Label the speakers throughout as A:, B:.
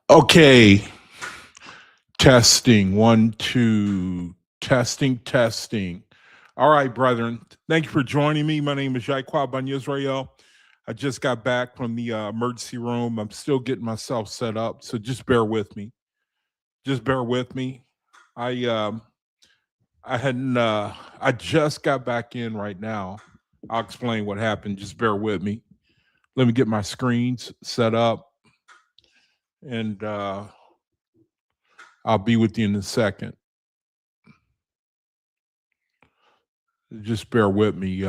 A: Okay, testing, 1, 2, testing. All right, brethren, thank you for joining me. My name is Jaquab Ben Israel. I just got back from the emergency room. I'm still getting myself set up, so just bear with me. Just bear with me. I just got back in right now. I'll explain what happened. Just bear with me. Let me get my screens set up, and I'll be with you in a second. Just bear with me.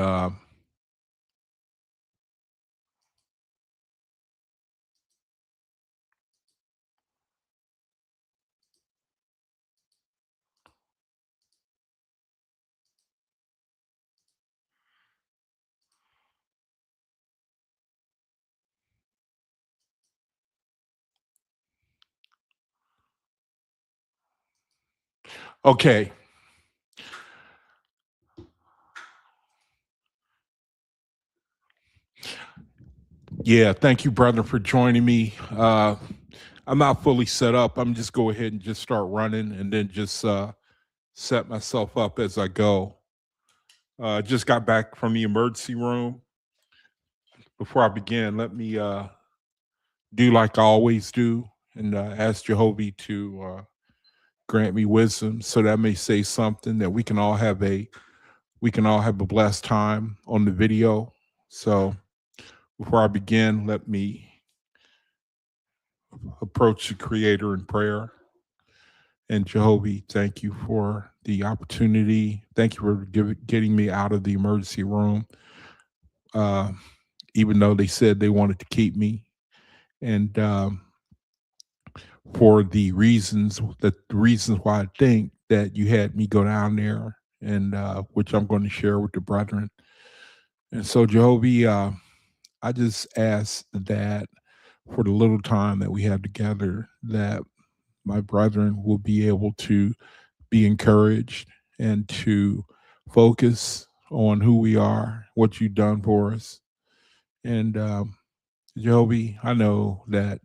A: Okay. Yeah, thank you, brother, for joining me. I'm not fully set up. I'm just go ahead and just start running and then just set myself up as I go. Just got back from the emergency room. Before I begin, let me do like I always do and ask Jehovah to grant me wisdom so that I may say something that we can all have a blessed time on the video. So before I begin, let me approach the Creator in prayer. And Jehovah, thank you for the opportunity. Thank you for getting me out of the emergency room, even though they said they wanted to keep me. And for the reasons why I think that you had me go down there, and which I'm going to share with the brethren. And so, Jehovah, I just ask that for the little time that we have together, that my brethren will be able to be encouraged and to focus on who we are, what you've done for us. And Jehovah, I know that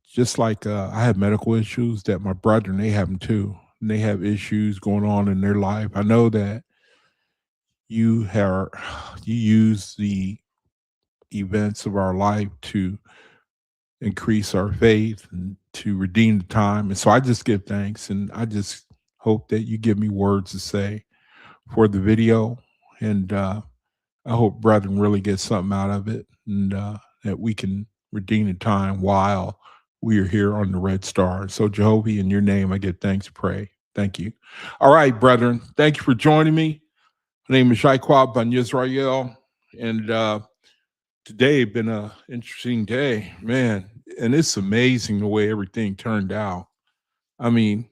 A: just like I have medical issues, that my brethren, they have them too. And they have issues going on in their life. I know that you use the events of our life to increase our faith and to redeem the time. And so I just give thanks, and I just hope that you give me words to say for the video. And I hope brethren really get something out of it, and that we can redeem the time while we are here on the Red Star. So Jehovah, in your name, I give thanks, pray. Thank you. All right, brethren. Thank you for joining me. My name is Shaikwab Ben Yisrael, and today been an interesting day, man. And it's amazing the way everything turned out. I mean,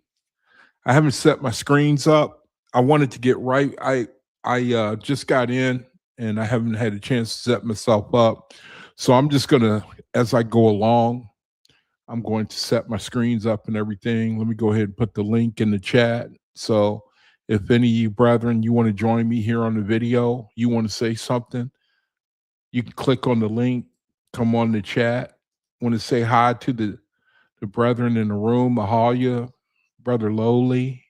A: I haven't set my screens up. I wanted to get right. I just got in and I haven't had a chance to set myself up. So I'm just gonna, as I go along, I'm going to set my screens up and everything. Let me go ahead and put the link in the chat. So if any of you brethren, you want to join me here on the video, you want to say something, you can click on the link, come on the chat. Want to say hi to the brethren in the room, Mahalia, Brother Lowly,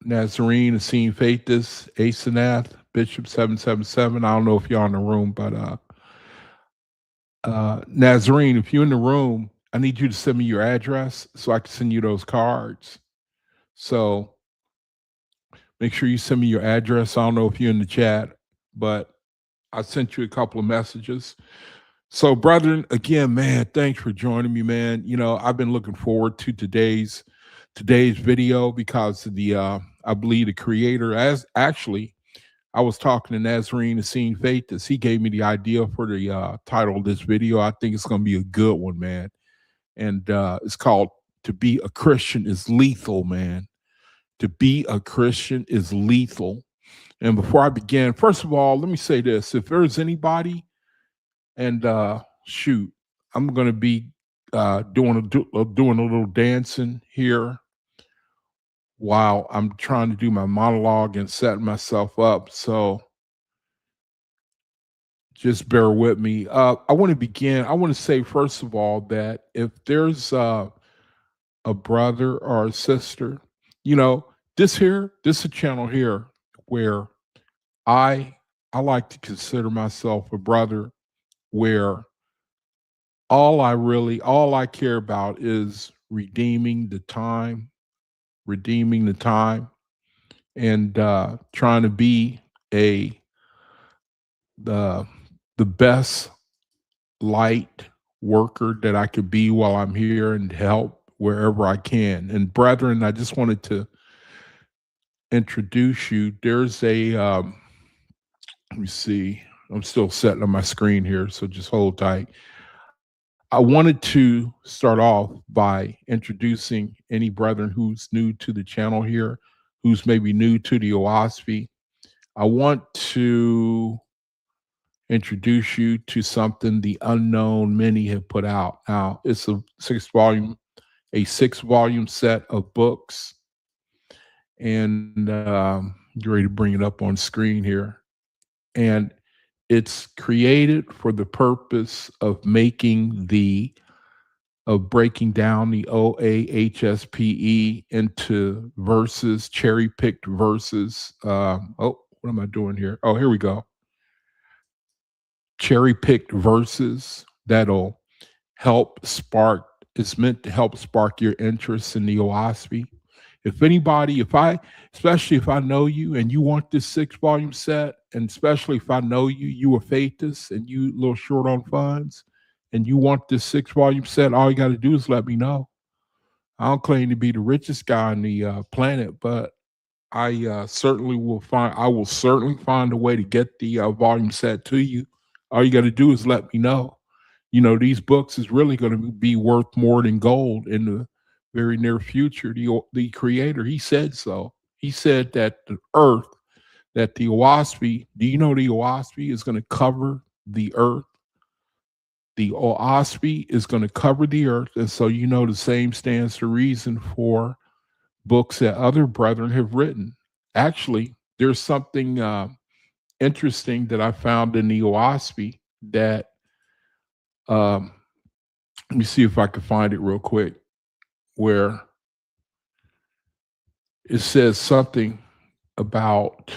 A: Nazarene, Essene Faithis, Asenath, Bishop 777. I don't know if you're in the room, but Nazarene, if you're in the room, I need you to send me your address so I can send you those cards. So make sure you send me your address. I don't know if you're in the chat, but I sent you a couple of messages. So, brethren, again, man, thanks for joining me, man. You know, I've been looking forward to today's video because of the I believe the creator, as actually I was talking to Nazarene Essene Faithis. He gave me the idea for the title of this video. I think it's gonna be a good one, man. And it's called "To Be a Christian is Lethal," man. To be a Christian is lethal. And before I begin, first of all, let me say this. If there's anybody, and shoot, I'm gonna be doing a little dancing here while I'm trying to do my monologue and setting myself up. So just bear with me. I want to begin. I want to say first of all that if there's a brother or a sister, you know, this is a channel here where I I like to consider myself a brother where all I care about is redeeming the time, and trying to be a the the best light worker that I could be while I'm here and help wherever I can. And brethren, I just wanted to introduce you. There's a let me see. I'm still setting on my screen here, so just hold tight. I wanted to start off by introducing any brethren who's new to the channel here, who's maybe new to the OAHSPE. I want to introduce you to something the unknown many have put out. Now, it's a six volume set of books, and you're ready to bring it up on screen here. And it's created for the purpose of breaking down the OAHSPE into verses, cherry picked verses. What am I doing here? Oh, here we go. Cherry picked verses that'll help spark, it's meant to help spark your interest in the OAHSPE. If anybody, especially if I know you and you want this 6 volume set, and especially if I know you are faithist and you a little short on funds, and you want this 6 volume set, all you got to do is let me know. I don't claim to be the richest guy on the planet, but I will certainly find a way to get the volume set to you. All you got to do is let me know. You know, these books is really going to be worth more than gold in the very near future. The creator, he said so. He said that the earth, that the OAHSPE, do you know the OAHSPE is going to cover the earth? The OAHSPE is going to cover the earth. And so, you know, the same stands to reason for books that other brethren have written. Actually, there's something interesting that I found in the OAHSPE that, let me see if I can find it real quick, where it says something about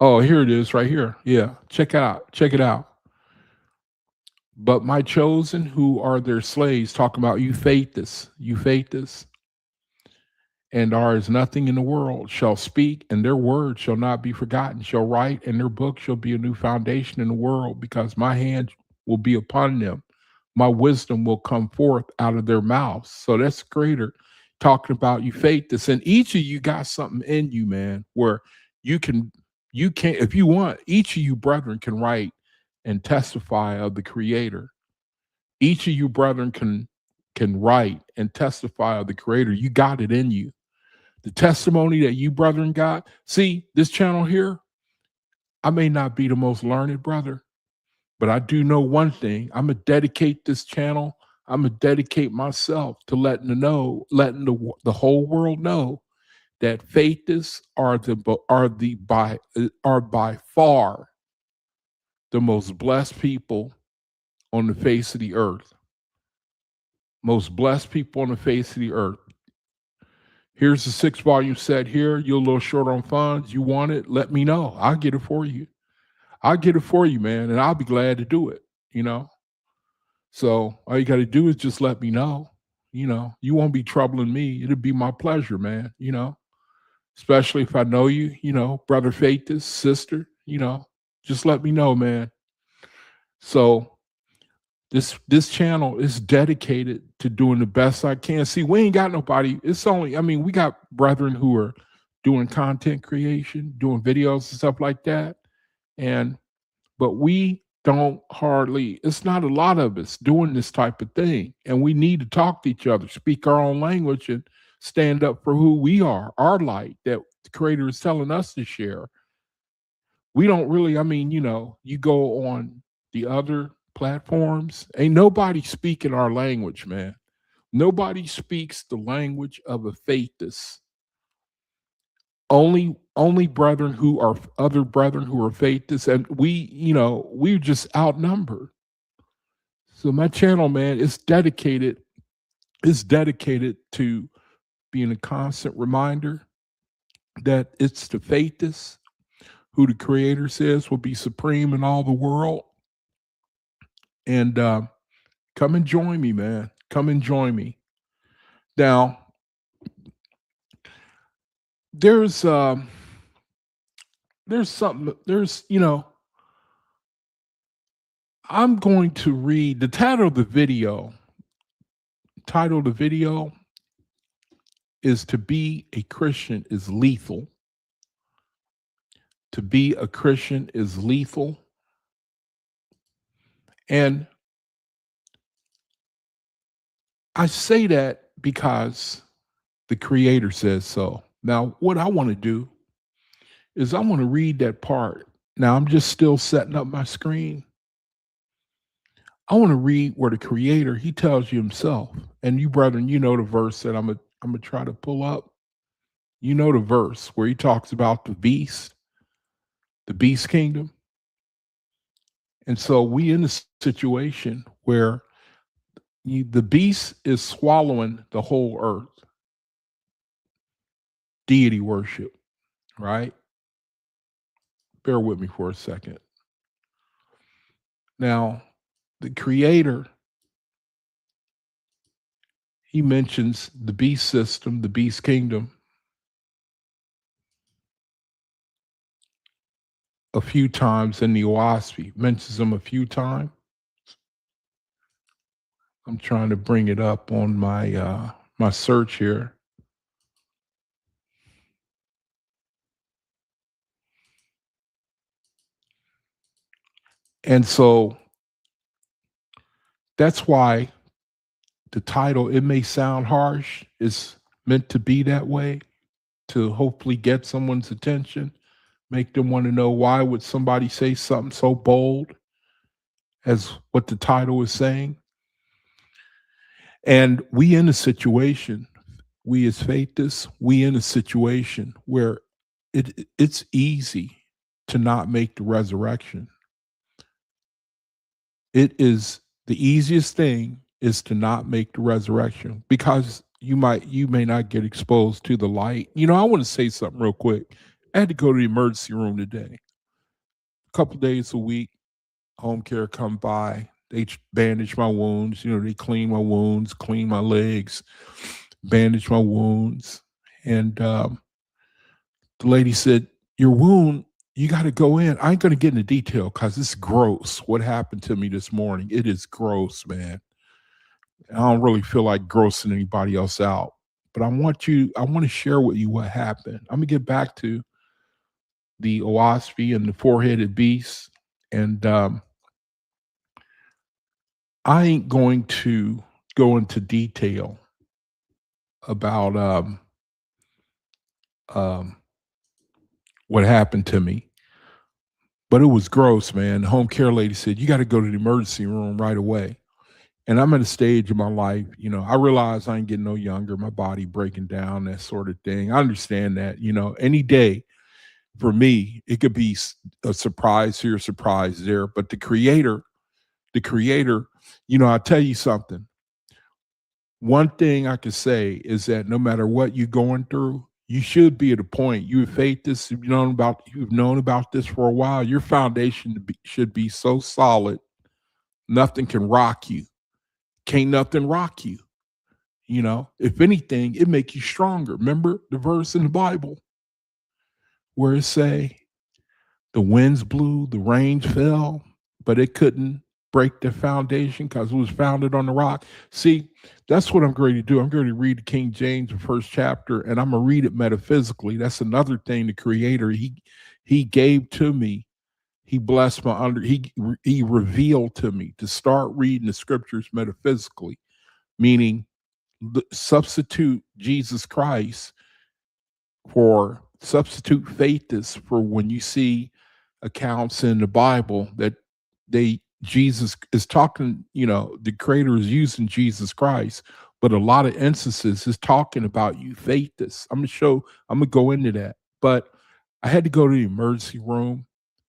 A: Oh, here it is right here. Yeah, check it out. Check it out. But my chosen who are their slaves, talking about you fate this, and are as nothing in the world, shall speak, and their word shall not be forgotten, shall write, and their book shall be a new foundation in the world, because my hand will be upon them. My wisdom will come forth out of their mouths. So that's greater. Talking about you fate this. And each of you got something in you, man, where you can, if you want, each of you brethren can write and testify of the creator. Each of you brethren can write and testify of the creator. You got it in you. The testimony that you brethren got. See, this channel here, I may not be the most learned brother, but I do know one thing. I'm gonna dedicate this channel. I'm gonna dedicate myself to letting the whole world know that faithists are by far the most blessed people on the face of the earth. Most blessed people on the face of the earth. Here's the 6-volume set here. You're a little short on funds. You want it? Let me know. I'll get it for you. I'll get it for you, man, and I'll be glad to do it, you know? So all you got to do is just let me know. You know, you won't be troubling me. It'll be my pleasure, man, you know? Especially if I know you, you know, brother Faithis, sister, you know, just let me know, man. So this channel is dedicated to doing the best I can. See, we ain't got nobody. It's only, I mean, we got brethren who are doing content creation, doing videos and stuff like that. But we don't hardly, it's not a lot of us doing this type of thing. And we need to talk to each other, speak our own language, and stand up for who we are, our light that the creator is telling us to share. We don't really, I mean, you know, you go on the other platforms, ain't nobody speaking our language, man. Nobody speaks the language of a faithist. Only brethren who are other brethren who are faithist, and we, you know, we're just outnumbered. So my channel, man, is dedicated to being a constant reminder that it's the faithist who the creator says will be supreme in all the world. And come and join me, man. Come and join me. Now, there's something, you know, I'm going to read the title of the video. Title of the video is "To Be a Christian is Lethal." To be a Christian is lethal. And I say that because the creator says so. Now, what I want to do is I want to read that part. Now, I'm just still setting up my screen. I want to read where the creator, he tells you himself. And you, brethren, you know the verse that I'm gonna try to pull up. You know the verse where he talks about the beast kingdom. And so we in a situation where the beast is swallowing the whole earth. Deity worship, right? Bear with me for a second. Now, the creator, he mentions the beast system, the beast kingdom, a few times in the OAHSPE, mentions them a few times. I'm trying to bring it up on my my search here. And so that's why the title, it may sound harsh, is meant to be that way, to hopefully get someone's attention, make them want to know, why would somebody say something so bold as what the title is saying? And we in a situation, we as faithists, we in a situation where it's easy to not make the resurrection. It is the easiest thing is to not make the resurrection, because you may not get exposed to the light. You know, I want to say something real quick. I had to go to the emergency room today. A couple days a week, home care come by. They bandage my wounds. They clean my wounds, clean my legs, bandage my wounds. And the lady said, "Your wound, you got to go in." I ain't going to get into detail because it's gross. What happened to me this morning? It is gross, man. I don't really feel like grossing anybody else out. But I want to share with you what happened. I'm going to get back to the OAHSPE and the four-headed beast. And I ain't going to go into detail about um, what happened to me, but it was gross, man. The home care lady said, "You got to go to the emergency room right away." And I'm at a stage in my life, I realize I ain't getting no younger, my body breaking down, that sort of thing. I understand that, any day for me, it could be a surprise here, a surprise there. But the creator, I'll tell you something. One thing I can say is that no matter what you're going through, you should be at a point. You have faith this, you've known about this for a while. Your foundation should be so solid, nothing can rock you. Can't nothing rock you. If anything, it make you stronger. Remember the verse in the Bible where it say, the winds blew, the rain fell, but it couldn't break the foundation because it was founded on the rock. See, that's what I'm going to do. I'm going to read the King James, the first chapter, and I'm going to read it metaphysically. That's another thing the Creator, he gave to me. He blessed he revealed to me to start reading the scriptures metaphysically, meaning substitute Jesus Christ for substitute faith is for when you see accounts in the Bible that Jesus is talking, the creator is using Jesus Christ, but a lot of instances is talking about you faithists. I'm gonna go into that. But I had to go to the emergency room,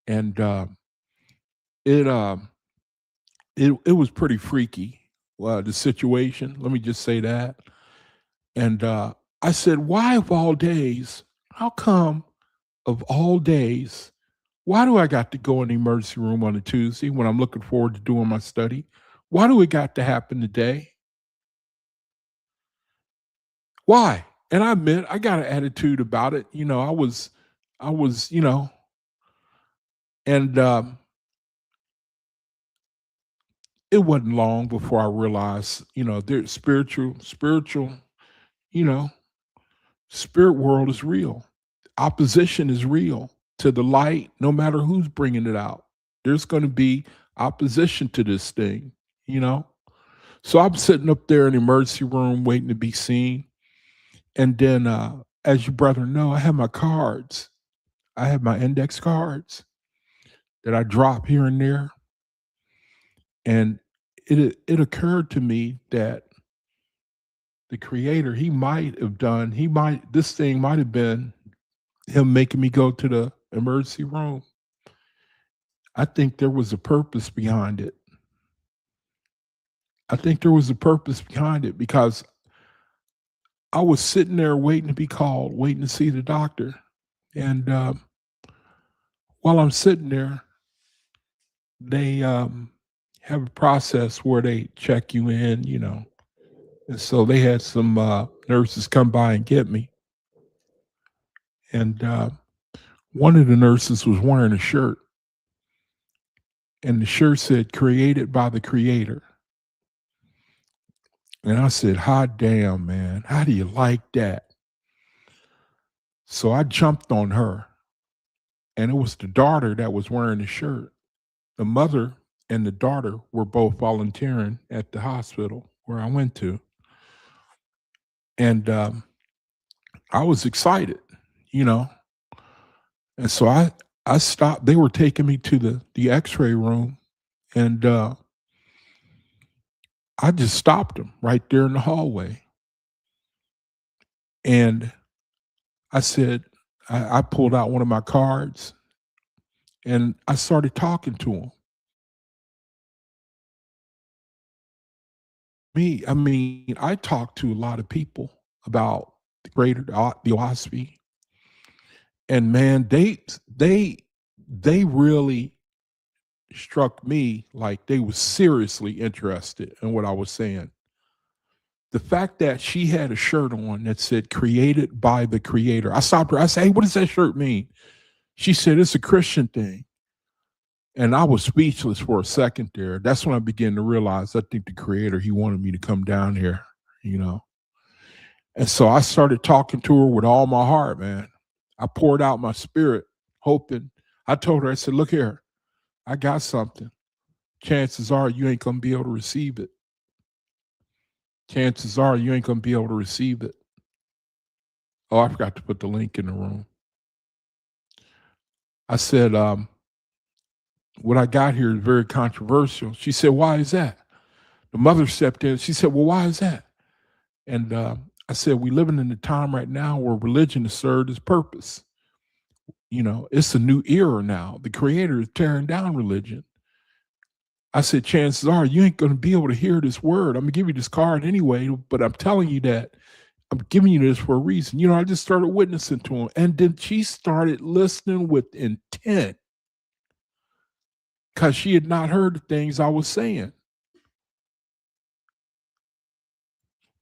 A: and it it was pretty freaky, the situation. Let me just say that. And I said, why of all days, how come of all days, why do I got to go in the emergency room on a Tuesday when I'm looking forward to doing my study? Why do it got to happen today? Why? And I admit I got an attitude about it. I was, and it wasn't long before I realized, there's spiritual, you know, spirit world is real. Opposition is real to the light, no matter who's bringing it out. There's going to be opposition to this thing, you know? So I'm sitting up there in the emergency room waiting to be seen. And then, as you brother know, I have my cards. I have my index cards that I drop here and there. And it occurred to me that the creator, this thing might have been him making me go to the emergency room. I think there was a purpose behind it. I think there was a purpose behind it because I was sitting there waiting to be called, waiting to see the doctor. And while I'm sitting there, they have a process where they check you in, And so they had some nurses come by and get me. And one of the nurses was wearing a shirt. And the shirt said, "Created by the Creator." And I said, hot damn, man, how do you like that? So I jumped on her, and it was the daughter that was wearing the shirt. The mother and the daughter were both volunteering at the hospital where I went to. And I was excited, you know. And so I stopped. They were taking me to the x-ray room, and I just stopped them right there in the hallway. And I said, I pulled out one of my cards and I started talking to him. I talked to a lot of people about the OAHSPE, and man, they really struck me like they were seriously interested in what I was saying. The fact that she had a shirt on that said created by the creator. I stopped her. I said, hey, what does that shirt mean? She said, it's a Christian thing. And I was speechless for a second there. That's when I began to realize I think the creator, he wanted me to come down here, you know. And so I started talking to her with all my heart, man. I poured out my spirit, hoping. I told her, I said, look here, I got something. Chances are you ain't going to be able to receive it. Chances are you ain't going to be able to receive it. Oh, I forgot to put the link in the room. I said, what I got here is very controversial. She said, why is that? The mother stepped in. She said, well, why is that? And I said, we living in a time right now where religion has served its purpose. You know, it's a new era now. The creator is tearing down religion. I said, chances are you ain't going to be able to hear this word. I'm going to give you this card anyway, but I'm telling you that I'm giving you this for a reason. You know, I just started witnessing to him. And then she started listening with intent because she had not heard the things I was saying.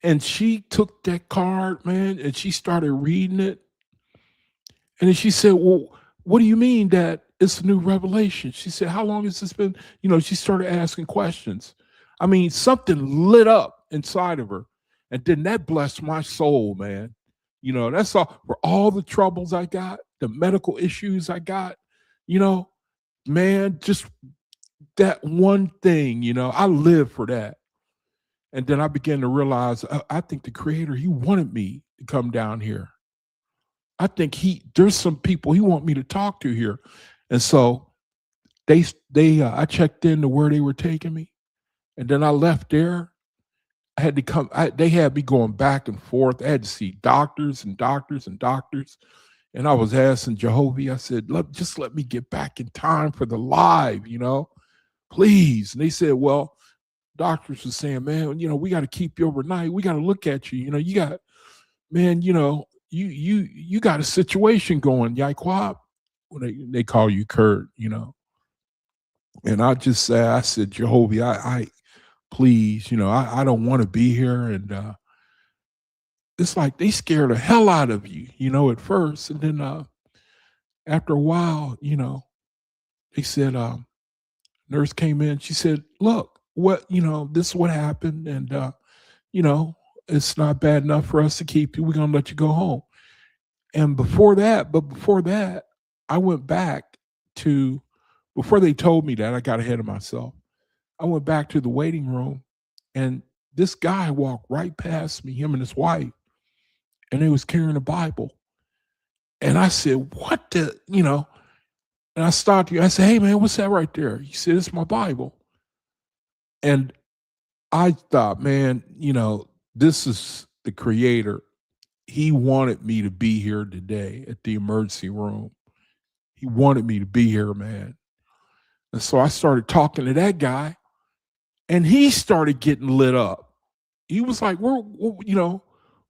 A: And she took that card, man, and she started reading it. And then she said, well, what do you mean that it's a new revelation? She said, how long has this been? You know, she started asking questions. I mean, something lit up inside of her. And then that blessed my soul, man. You know, that's all for all the troubles I got, the medical issues I got, you know, man, just that one thing, you know, I live for that. And then I began to realize I think the creator, he wanted me to come down here. I think there's some people he want me to talk to here. And so I checked into where they were taking me. And then I left there. I had to come, they had me going back and forth. I had to see doctors and doctors and doctors. And I was asking Jehovah, I said, just let me get back in time for the live, you know, please. And they said, well, doctors were saying, man, you know, we got to keep you overnight. We got to look at you. You know, you got, man, you know, you got a situation going, Yaquab. When they call you Kurt, you know. And I just said, I said, Jehovah, I please, you know, I don't want to be here. And it's like they scare the hell out of you, you know, at first. And then after a while, you know, they said, nurse came in, she said, look, what, you know, this is what happened. And you know, it's not bad enough for us to keep you. We're gonna let you go home. And before that, I went back to before they told me that, I got ahead of myself. I went back to the waiting room and this guy walked right past me, him and his wife, and they was carrying a Bible. And I said, what the, you know, and I stopped you. I said, hey man, what's that right there? He said, it's my Bible. And I thought, man, you know, this is the creator. He wanted me to be here today at the emergency room. He wanted me to be here, man. And so I started talking to that guy, and he started getting lit up. He was like, you know,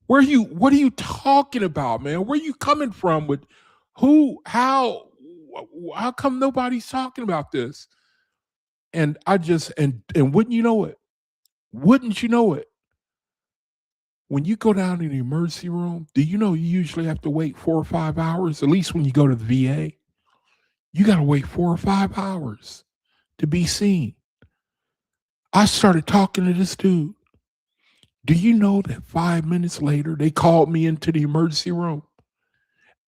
A: what are you talking about, man? Where are you coming from with who, how come nobody's talking about this? And I just, and wouldn't you know it? Wouldn't you know it? When you go down in the emergency room, do you know you usually have to wait 4 or 5 hours? At least when you go to the VA, you got to wait 4 or 5 hours to be seen. I started talking to this dude. Do you know that 5 minutes later, they called me into the emergency room?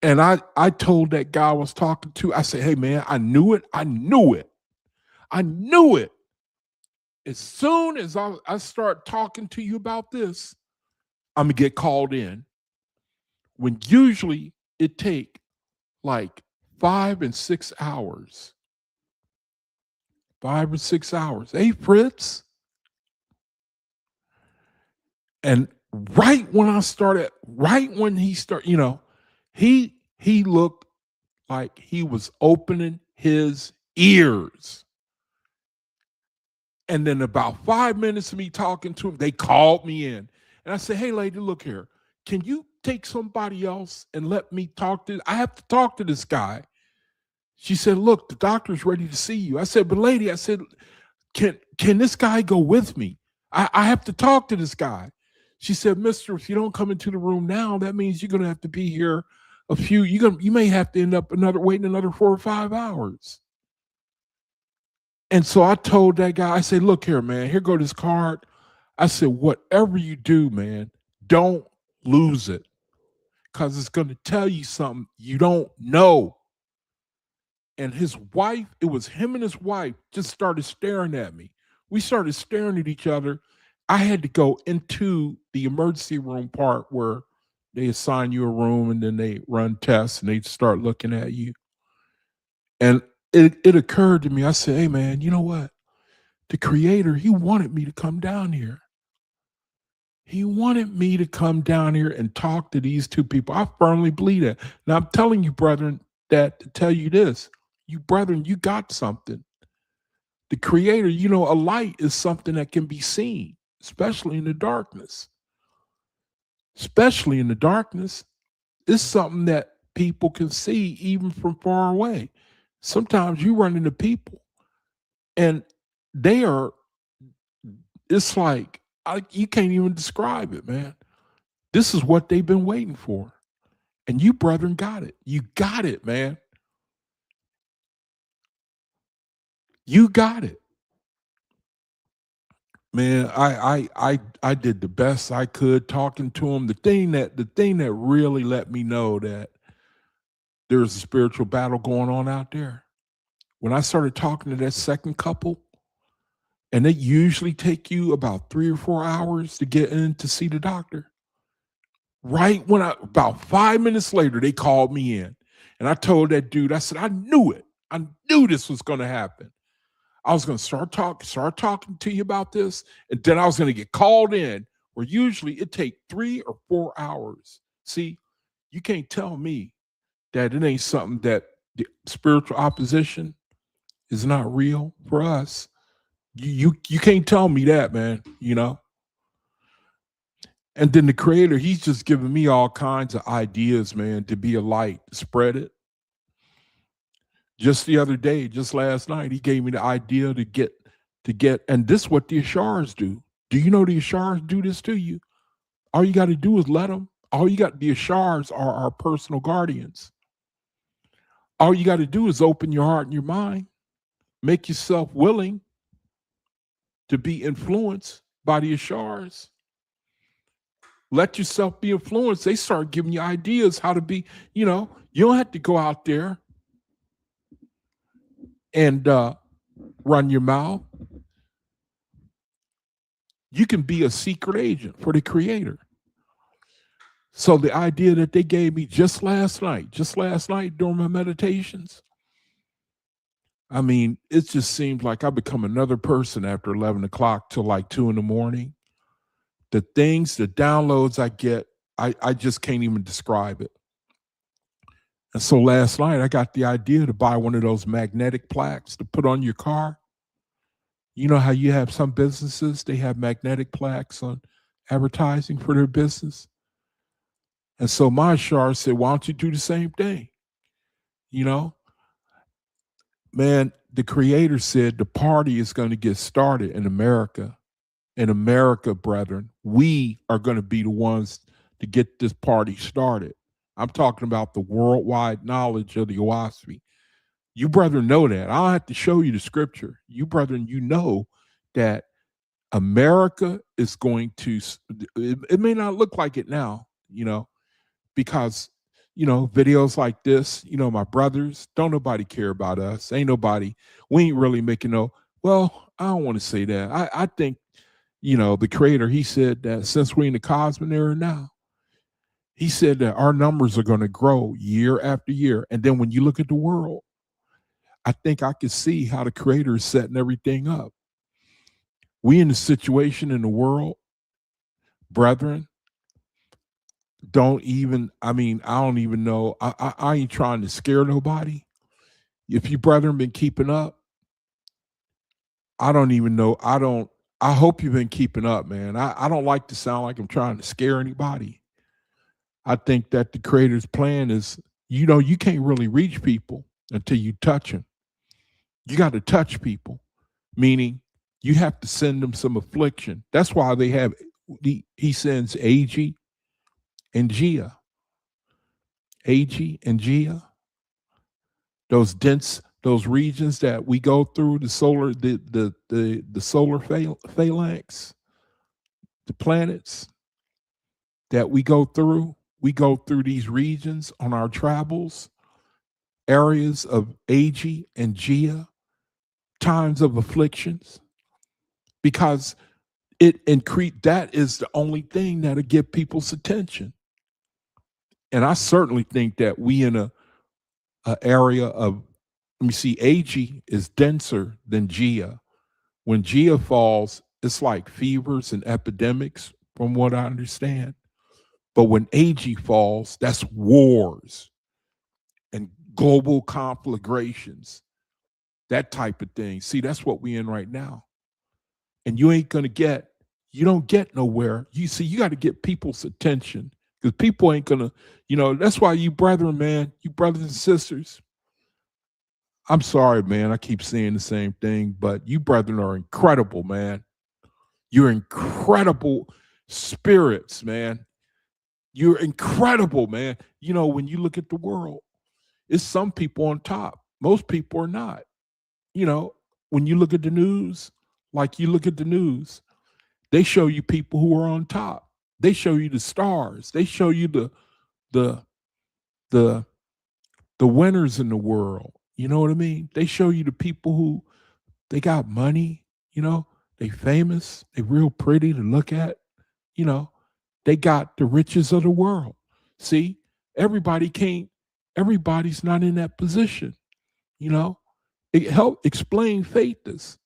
A: And I told that guy I was talking to, I said, hey, man, I knew it. I knew it. I knew it. As soon as I start talking to you about this, I'm going to get called in. When usually it take like 5 and 6 hours. 5 or 6 hours. Hey, Fritz. And right when he started, you know, he looked like he was opening his ears. And then about 5 minutes of me talking to him, they called me in. And I said, hey, lady, look here. Can you take somebody else and let me talk to? I have to talk to this guy. She said, look, the doctor's ready to see you. I said, but lady, I said, can this guy go with me? I have to talk to this guy. She said, mister, if you don't come into the room now, that means you're going to have to be here you may have to end up waiting another 4 or 5 hours. And so I told that guy, I said, look here, man, here go this card. I said, whatever you do, man, don't lose it, because it's going to tell you something you don't know. And his wife, it was him and his wife, just started staring at me. We started staring at each other. I had to go into the emergency room part where they assign you a room and then they run tests and they start looking at you. And it occurred to me, I said, hey, man, you know what? The creator, he wanted me to come down here. He wanted me to come down here and talk to these two people. I firmly believe that. Now, I'm telling you, brethren, that to tell you this, you brethren, you got something. The creator, a light is something that can be seen, especially in the darkness. Especially in the darkness. It's something that people can see even from far away. Sometimes you run into people and it's like, you can't even describe it, man. This is what they've been waiting for. And you, brethren, got it. You got it, man. You got it. Man, I did the best I could talking to him. The thing that really let me know that there's a spiritual battle going on out there, when I started talking to that second couple, and they usually take you about 3 or 4 hours to get in to see the doctor. Right when about 5 minutes later, they called me in. And I told that dude, I said, I knew it. I knew this was going to happen. I was going to start talking to you about this. And then I was going to get called in, where usually it takes 3 or 4 hours. See, you can't tell me that it ain't something that the spiritual opposition is not real for us. You can't tell me that, man, And then the creator, he's just giving me all kinds of ideas, man, to be a light, spread it. Just the other day, just last night, he gave me the idea to get, and this is what the Ashars do. Do you know the Ashars do this to you? All you got to do is let them. The Ashars are our personal guardians. All you got to do is open your heart and your mind, make yourself willing to be influenced by the Ashars. Let yourself be influenced. They start giving you ideas how to be, you don't have to go out there and run your mouth. You can be a secret agent for the creator. So the idea that they gave me just last night during my meditations, I mean, it just seems like I become another person after 11 o'clock till like 2 a.m. The downloads I get, I just can't even describe it. And so last night I got the idea to buy one of those magnetic plaques to put on your car. You know how you have some businesses, they have magnetic plaques on advertising for their business. And so my Ashar said, why don't you do the same thing? Man, the creator said the party is going to get started in America. In America, brethren, we are going to be the ones to get this party started. I'm talking about the worldwide knowledge of the OAHSPE. You brethren know that. I don't have to show you the scripture. You brethren, you know that America is going to, it may not look like it now, because, videos like this, my brothers, don't nobody care about us. We ain't really making well, I don't want to say that. I think, the creator, he said that since we're in the cosmic era now, he said that our numbers are going to grow year after year. And then when you look at the world, I think I can see how the creator is setting everything up. We in a situation in the world, brethren, I don't even know. I ain't trying to scare nobody. If you brethren been keeping up, I don't even know. I hope you've been keeping up, man. I don't like to sound like I'm trying to scare anybody. I think that the creator's plan is, you can't really reach people until you touch them. You got to touch people, meaning you have to send them some affliction. That's why they have, he sends Ag and Gia. Ag and Gia, those dense, those regions that we go through, the solar, the solar phalanx, the planets that we go through these regions on our travels, areas of Ag and Gia, times of afflictions, because it increase, that is the only thing that'll get people's attention. And I certainly think that we in a area of, let me see, Ag is denser than Gia. When Gia falls, it's like fevers and epidemics, from what I understand. But when Ag falls, that's wars and global conflagrations, that type of thing. See, that's what we in right now. And you ain't gonna get, you don't get nowhere. You see, you got to get people's attention, because people ain't gonna, that's why you brethren, man, you brothers and sisters, I'm sorry, man, I keep saying the same thing, but you brethren are incredible, man. You're incredible spirits, man. You're incredible, man. When you look at the world, it's some people on top. Most people are not. When you look at the news, like you look at the news, they show you people who are on top. They show you the stars. They show you the the winners in the world. You know what I mean? They show you the people who, they got money, they famous, they real pretty to look at, they got the riches of the world. See, everybody's not in that position. It helped explain faith is.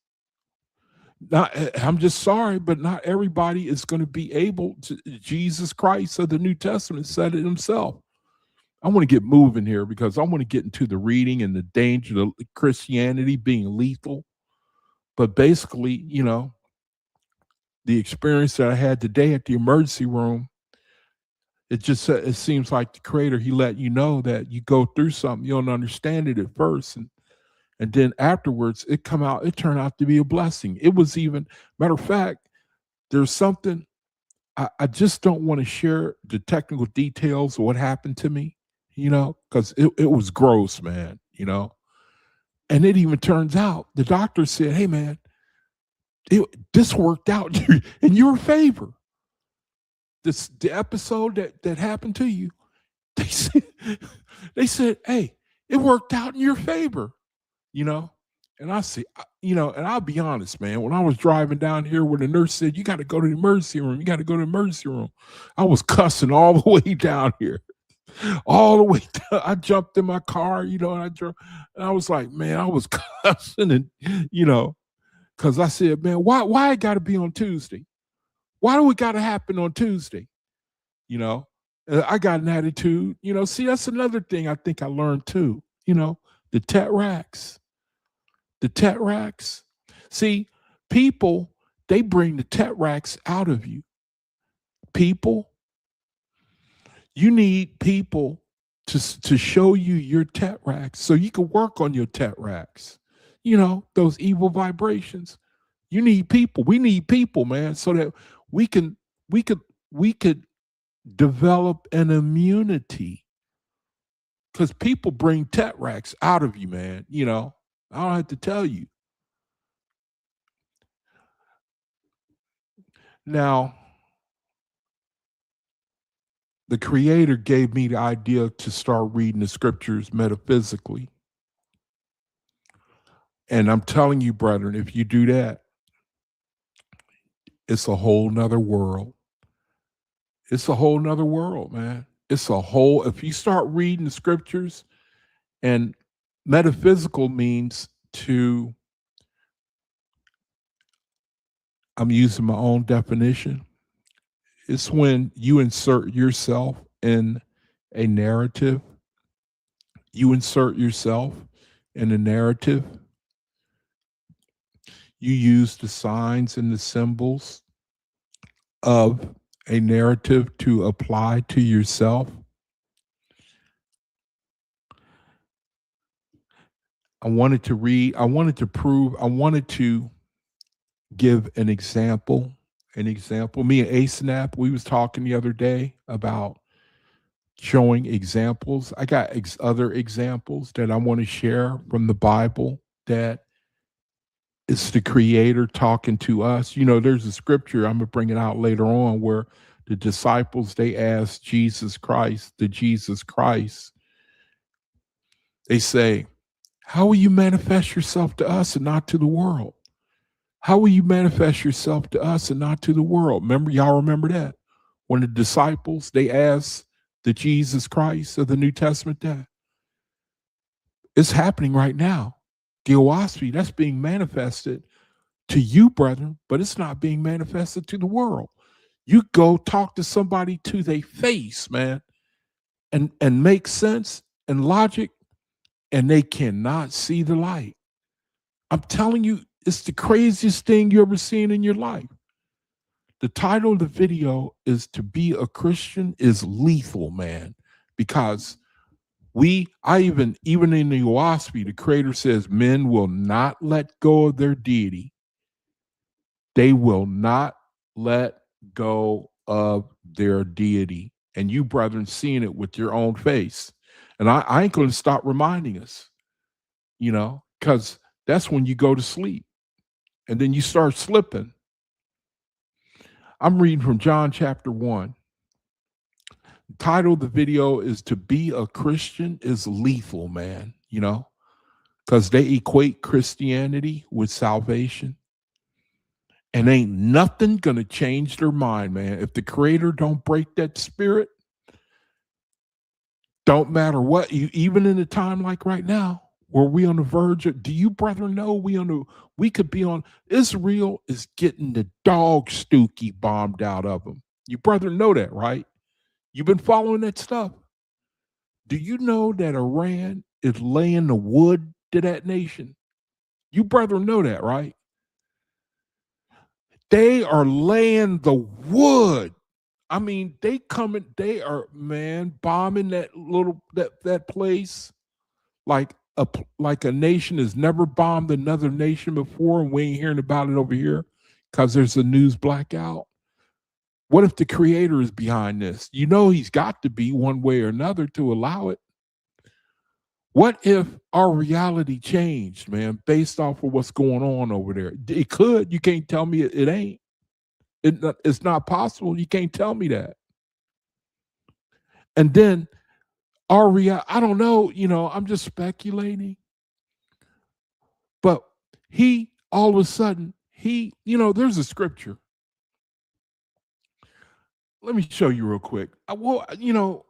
A: Not, I'm just sorry, but not everybody is going to be able to. Jesus Christ of the New Testament said it himself. I want to get moving here because I want to get into the reading and the danger of Christianity being lethal. But basically, the experience that I had today at the emergency room, it seems like the Creator, he let you know that you go through something, you don't understand it at first, and then afterwards it turned out to be a blessing. It was even, matter of fact, there's something, I just don't want to share the technical details of what happened to me, because it was gross, man, and it even turns out the doctor said, hey man, this worked out in your favor. The episode that happened to you, they said, hey, it worked out in your favor, And I say, and I'll be honest, man, when I was driving down here where the nurse said, you got to go to the emergency room, I was cussing all the way down here. All the way down. I jumped in my car, and I drove, and I was like, man, I was cussing, and because I said, man, why it got to be on Tuesday? Why do it got to happen on Tuesday? I got an attitude. See, that's another thing I think I learned too. The tetracts. The tetracts. See, people, they bring the tetracts out of you. People, you need people to show you your tetracts so you can work on your tetracts. Those evil vibrations. You need people. We need people, man, so that we could develop an immunity. Because people bring tetracts out of you, man. I don't have to tell you. Now, the Creator gave me the idea to start reading the scriptures metaphysically. And I'm telling you, brethren, if you do that, it's a whole nother world. It's a whole nother world, man. If you start reading the scriptures, and metaphysical means I'm using my own definition. It's when you insert yourself in a narrative. You insert yourself in a narrative. You use the signs and the symbols of a narrative to apply to yourself. I wanted to read, I wanted to prove, I wanted to give an example. An example. Me and ASNAP, we was talking the other day about showing examples. I got other examples that I want to share from the Bible that it's the creator talking to us. You know, there's a scripture, I'm going to bring it out later on, where the disciples, they asked Jesus Christ, the Jesus Christ, they say, how will you manifest yourself to us and not to the world? How will you manifest yourself to us and not to the world? Remember, y'all remember that? When the disciples, they asked the Jesus Christ of the New Testament that. It's happening right now. The OAHSPE, that's being manifested to you, brethren, but it's not being manifested to the world. You go talk to somebody to their face, man, and make sense and logic, and they cannot see the light. I'm telling you, it's the craziest thing you ever seen in your life. The title of the video is "To Be a Christian is Lethal," man, because even in the OAHSPE, the creator says men will not let go of their deity. They will not let go of their deity. And you, brethren, seeing it with your own face. And I ain't going to stop reminding us, you know, because that's when you go to sleep and then you start slipping. I'm reading from John chapter 1. The title of the video is "To Be a Christian is Lethal," man, you know, because they equate Christianity with salvation. And ain't nothing going to change their mind, man. If the creator don't break that spirit, don't matter what, even in a time like right now, where we on the verge of, do you brethren know we could be on, Israel is getting the dog stookie bombed out of them. You brethren know that, right? You've been following that stuff. Do you know that Iran is laying the wood to that nation? You brethren know that, right? They are laying the wood. I mean, they are, man, bombing that place like a nation has never bombed another nation before, and we ain't hearing about it over here because there's a news blackout. What if the creator is behind this? You know, he's got to be one way or another to allow it. What if our reality changed, man, based off of what's going on over there? It could. You can't tell me it ain't. It's not possible. You can't tell me that. And then I don't know, you know, I'm just speculating. But all of a sudden, you know, there's a scripture. Let me show you real quick. You know,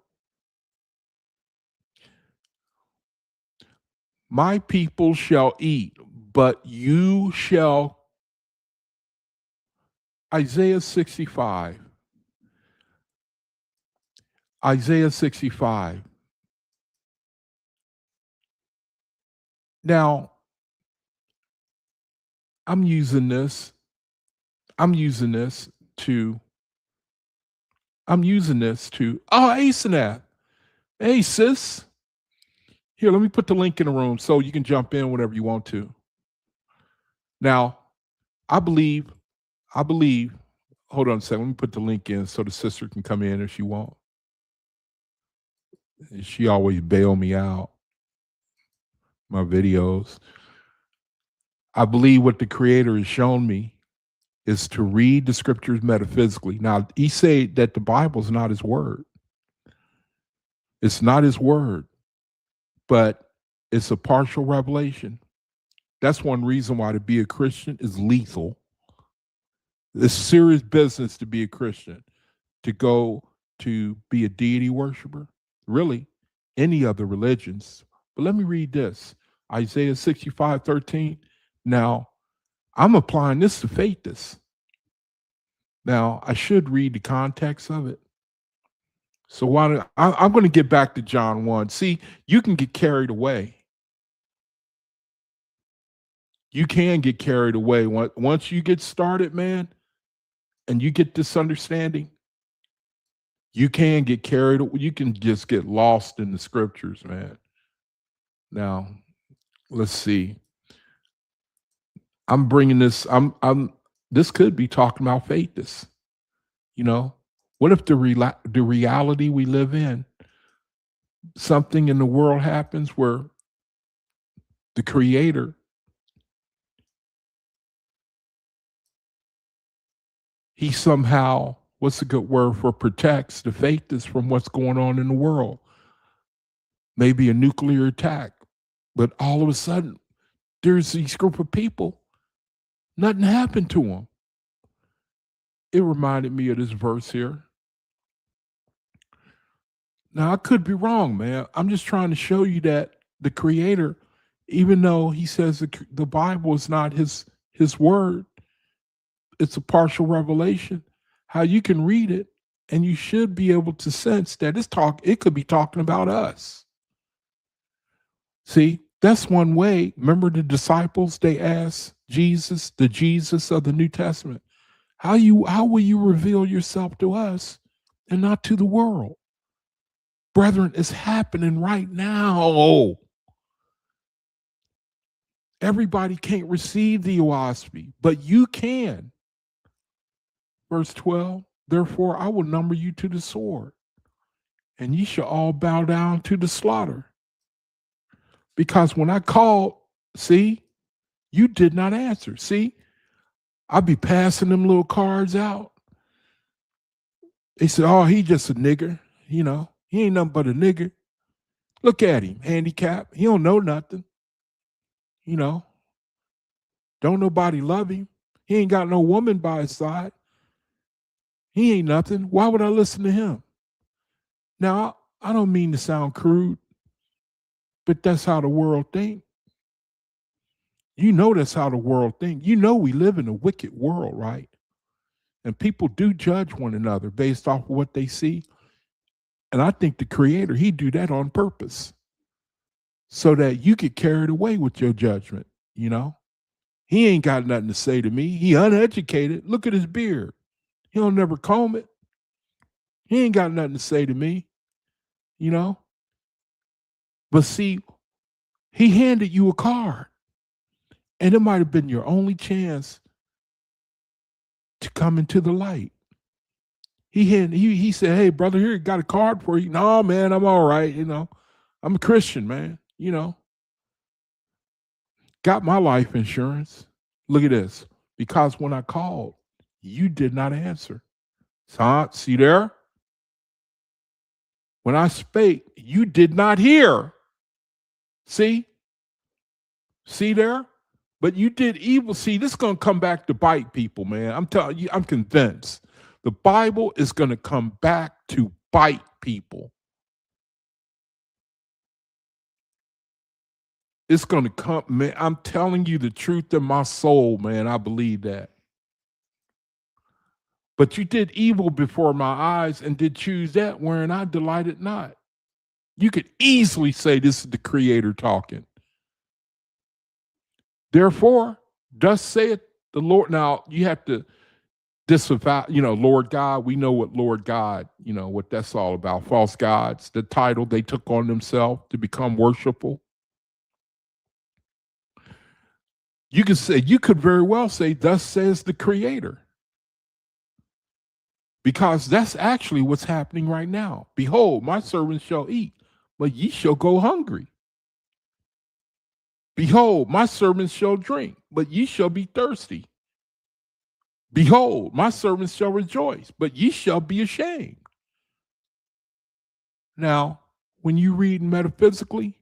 A: my people shall eat, but you shall, Isaiah 65. Isaiah 65. Now, I'm using this to, oh, ASNAP. Hey, sis. Here, let me put the link in the room so you can jump in whenever you want to. Now, I believe, hold on a second. Let me put the link in so the sister can come in if she wants. She always bail me out, my videos. I believe what the creator has shown me is to read the scriptures metaphysically. Now, he said that the Bible is not his word. It's not his word, but it's a partial revelation. That's one reason why to be a Christian is lethal. It's serious business to be a Christian, to go to be a deity worshiper, really, any other religions. But let me read this, Isaiah 65:13. Now, I'm applying this to Faithus. Now, I should read the context of it. So I'm going to get back to John 1. See, you can get carried away. You can get carried away. Once you get started, man, and you get this understanding, you can get carried. You can just get lost in the scriptures, man. Now, let's see. I'm bringing this. I'm. This could be talking about faiths. You know, what if the reality we live in, something in the world happens where the Creator, he somehow, what's a good word for protects the faiths from what's going on in the world? Maybe a nuclear attack, but all of a sudden there's these group of people, nothing happened to them. It reminded me of this verse here. Now, I could be wrong, man. I'm just trying to show you that the Creator, even though he says the Bible is not his word, it's a partial revelation, how you can read it and you should be able to sense that it could be talking about us. See, that's one way. Remember the disciples, they asked Jesus, the Jesus of the New Testament, how will you reveal yourself to us and not to the world? Brethren, it's happening right now. Everybody can't receive the OAHSPE, but you can. Verse 12, therefore I will number you to the sword, and ye shall all bow down to the slaughter. Because when I called, see, you did not answer. See, I'll be passing them little cards out. They said, oh, he just a nigger. You know, he ain't nothing but a nigger. Look at him, handicapped. He don't know nothing. You know, don't nobody love him. He ain't got no woman by his side. He ain't nothing. Why would I listen to him? Now, I don't mean to sound crude, but that's how the world think. You know that's how the world think. You know we live in a wicked world, right? And people do judge one another based off of what they see. And I think the Creator, he do that on purpose so that you get carried away with your judgment, you know? He ain't got nothing to say to me. He uneducated. Look at his beard. He don't never comb it. He ain't got nothing to say to me, you know? But see, he handed you a card, and it might have been your only chance to come into the light. He said, hey, brother, here, got a card for you. No, man, I'm all right, you know. I'm a Christian, man, you know. Got my life insurance. Look at this. Because when I called, you did not answer. See there? When I spake, you did not hear. See there? But you did evil. See, this is going to come back to bite people, man. I'm telling you, I'm convinced. The Bible is going to come back to bite people. It's going to come, man. I'm telling you the truth in my soul, man. I believe that. But you did evil before my eyes and did choose that wherein I delighted not. You could easily say this is the Creator talking. Therefore, thus saith the Lord. Now, you have to disavow, Lord God. We know what Lord God, what that's all about. False gods, the title they took on themselves to become worshipful. You could very well say, thus says the Creator. Because that's actually what's happening right now. Behold, my servants shall eat, but ye shall go hungry. Behold, my servants shall drink, but ye shall be thirsty. Behold, my servants shall rejoice, but ye shall be ashamed. Now, when you read metaphysically,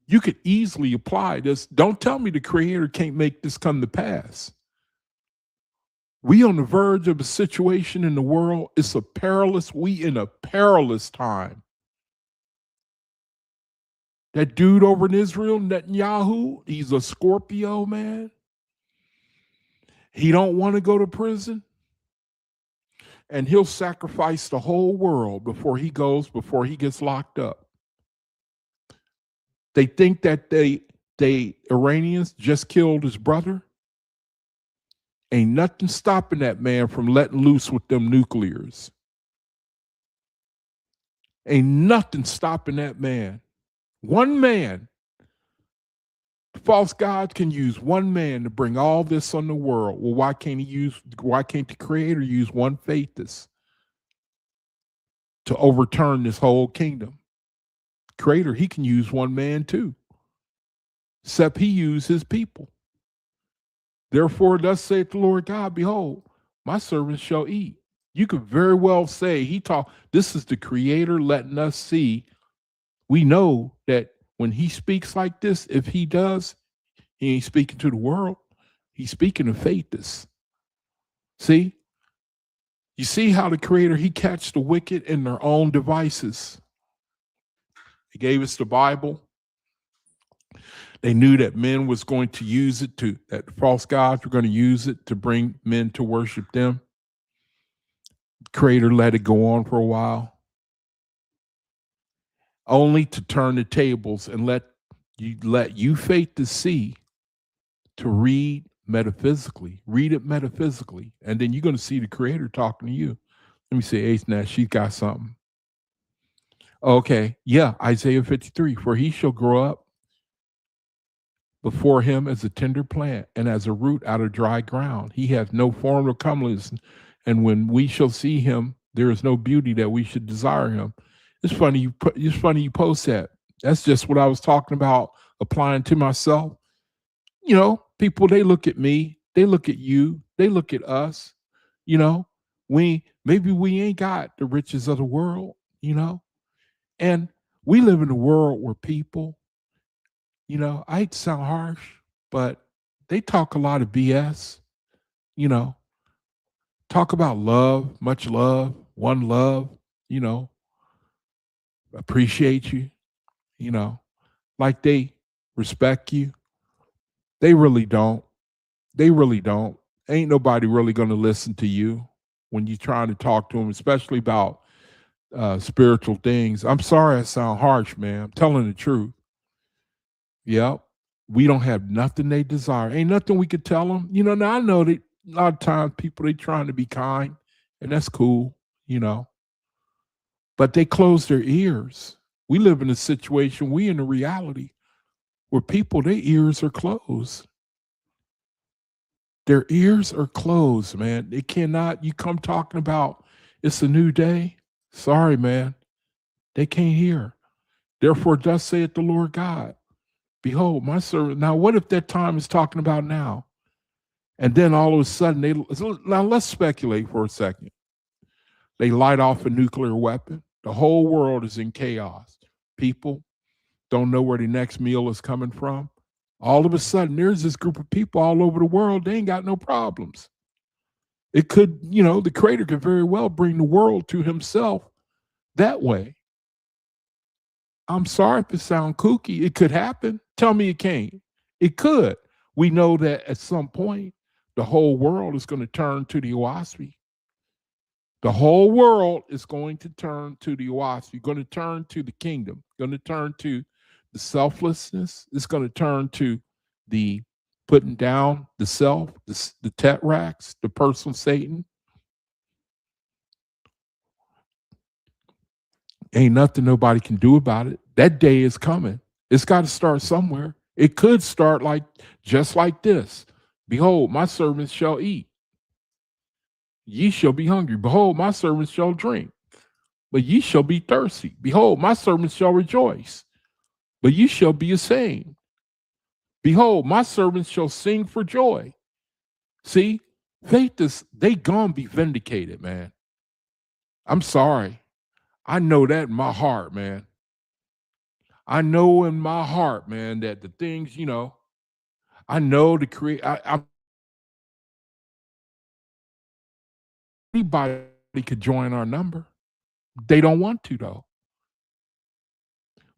A: you could easily apply this. Don't tell me the Creator can't make this come to pass. We on the verge of a situation in the world. We in a perilous time. That dude over in Israel, Netanyahu, he's a Scorpio, man. He don't want to go to prison. And he'll sacrifice the whole world before he gets locked up. They think that they Iranians just killed his brother. Ain't nothing stopping that man from letting loose with them nuclears. Ain't nothing stopping that man. One man False gods can use one man to bring all this on the world. Well, why can't the creator use one faithist to overturn this whole kingdom? Creator, he can use one man too. Except he used his people. Therefore, thus saith the Lord God, behold, my servants shall eat. You could very well say this is the creator letting us see. We know that when he speaks like this, if he does, he ain't speaking to the world. He's speaking to faithists. See? You see how the creator, he catch the wicked in their own devices. He gave us the Bible. They knew that men was going to use it that false gods were going to use it to bring men to worship them. The creator let it go on for a while, only to turn the tables and let you faith to see, to read it metaphysically, and then you're going to see the creator talking to you. Let me say, now she's got something. Okay, yeah, Isaiah 53, for he shall grow up before him as a tender plant and as a root out of dry ground. He has no form of comeliness, and when we shall see him, there is no beauty that we should desire him. It's funny you post that. That's just what I was talking about, applying to myself. You know, people, they look at me, they look at you, they look at us. You know, maybe we ain't got the riches of the world, you know, and we live in a world where people, you know, I hate to sound harsh, but they talk a lot of BS, you know, talk about love, much love, one love, you know, appreciate you, you know, like they respect you. They really don't. They really don't. Ain't nobody really going to listen to you when you're trying to talk to them, especially about spiritual things. I'm sorry I sound harsh, man. I'm telling the truth. Yep. We don't have nothing they desire. Ain't nothing we could tell them. You know, now I know that a lot of times people, they trying to be kind, and that's cool, you know. But they close their ears. We live in a situation, we in a reality where people, their ears are closed. Their ears are closed, man. They cannot, you come talking about it's a new day. Sorry, man. They can't hear. Therefore, thus saith the Lord God, behold, my servant. Now, what if that time is talking about now? And then all of a sudden, now let's speculate for a second. They light off a nuclear weapon. The whole world is in chaos. People don't know where the next meal is coming from. All of a sudden, there's this group of people all over the world. They ain't got no problems. It could, you know, the creator could very well bring the world to himself that way. I'm sorry if it sounds kooky. It could happen. Tell me it can't. It could. We know that at some point, the whole world is going to turn to the OAHSPE. The whole world is going to turn to the OAHSPE, going to turn to the kingdom, going to turn to the selflessness. It's going to turn to the putting down the self, the tetrarchs, the personal Satan. Ain't nothing nobody can do about it. That day is coming. It's got to start somewhere. It could start just like this. Behold, my servants shall eat. Ye shall be hungry. Behold, my servants shall drink, but ye shall be thirsty. Behold, my servants shall rejoice, but ye shall be ashamed. Behold, my servants shall sing for joy. See, they gonna be vindicated, man. I'm sorry. I know that in my heart, man. I know in my heart, man, that the things, you know, I know to create, anybody could join our number. They don't want to, though.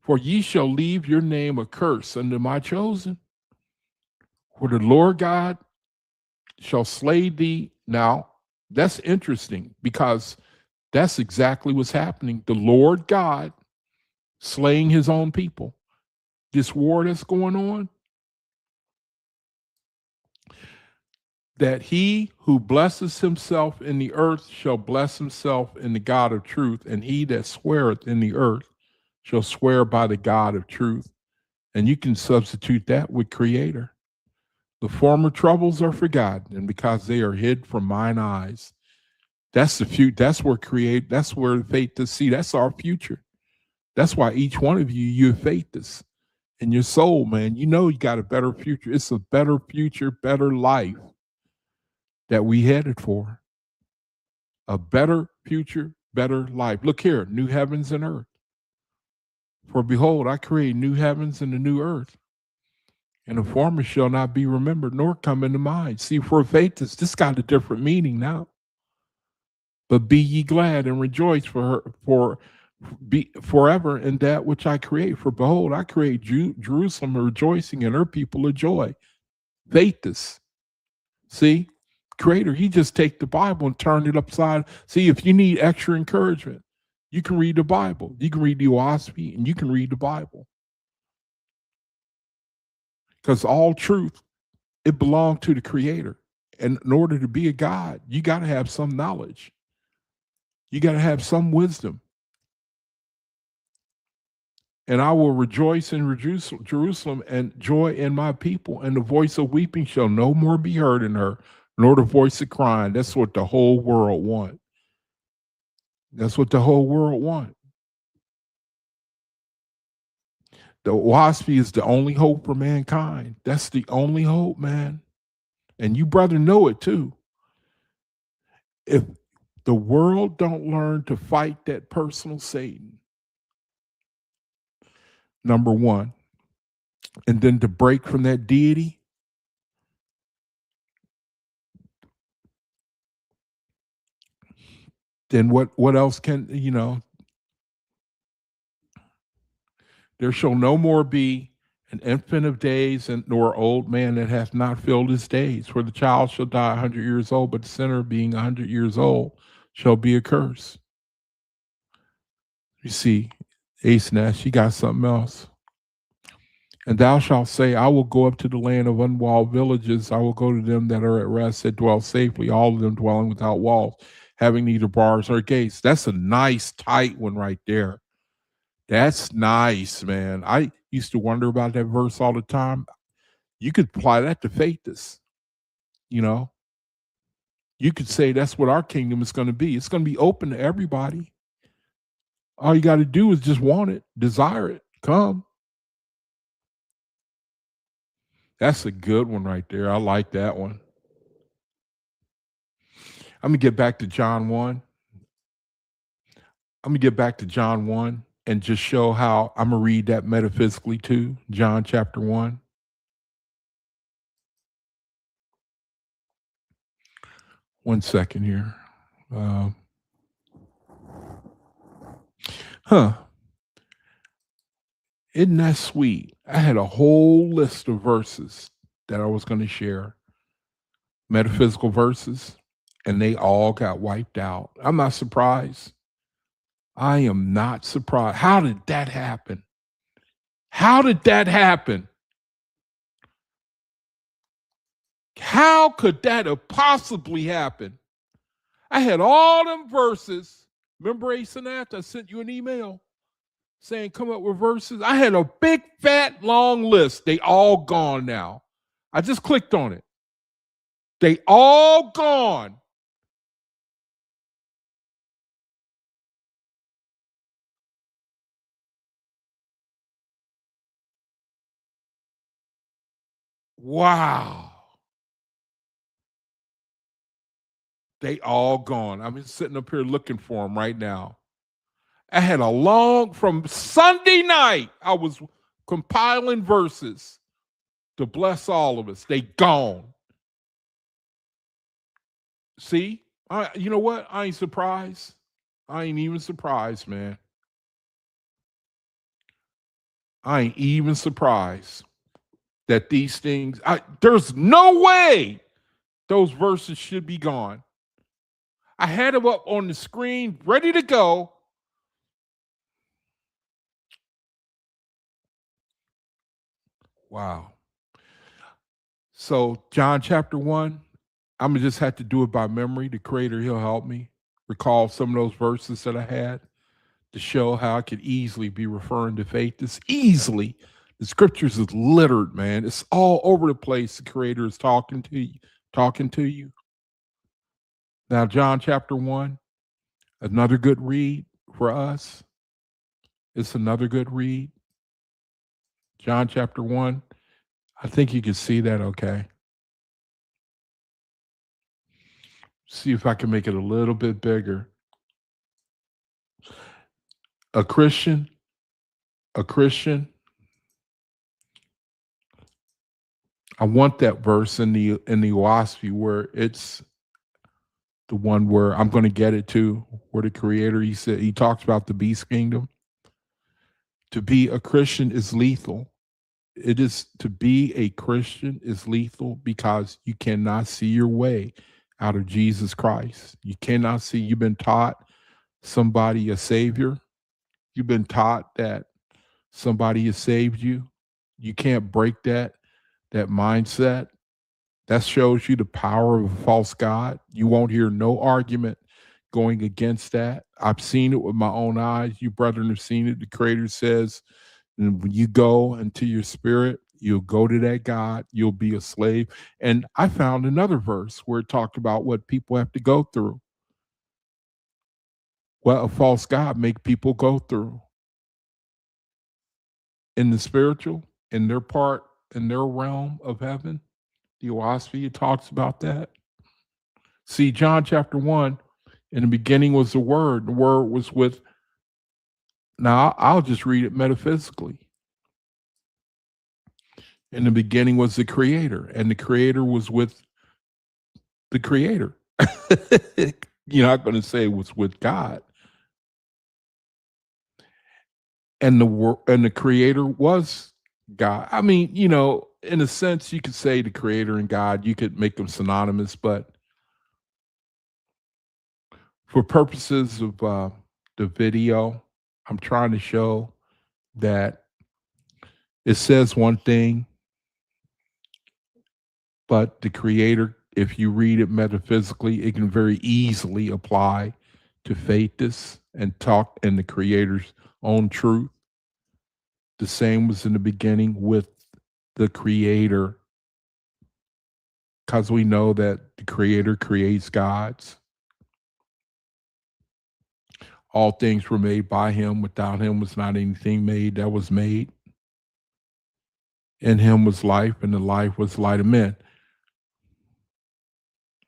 A: For ye shall leave your name a curse unto my chosen. For the Lord God shall slay thee. Now, that's interesting because that's exactly what's happening. The Lord God slaying his own people. This war that's going on, that he who blesses himself in the earth shall bless himself in the God of truth, and he that sweareth in the earth shall swear by the God of truth. And you can substitute that with creator. The former troubles are forgotten, and because they are hid from mine eyes. That's the future. That's where faith to see. That's our future. That's why each one of you, you have faith this in your soul, man. You know you got a better future. It's a better future, better life that we headed for. A better future, better life. Look here, new heavens and earth. For behold, I create new heavens and a new earth. And the former shall not be remembered, nor come into mind. See, for faith, this got a different meaning now. But be ye glad and rejoice for be forever in that which I create. For behold, I create Jerusalem a rejoicing and her people a joy. Faithus. See, Creator, he just take the Bible and turn it upside. See, if you need extra encouragement, you can read the Bible. You can read the OAHSPE and you can read the Bible. Because all truth, it belongs to the Creator. And in order to be a God, you got to have some knowledge. You got to have some wisdom. And I will rejoice in Jerusalem and joy in my people. And the voice of weeping shall no more be heard in her, nor the voice of crying. That's what the whole world want. That's what the whole world want. The OAHSPE is the only hope for mankind. That's the only hope, man. And you, brother, know it too. If the world don't learn to fight that personal Satan, number one, and then to break from that deity, then what else can, there shall no more be an infant of days, and nor old man that hath not filled his days. For the child shall die 100 years old, but the sinner being 100 years old shall be accursed. You see, Ace Nash, you got something else. And thou shalt say, I will go up to the land of unwalled villages. I will go to them that are at rest, that dwell safely, all of them dwelling without walls, having neither bars nor gates. That's a nice, tight one right there. That's nice, man. I used to wonder about that verse all the time. You could apply that to Faithus. You could say that's what our kingdom is going to be. It's going to be open to everybody. All you got to do is just want it, desire it, come. That's a good one right there. I like that one. I'm going to get back to John 1. I'm going to get back to John 1 and just show how I'm going to read that metaphysically too. John chapter 1. One second here. Isn't that sweet? I had a whole list of verses that I was going to share, metaphysical verses, and they all got wiped out. I'm not surprised. I am not surprised. How did that happen? How did that happen? How could that have possibly happened? I had all them verses. Remember, Ace and I sent you an email saying come up with verses. I had a big, fat, long list. They all gone now. I just clicked on it. They all gone. Wow. They all gone. I'm just sitting up here looking for them right now. I had from Sunday night, I was compiling verses to bless all of us. They gone. See, you know what? I ain't surprised. I ain't even surprised, man. I ain't even surprised that these things, there's no way those verses should be gone. I had them up on the screen, ready to go. Wow. So, John chapter 1, I'm going to just have to do it by memory. The Creator, he'll help me recall some of those verses that I had to show how I could easily be referring to faith. It's easily. The scriptures is littered, man. It's all over the place. The Creator is talking to you, talking to you. Now, John chapter 1, another good read for us. It's another good read. John chapter 1. I think you can see that okay. See if I can make it a little bit bigger. A Christian, a Christian. I want that verse in the OAHSPE where it's the one where I'm going to get it to, where the Creator, he talks about the beast kingdom. To be a Christian is lethal. It is to be a Christian is lethal because you cannot see your way out of Jesus Christ. You cannot see. You've been taught somebody a savior. You've been taught that somebody has saved you. You can't break that mindset. That shows you the power of a false God. You won't hear no argument going against that. I've seen it with my own eyes. You brethren have seen it. The Creator says, and when you go into your spirit, you'll go to that God, you'll be a slave. And I found another verse where it talked about what people have to go through. What a false God make people go through. In the spiritual, in their part, in their realm of heaven, the OAHSPE talks about that. See, John chapter 1, in the beginning was the Word. The Word was with, now I'll just read it metaphysically. In the beginning was the Creator, and the Creator was with the Creator. You're not going to say it was with God. And the Creator was God. I mean, you know, in a sense, you could say the Creator and God, you could make them synonymous, but for purposes of the video, I'm trying to show that it says one thing, but the Creator, if you read it metaphysically, it can very easily apply to faiths and talk in the Creator's own truth. The same was in the beginning with the Creator, because we know that the Creator creates gods. All things were made by Him. Without Him was not anything made that was made. In Him was life, and the life was the light of men.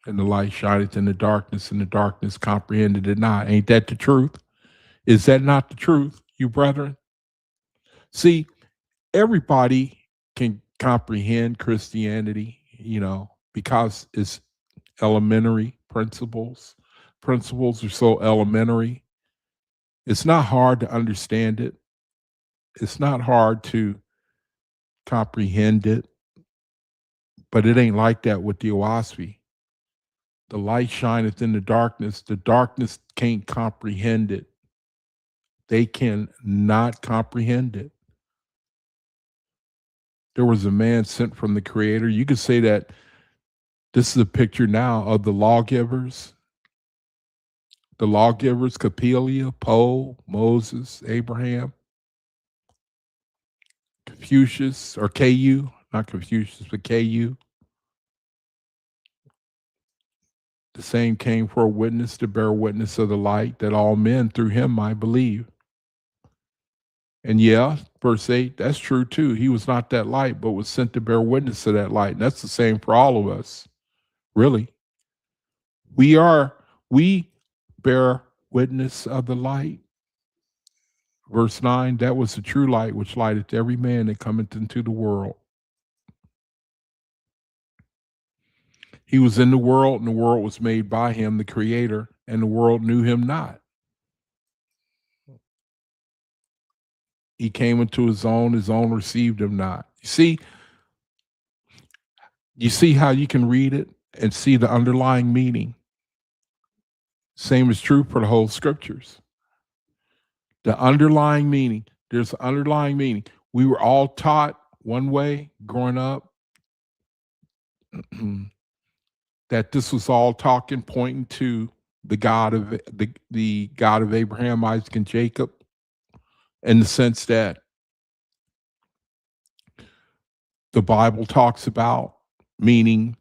A: And the light shineth in the darkness, and the darkness comprehended it not. Ain't that the truth? Is that not the truth, you brethren? See, everybody can comprehend Christianity, you know, because it's elementary principles. Principles are so elementary. It's not hard to understand it. It's not hard to comprehend it, but it ain't like that with the OAHSPE. The light shineth in the darkness can't comprehend it. They can not comprehend it. There was a man sent from the Creator. You could say that this is a picture now of the lawgivers. The lawgivers, Capelia, Poe, Moses, Abraham, Confucius, or KU, not Confucius, but KU. The same came for a witness to bear witness of the light, that all men through him might believe. And yeah, verse 8, that's true too. He was not that light, but was sent to bear witness to that light. And that's the same for all of us, really. We bear witness of the light. Verse 9, that was the true light which lighteth every man that cometh into the world. He was in the world, and the world was made by him, the Creator, and the world knew him not. He came into his own received him not. You see how you can read it and see the underlying meaning. Same is true for the whole scriptures. The underlying meaning, there's an underlying meaning. We were all taught one way growing up, that this was all talking, pointing to the God of the God of Abraham, Isaac, and Jacob, in the sense that the Bible talks about, meaning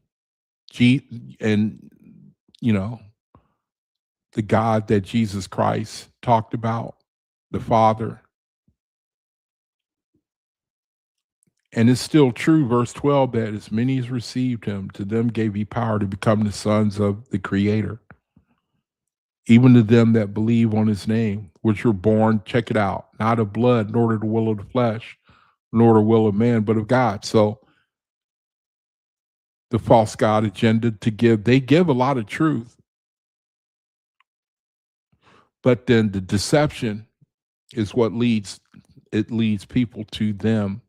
A: and you know, the God that Jesus Christ talked about, the Father. And it's still true, verse 12, that as many as received him, to them gave he power to become the sons of the Creator, even to them that believe on his name, which were born, check it out, not of blood, nor of the will of the flesh, nor the will of man, but of God. So the false God agenda they give a lot of truth, but then the deception is what leads people to them.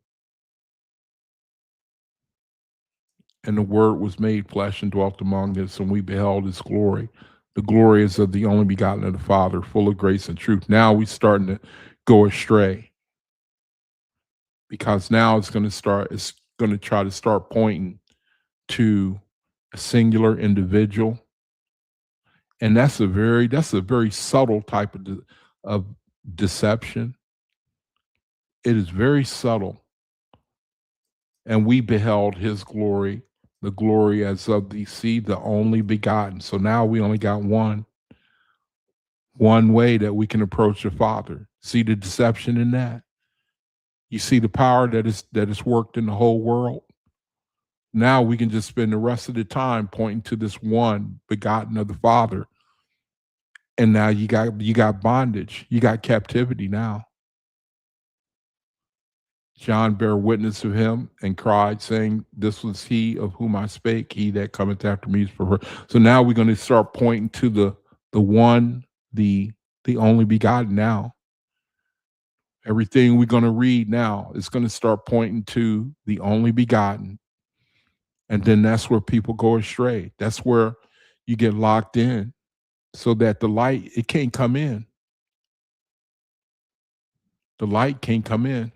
A: And the word was made flesh and dwelt among us, and we beheld his glory. The glory is of the only begotten of the Father, full of grace and truth. Now we're starting to go astray, because now it's going to try to start pointing to a singular individual. And that's a very subtle type of deception. It is very subtle. And we beheld his glory, the glory as of the seed, the only begotten. So now we only got one way that we can approach the Father. See the deception in that? You see the power that is worked in the whole world? Now we can just spend the rest of the time pointing to this one begotten of the Father. And now you got bondage, you got captivity now. John bare witness of him and cried, saying, this was he of whom I spake, he that cometh after me is preferred. So now we're going to start pointing to the one, the only begotten now. Everything we're going to read now is going to start pointing to the only begotten. And then that's where people go astray. That's where you get locked in, so that the light, it can't come in. The light can't come in.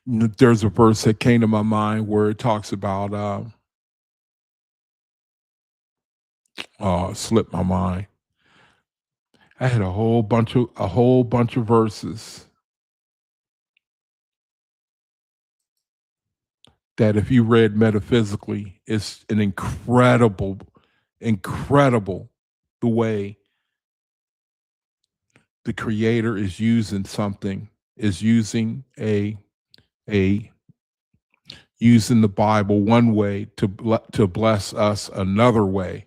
A: There's a verse that came to my mind where it talks about slipped my mind. I had a whole bunch of verses that, if you read metaphysically, it's an incredible the way the Creator is using using the Bible one way to bless us another way.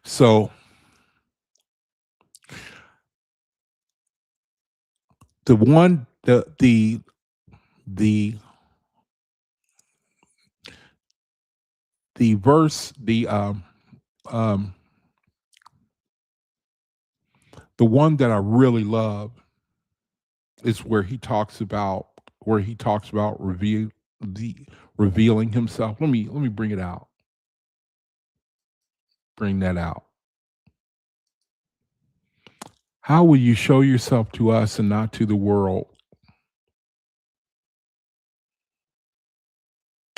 A: So the verse, the one that I really love is where he talks about revealing himself. Let me bring it out. Bring that out. How will you show yourself to us and not to the world?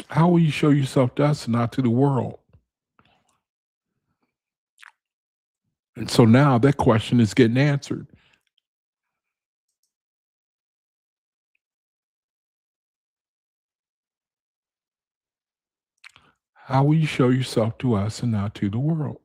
A: How will you show yourself to us and not to the world? And so now that question is getting answered. How will you show yourself to us and not to the world?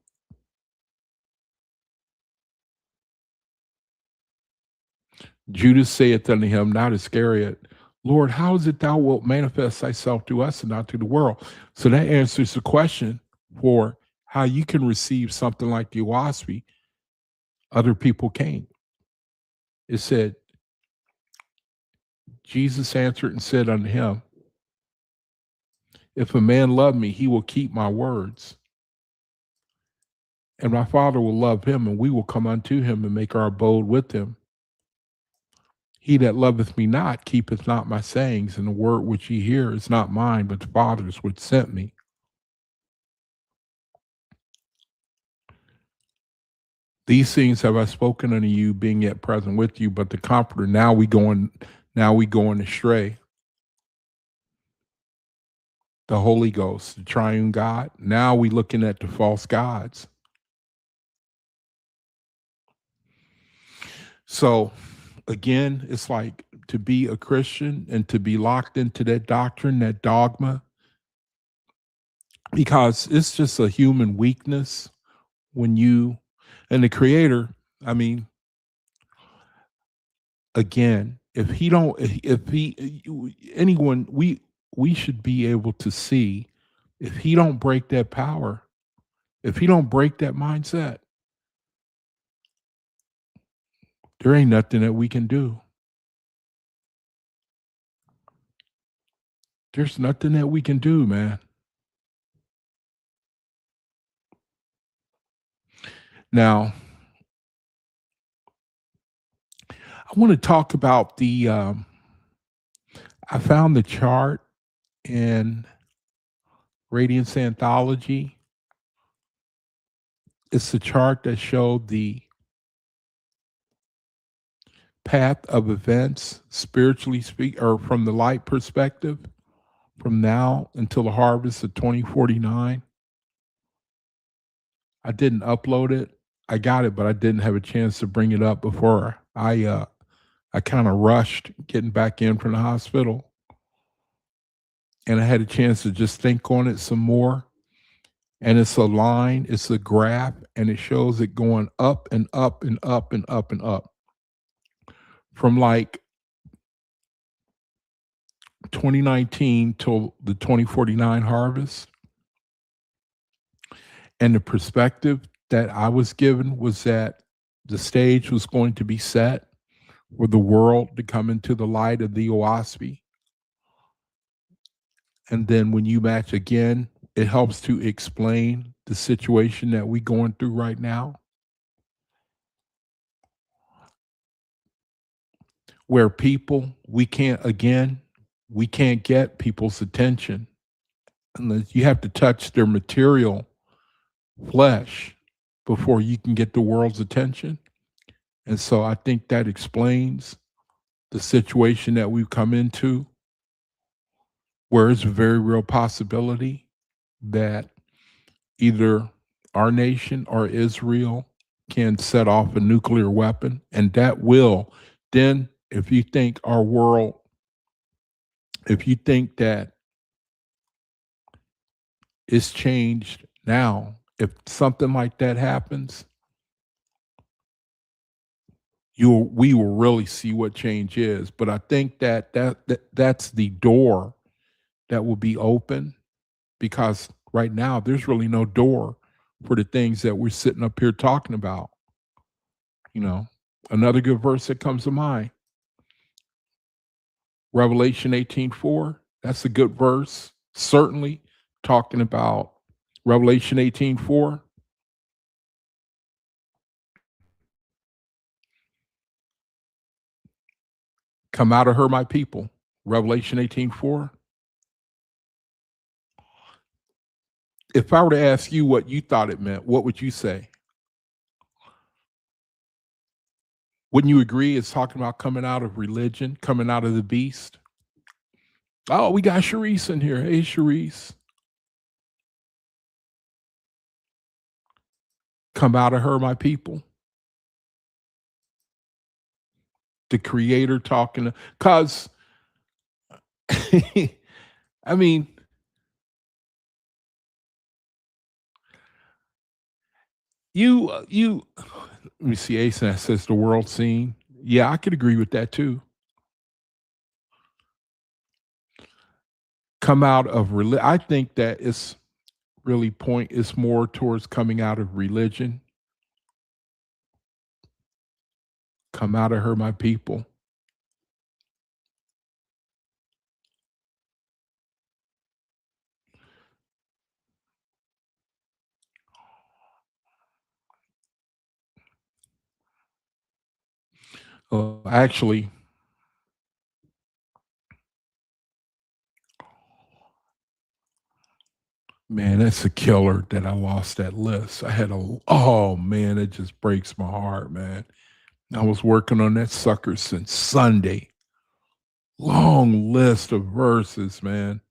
A: Judas saith unto him, not Iscariot, Lord, how is it thou wilt manifest thyself to us and not to the world? So that answers the question for how you can receive something like the OAHSPE. Other people can't. It said, Jesus answered and said unto him, if a man love me, he will keep my words. And my Father will love him, and we will come unto him and make our abode with him. He that loveth me not keepeth not my sayings, and the word which ye hear is not mine, but the Father's which sent me. These things have I spoken unto you, being yet present with you, but the Comforter, now we going astray. the Holy Ghost, the triune God. Now we looking at the false gods. So again, it's like to be a Christian and to be locked into that doctrine, that dogma, because it's just a human weakness when you and the creator, I mean, again, if he don't if he anyone we should be able to see if he don't break that power, if he don't break that mindset, there ain't nothing that we can do. There's nothing that we can do, man. Now, I want to talk about the I found the chart in Radiance Anthology. It's the chart that showed the path of events, spiritually speak, or from the light perspective, from now until the harvest of 2049. I didn't upload it. I got it, but I didn't have a chance to bring it up before I kind of rushed getting back in from the hospital. And I had a chance to just think on it some more. And it's a line, it's a graph, and it shows it going up and up and up and up and up from like 2019 till the 2049 harvest. And the perspective that I was given was that the stage was going to be set for the world to come into the light of the OAHSPE. And then when you match again, it helps to explain the situation that we're going through right now, where people, we can't get people's attention unless you have to touch their material flesh before you can get the world's attention. And so I think that explains the situation that we've come into, where it's a very real possibility that either our nation or Israel can set off a nuclear weapon. And that will, then, if you think our world, if you think that it's changed now, if something like that happens, we will really see what change is. But I think that's the door that will be open, because right now there's really no door for the things that we're sitting up here talking about. You know, another good verse that comes to mind, Revelation 18:4. That's a good verse. Certainly talking about Revelation 18:4. Come out of her, my people. Revelation 18:4. If I were to ask you what you thought it meant, what would you say? Wouldn't you agree it's talking about coming out of religion, coming out of the beast? Oh, we got Sharice in here. Hey, Sharice. Come out of her, my people. The creator talking, because I mean, you let me see, ASAP says the world scene. Yeah, I could agree with that too. Come out of religion. I think that it's really it's more towards coming out of religion. Come out of her, my people. Actually, man, that's a killer that I lost that list. I had oh man, it just breaks my heart, man. I was working on that sucker since Sunday. Long list of verses, man.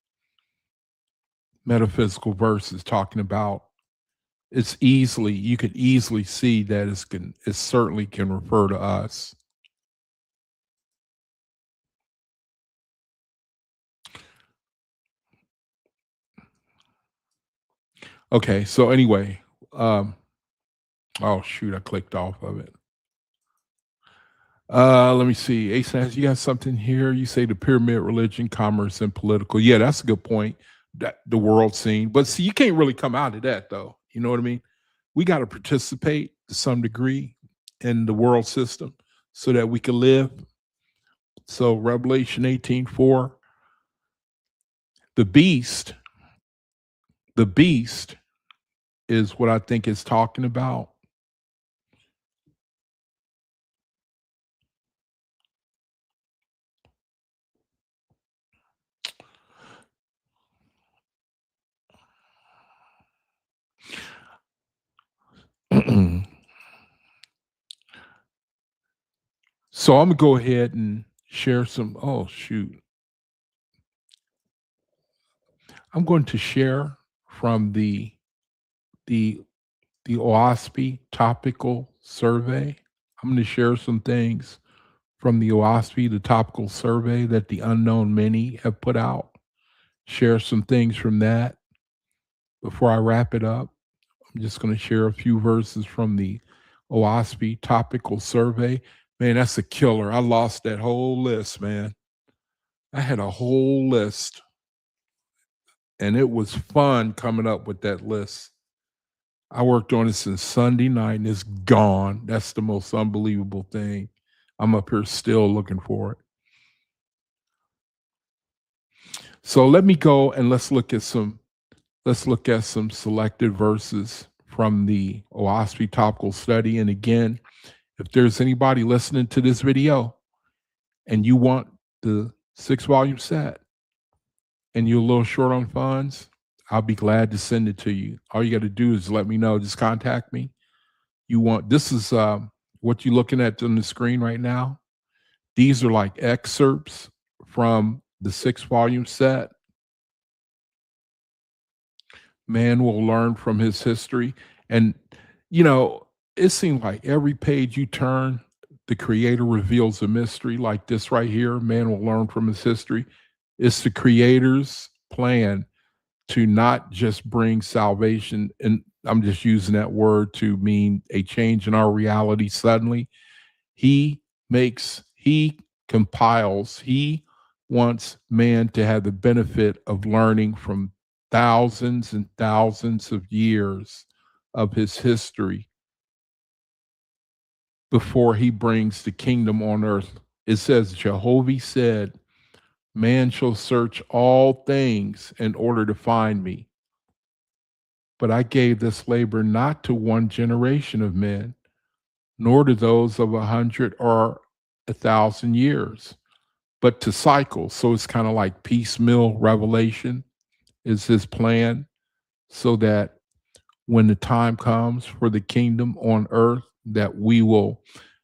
A: metaphysical verses talking about it's easily you could easily see that it certainly can refer to us. Okay, so anyway, um, oh shoot, I clicked off of it. Let me see. ASAS, you got something here? You say the pyramid, religion, commerce, and political. Yeah, that's a good point. That the world scene. But see, you can't really come out of that though. You know what I mean? We got to participate to some degree in the world system so that we can live. So Revelation 18:4, the beast, the beast is what I think it's talking about. So I'm gonna go ahead and share some. Oh shoot, I'm going to share from the the OAHSPE topical survey. I'm going to share some things from the OAHSPE, the topical survey that the unknown many have put out. Share some things from that before I wrap it up. I'm just going to share a few verses from the OAHSPE topical survey. Man, that's a killer. I lost that whole list, man. I had a whole list, and it was fun coming up with that list. I worked on it since Sunday night and it's gone. That's the most unbelievable thing. I'm up here still looking for it. So let me go and let's look at some selected verses from the OAHSPE topical study. And again, if there's anybody listening to this video and you want the 6-volume set and you're a little short on funds, I'll be glad to send it to you. All you got to do is let me know. Just contact me. This is what you're looking at on the screen right now. These are like excerpts from the 6-volume set. Man will learn from his history. And, it seems like every page you turn, the creator reveals a mystery like this right here. Man will learn from his history. It's the creator's plan to not just bring salvation, and I'm just using that word to mean a change in our reality suddenly. He compiles, he wants man to have the benefit of learning from thousands and thousands of years of his history before he brings the kingdom on earth. It says, Jehovah said, man shall search all things in order to find me. But I gave this labor not to one generation of men, nor to those of 100 or 1,000 years, but to cycles. So it's kind of like piecemeal revelation is his plan, so that when the time comes for the kingdom on earth, that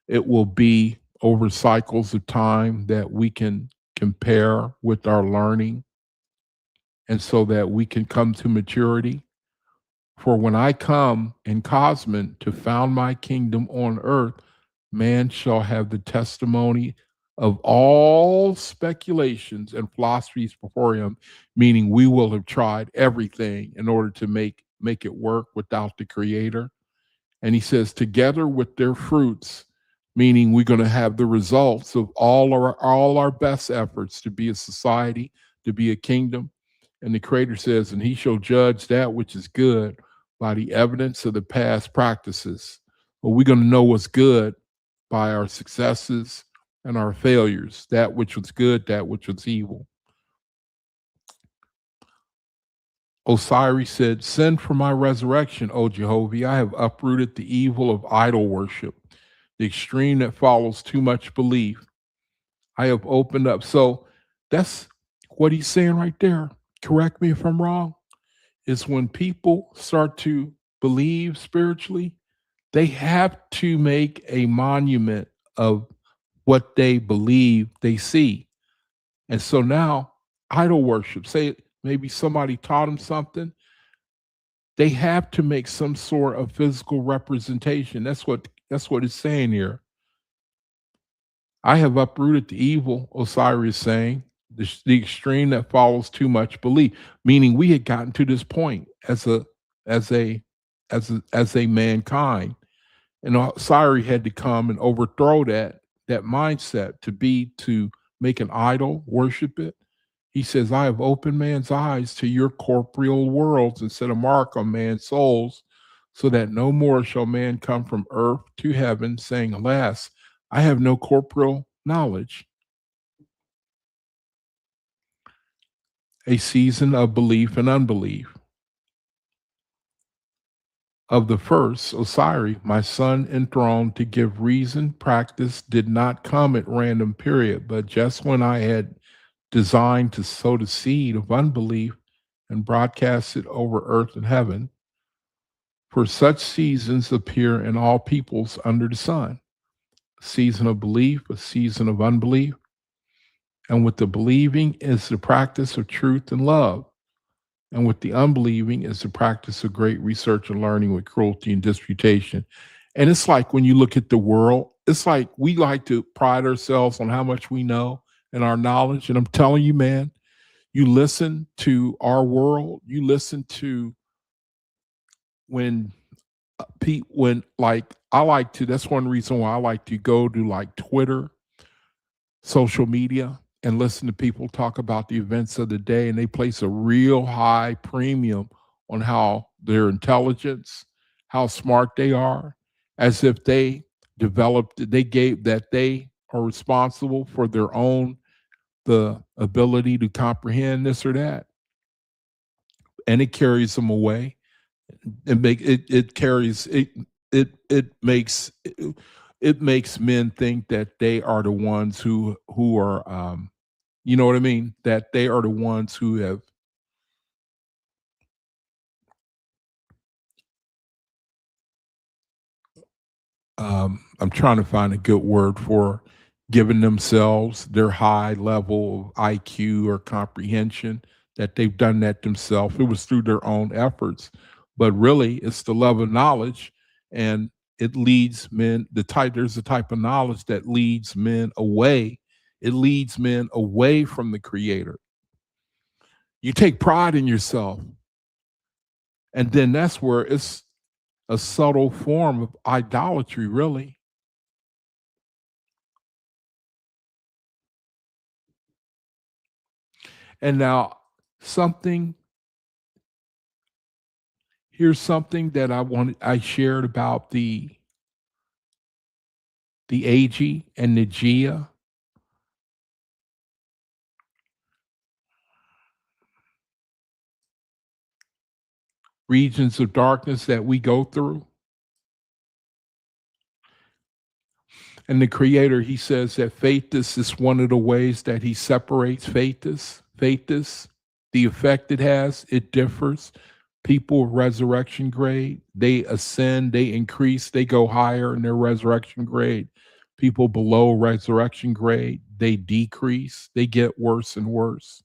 A: it will be over cycles of time that we can compare with our learning, and so that we can come to maturity. For when I come in Cosmin to found my kingdom on earth, man shall have the testimony of all speculations and philosophies before him, meaning we will have tried everything in order to make it work without the creator. And he says, together with their fruits, meaning we're going to have the results of all our best efforts to be a society, to be a kingdom. And the creator says, and he shall judge that which is good by the evidence of the past practices. Well, we're going to know what's good by our successes and our failures, that which was good, that which was evil. Osiris said, send for my resurrection, O Jehovah. I have uprooted the evil of idol worship, the extreme that follows too much belief. I have opened up. So that's what he's saying right there. Correct me if I'm wrong. Is when people start to believe spiritually, they have to make a monument of what they believe they see. And so now idol worship, say maybe somebody taught them something, they have to make some sort of physical representation. That's what it's saying here. I have uprooted the evil, Osiris is saying, the extreme that follows too much belief. Meaning we had gotten to this point as a as a mankind. And Osiris had to come and overthrow that mindset to make an idol, worship it. He says, I have opened man's eyes to your corporeal worlds and set a mark on man's souls, so that no more shall man come from earth to heaven, saying, alas, I have no corporeal knowledge. A season of belief and unbelief. Of the first, Osiris, my son enthroned to give reason, practice did not come at random period, but just when I had designed to sow the seed of unbelief and broadcast it over earth and heaven. For such seasons appear in all peoples under the sun. A season of belief, a season of unbelief. And with the believing is the practice of truth and love. And with the unbelieving is the practice of great research and learning with cruelty and disputation. And it's like when you look at the world, it's like we like to pride ourselves on how much we know and our knowledge. And I'm telling you, man, you listen to our world, you listen to when when like I like to, that's one reason why I like to go to like Twitter, social media, and listen to people talk about the events of the day, and they place a real high premium on how their intelligence, how smart they are, as if they developed, they gave that they are responsible for their own the ability to comprehend this or that, and it carries them away. It carries it makes it makes men think that they are the ones who are you know what I mean, that they are the ones who have I'm trying to find a good word for giving themselves their high level of IQ or comprehension, that they've done that themselves. It was through their own efforts. But really, it's the love of knowledge, and it leads men, there's a type of knowledge that leads men away. It leads men away from the creator. You take pride in yourself, and then that's where it's a subtle form of idolatry, really. And now something here's something that I shared about the AG and the Gia regions of darkness that we go through. And the creator, he says that faithus is one of the ways that he separates faithus. Faithus, the effect it has, it differs. People resurrection grade, they ascend, they increase, they go higher in their resurrection grade. People below resurrection grade, they decrease, they get worse and worse.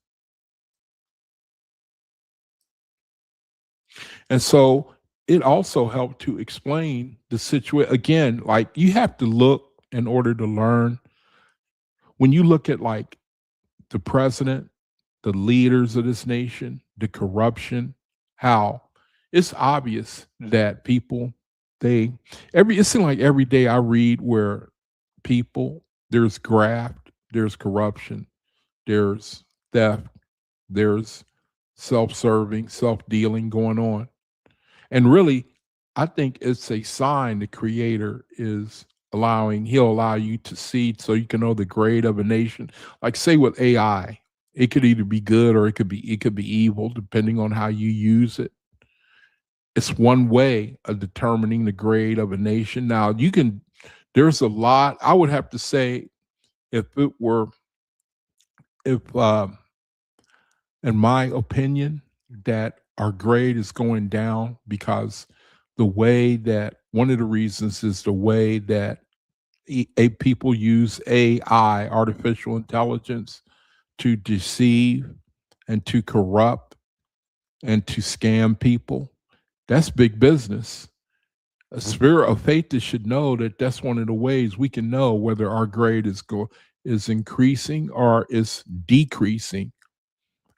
A: And so it also helped to explain the situation. Again, like you have to look in order to learn. When you look at like the president, the leaders of this nation, the corruption, how it's obvious that people, they, it seems like every day I read where people, there's graft, there's corruption, there's theft, there's self serving, self dealing going on. And really, I think it's a sign the creator is he'll allow you to see so you can know the grade of a nation. Like say with AI, it could either be good or it could be evil depending on how you use it. It's one way of determining the grade of a nation. Now, there's a lot, I would have to say, if it were if in my opinion, that our grade is going down because the way that one of the reasons is the way that people use AI, artificial intelligence, to deceive and to corrupt and to scam people. That's big business. A spirit of faith should know that that's one of the ways we can know whether our grade is increasing or is decreasing.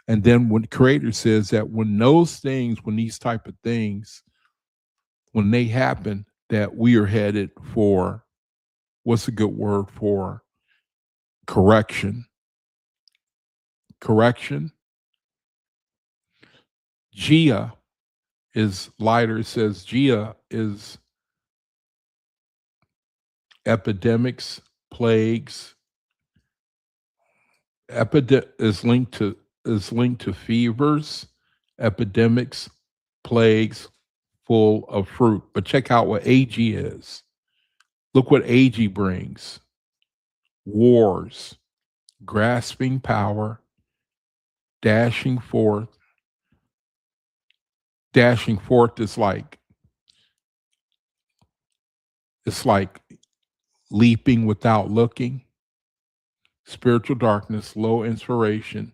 A: And then when the creator says that when those things, when these type of things, when they happen, that we are headed for, what's a good word for correction? Correction. Gia is lighter. It says Gia is epidemics, plagues. Is linked to fevers, epidemics, plagues, full of fruit. But check out what AG is. Look what AG brings: wars, grasping power, dashing forth. Dashing forth is like, it's like leaping without looking. Spiritual darkness, low inspiration,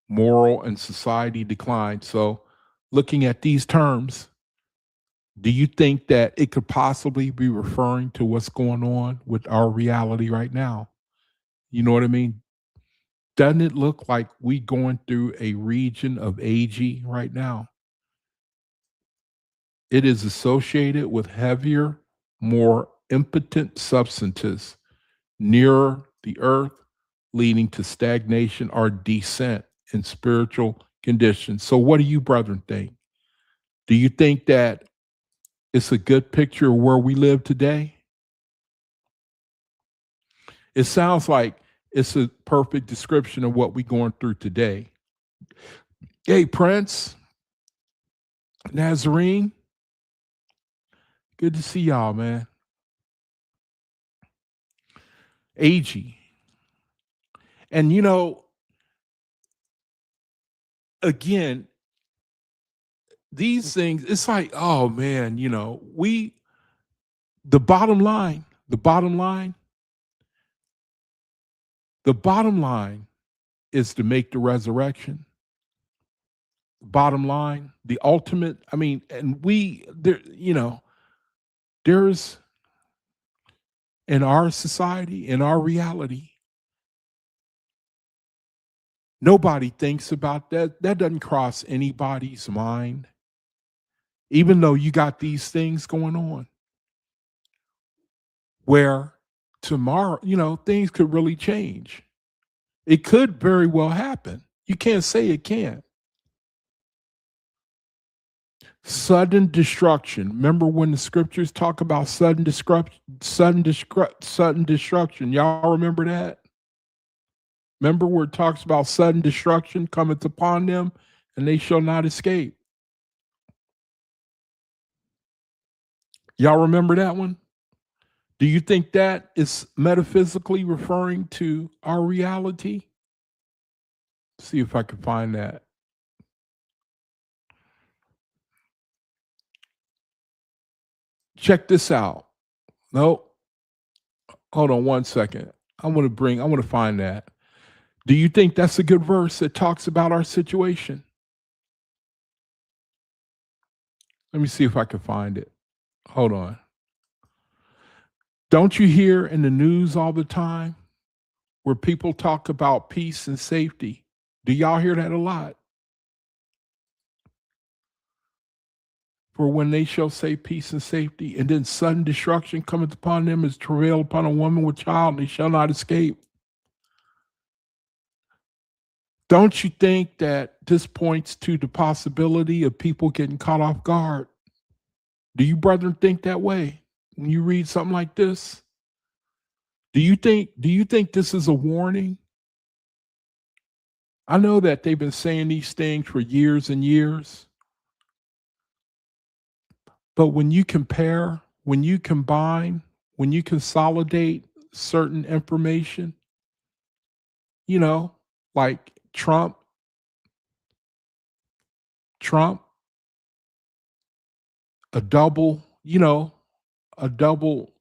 A: moral and society decline. So, looking at these terms, do you think that it could possibly be referring to what's going on with our reality right now? You know what I mean? Doesn't it look like we going through a region of AG right now? It is associated with heavier, more impotent substances nearer the earth, leading to stagnation or descent in spiritual conditions. So, what do you, brethren, think? Do you think that it's a good picture of where we live today? It sounds like it's a perfect description of what we're going through today. Hey, Prince, Nazarene, good to see y'all, man. AG. And, you know, again, these things, it's like, oh, man, you know, the bottom line, the bottom line, the bottom line is to make the resurrection. Bottom line, the ultimate, I mean, and there, you know, there's in our society, in our reality, nobody thinks about that. That doesn't cross anybody's mind, even though you got these things going on where tomorrow, you know, things could really change. It could very well happen. You can't say it can't. Sudden destruction. Remember when the scriptures talk about sudden destruction? Y'all remember that? Remember where it talks about sudden destruction cometh upon them, and they shall not escape. Y'all remember that one? Do you think that is metaphysically referring to our reality? See if I can find that. Check this out. Nope. Hold on one second. I want to find that. Do you think that's a good verse that talks about our situation? Let me see if I can find it. Hold on. Don't you hear in the news all the time where people talk about peace and safety? Do y'all hear that a lot? For when they shall say peace and safety, and then sudden destruction cometh upon them as travail upon a woman with child, and they shall not escape. Don't you think that this points to the possibility of people getting caught off guard? Do you, brethren, think that way when you read something like this? Do you think this is a warning? I know that they've been saying these things for years and years. But when you compare, when you combine, when you consolidate certain information, you know, like Trump, a double, you know, a double,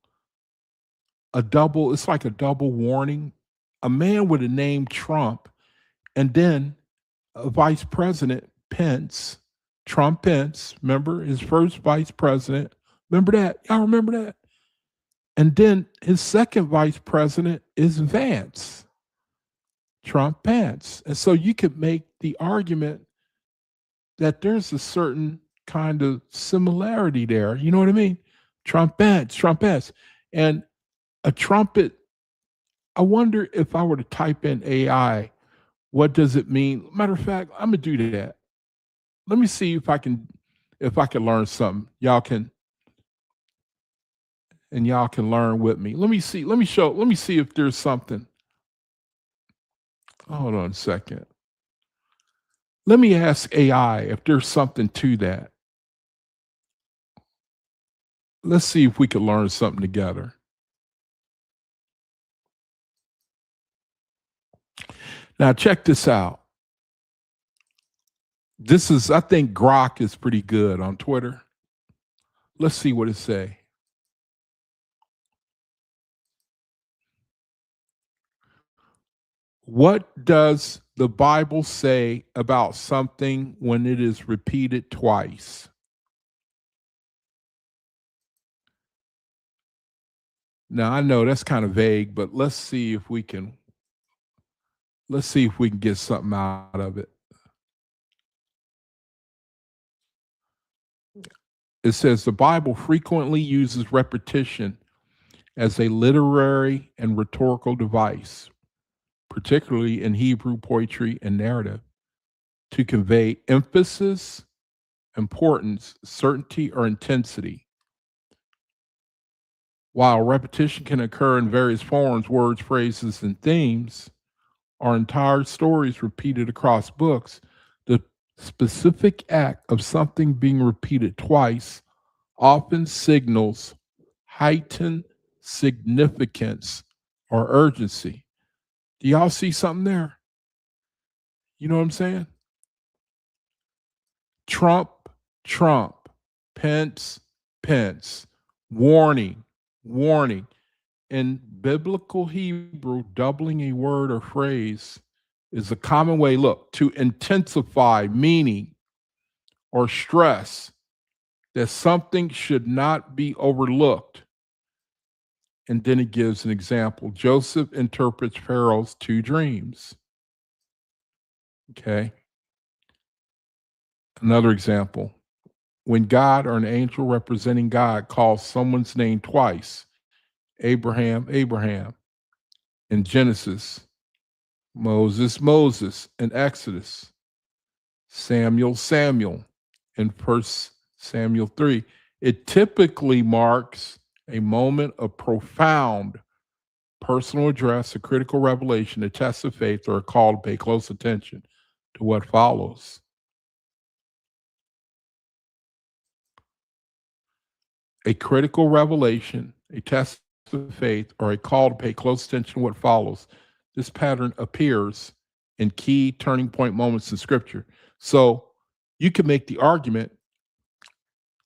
A: it's like a double warning. A man with a name Trump and then a vice president Pence, Trump Pence, remember his first vice president. Remember that? Y'all remember that? And then his second vice president is Vance, Trump Pence. And so you could make the argument that there's a certain kind of similarity there. You know what I mean? Trump Pence, Trump Pence. And a trumpet, I wonder if I were to type in AI, what does it mean? Matter of fact, I'm gonna do that. Let me see if I can learn something. Y'all can learn with me. Let me see if there's something. Hold on a second. Let me ask AI if there's something to that. Let's see if we can learn something together. Now check this out. I think Grok is pretty good on Twitter. Let's see what it say. What does the Bible say about something when it is repeated twice? Now I know that's kind of vague, but let's see if we can get something out of it. It says the Bible frequently uses repetition as a literary and rhetorical device, particularly in Hebrew poetry and narrative, to convey emphasis, importance, certainty, or intensity. While repetition can occur in various forms, words, phrases, and themes, or entire stories repeated across books, the specific act of something being repeated twice often signals heightened significance or urgency. Do y'all see something there? You know what I'm saying? Trump, Trump, Pence, Pence, warning, warning. In biblical Hebrew, doubling a word or phrase is a common way, look, to intensify meaning or stress that something should not be overlooked. And then it gives an example. Joseph interprets Pharaoh's 2 dreams. Okay. Another example. When God or an angel representing God calls someone's name twice, Abraham, Abraham, in Genesis, Moses, Moses, in Exodus, Samuel, Samuel, in 1 Samuel 3, it typically marks a moment of profound personal address, a critical revelation, a test of faith, or a call to pay close attention to what follows. A critical revelation, a test of faith, or a call to pay close attention to what follows. This pattern appears in key turning point moments in Scripture. So you can make the argument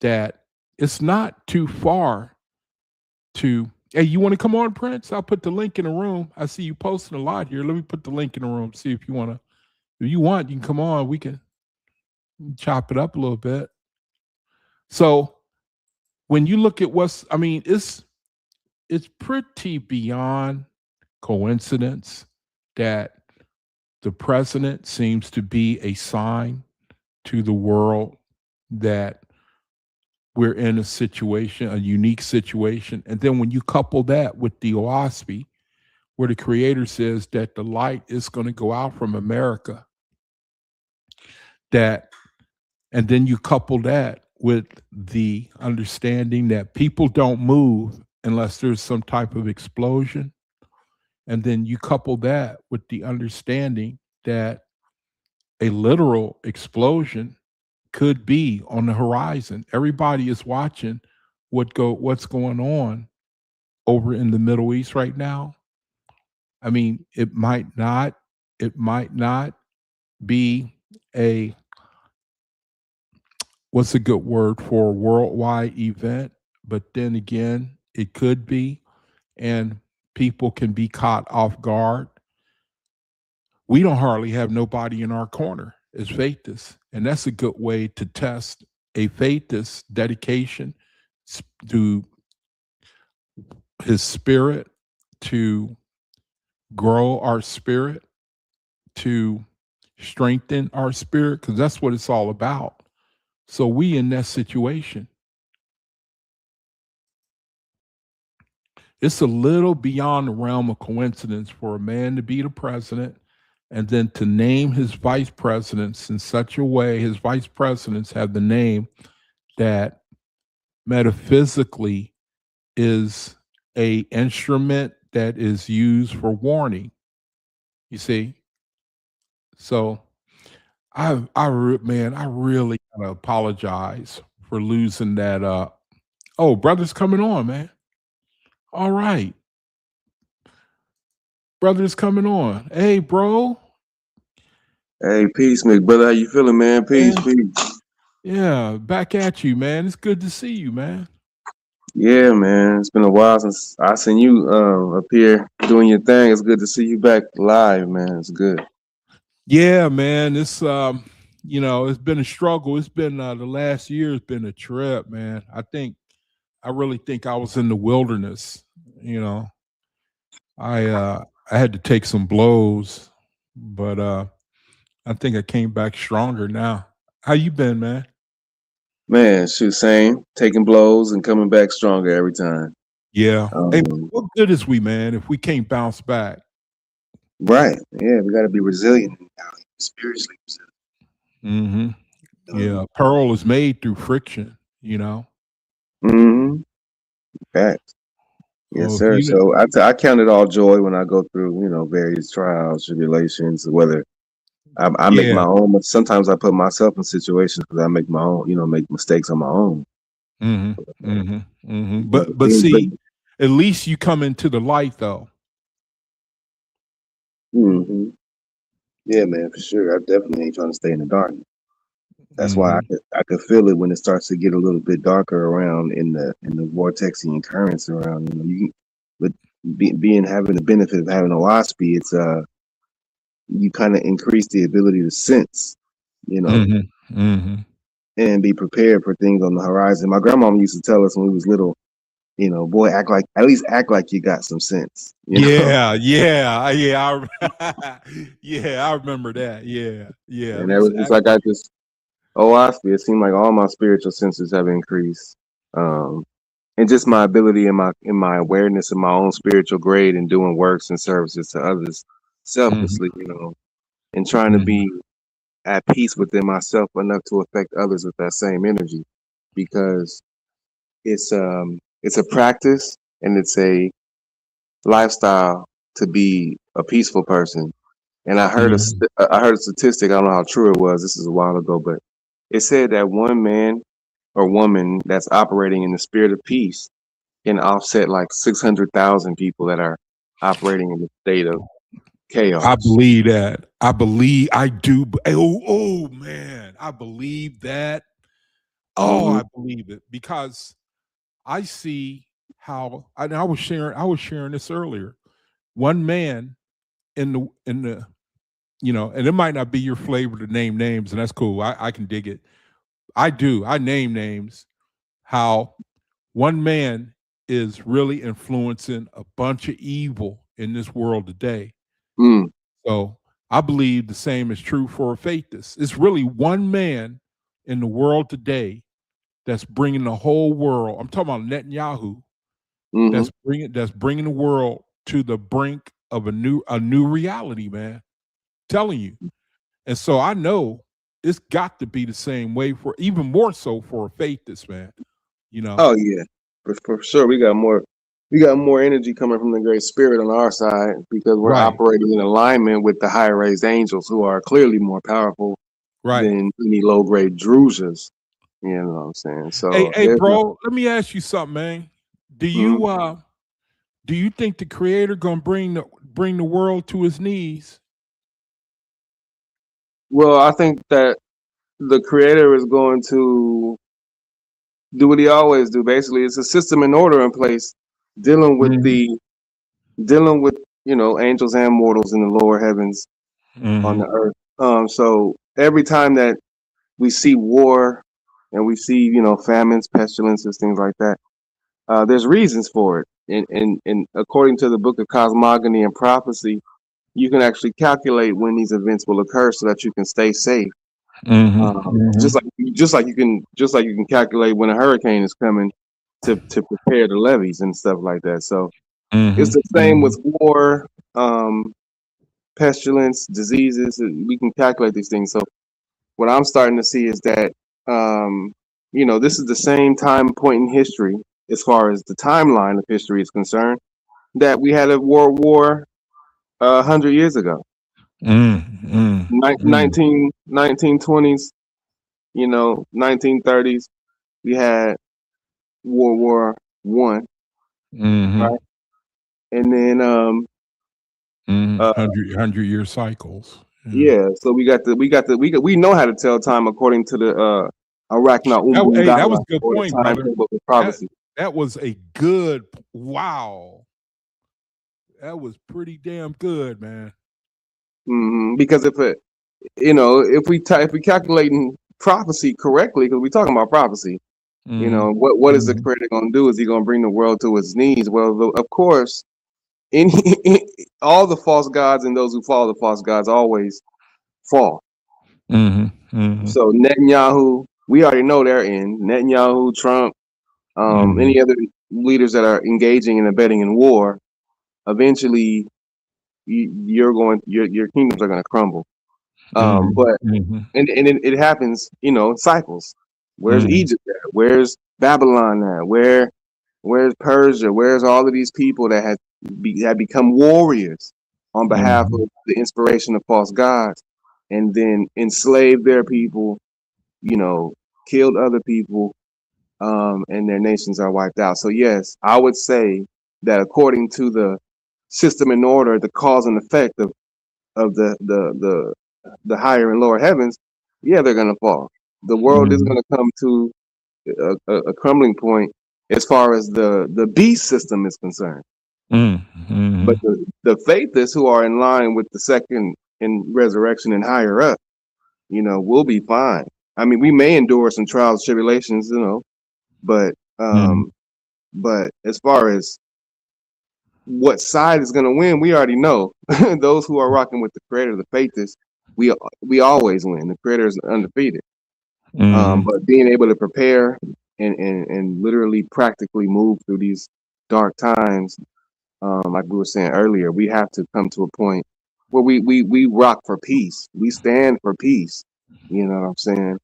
A: that it's not too far to, hey, you want to come on, Prince? I'll put the link in the room. I see you posting a lot here. Let me put the link in the room. See if you want to. If you want, you can come on. We can chop it up a little bit. So when you look at it's pretty beyond coincidence that the president seems to be a sign to the world that we're in a unique situation. And then when you couple that with the OAHSPE, where the creator says that the light is going to go out from America, and then you couple that with the understanding that people don't move unless there's some type of explosion. And then you couple that with the understanding that a literal explosion could be on the horizon. Everybody is watching what's going on over in the Middle East right now. I mean, it might not be what's a good word for a worldwide event, but then again, it could be, and people can be caught off guard. We don't hardly have nobody in our corner. is faithist, and that's a good way to test a faithist dedication to his spirit, to grow our spirit, to strengthen our spirit, because that's what it's all about. So we in that situation, it's a little beyond the realm of coincidence for a man to be the president and then to name his vice presidents in such a way, his vice presidents have the name that metaphysically is a instrument that is used for warning. You see? So man, I really gotta apologize for losing that. Oh, brother's coming on, man. All right, brother's coming on. Hey, bro.
B: Hey, peace, Mick, brother. How you feeling, man? Peace,
A: Man.
B: peace.
A: Yeah, back at you, man. It's good to see you, man.
B: Yeah, man. It's been a while since I seen you up here doing your thing. It's good to see you back live, man. It's good.
A: Yeah, man. It's it's been a struggle. It's been the last year has been a trip, man. I really think I was in the wilderness. You know, I had to take some blows, but I think I came back stronger now. How you been, man?
B: Man, shoot, same. Taking blows and coming back stronger every time.
A: Yeah. Hey, what good is we, man, if we can't bounce back?
B: Right. Yeah, we got to be resilient, spiritually
A: resilient. Mm-hmm. Yeah. Pearl is made through friction, you know?
B: Mm-hmm. Facts. Yes, sir. So I count it all joy when I go through, various trials, tribulations, whether I make my own, but sometimes I put myself in situations because I make my own, make mistakes on my own.
A: Mm-hmm. Mm-hmm. Mm-hmm. But see, at least you come into the light though.
B: Mm-hmm. Yeah, man, for sure. I definitely ain't trying to stay in the dark. That's why I could feel it when it starts to get a little bit darker around in the vortexian currents around. But having the benefit of having OAHSPE, it's you kind of increase the ability to sense, and be prepared for things on the horizon. My grandma used to tell us when we was little, boy, at least act like you got some sense.
A: Yeah. Yeah, I remember that. Yeah.
B: And ever since I got this OAHSPE, it seemed like all my spiritual senses have increased. And just my ability and my awareness of my own spiritual grade and doing works and services to others selflessly, and trying to be at peace within myself enough to affect others with that same energy, because it's a practice and it's a lifestyle to be a peaceful person. And I heard a statistic. I don't know how true it was. This is a while ago, but it said that one man or woman that's operating in the spirit of peace can offset like 600,000 people that are operating in the state of chaos.
A: I believe that. I do. Oh man, I believe that. Oh, I believe it because I see how I was sharing this earlier. One man in the and it might not be your flavor to name names, and that's cool. I can dig it. I do. I name names. How one man is really influencing a bunch of evil in this world today. So I believe the same is true for a faithist. It's really one man in the world today that's bringing the whole world. I'm talking about Netanyahu. That's bringing the world to the brink of a new reality, man. Telling you. And so I know it's got to be the same way for even more so for a faithist, man.
B: Oh yeah, for sure. We got more energy coming from the Great Spirit on our side because we're operating in alignment with the high raised angels, who are clearly more powerful than any low grade druzas. You know what I'm saying? So
A: hey bro, let me ask you something, man. Do you think the Creator gonna bring the world to his knees?
B: Well, I think that the Creator is going to do what he always do. Basically, it's a system and order in place, dealing with angels and mortals in the lower heavens on the earth. So every time that we see war and we see, famines, pestilences, things like that, there's reasons for it. And according to the book of cosmogony and prophecy, you can actually calculate when these events will occur so that you can stay safe. Just like you can calculate when a hurricane is coming to prepare the levees and stuff like that. So it's the same with war, pestilence, diseases. We can calculate these things. So what I'm starting to see is that this is the same time point in history as far as the timeline of history is concerned that we had a world war 100 years ago. 1920s, 1930s, we had World War One, right? And then
A: 100-year cycles.
B: yeah, so we know how to tell time according to the Arachna
A: Hey, that was
B: Umbungala,
A: a good
B: or the
A: point, brother.
B: timetable of
A: That
B: prophecy.
A: that was a good wow. That was pretty damn good, man.
B: Because if we calculating prophecy correctly, because we're talking about prophecy, what is the creator going to do? Is he going to bring the world to its knees? Well, of course, any all the false gods and those who follow the false gods always fall. So Netanyahu, we already know they're in. Netanyahu, Trump, any other leaders that are engaging and abetting in war, eventually your kingdoms are going to crumble. But and it happens, in cycles. Where's Egypt at? Where's Babylon at? Where's Persia? Where's all of these people that had become warriors on behalf of the inspiration of false gods, and then enslaved their people, killed other people, and their nations are wiped out. So yes, I would say that according to the system and order, the cause and effect of the higher and lower heavens, yeah, they're gonna fall. The world is gonna come to a crumbling point as far as the beast system is concerned. But the faithists who are in line with the second in resurrection and higher up, we'll be fine. I mean, we may endure some trials, tribulations, but but as far as what side is going to win, we already know. Those who are rocking with the creator, the faithists, we always win. The creator is undefeated. But being able to prepare and literally practically move through these dark times, like we were saying earlier, we have to come to a point where we rock for peace. We stand for peace. You know what I'm saying?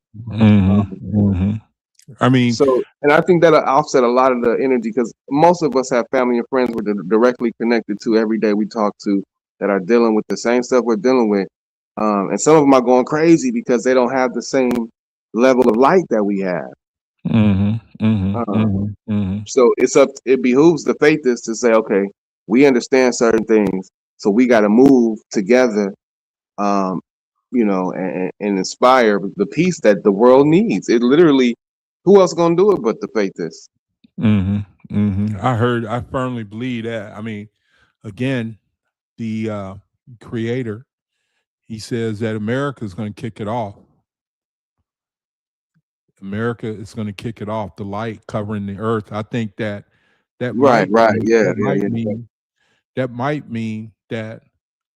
A: I mean,
B: So, and I think that'll offset a lot of the energy, because most of us have family and friends we're directly connected to every day we talk to that are dealing with the same stuff we're dealing with. And some of them are going crazy because they don't have the same level of light that we have. So it behooves the faithists to say, okay, we understand certain things, so we got to move together, and inspire the peace that the world needs. It literally, who else gonna do it but the faithists?
A: I firmly believe that. I mean, again, the creator, he says that America is going to kick it off. America is going to kick it off. The light covering the earth. I think that
B: Right,
A: that might mean that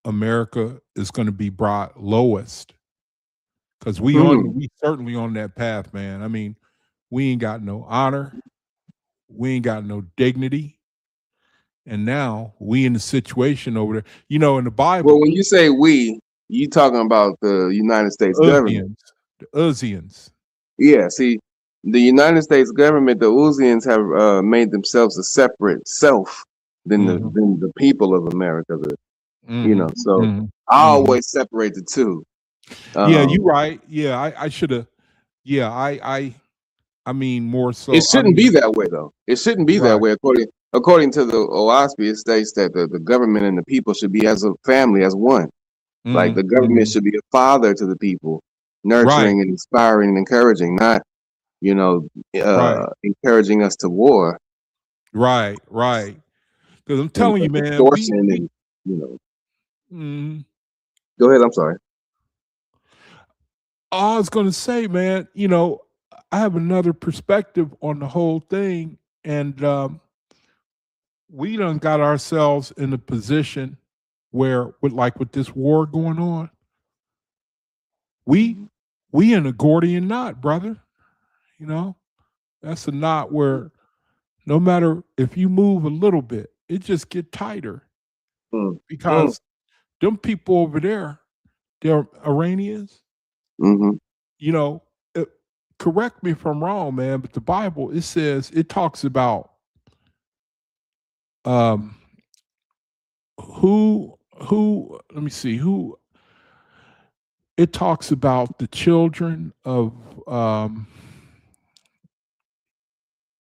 A: America is going to be brought lowest, because we certainly on that path, man. I mean, we ain't got no honor, we ain't got no dignity, and now we in the situation over there. In the Bible.
B: Well, when you say we, you talking about the United States government.
A: The Uzians.
B: Yeah, see, the United States government, the Uzians have made themselves a separate self than the people of America. So I always separate the two.
A: Yeah, you're right. Yeah, I should have. Yeah, I mean more so.
B: It shouldn't be that way, though. It shouldn't be that way. According to the OAHSPE, it states that the government and the people should be as a family, as one. Like the government should be a father to the people, nurturing and inspiring and encouraging, not encouraging us to war.
A: Right. Because I'm telling you, man,
B: Go ahead. I'm sorry.
A: All I was going to say, man, you know, I have another perspective on the whole thing, and we done got ourselves in a position where, with this war going on, we
B: Mhm.
A: we in a Gordian knot, brother. You know, that's a knot
B: Mm,
A: where no matter if you move a little bit, it just get tighter
B: mm, mm,
A: because them people over there, they're Iranians.
B: mhm.
A: You know, correct me if I'm wrong, man, but the Bible it talks about um who let me see who it talks about the children of um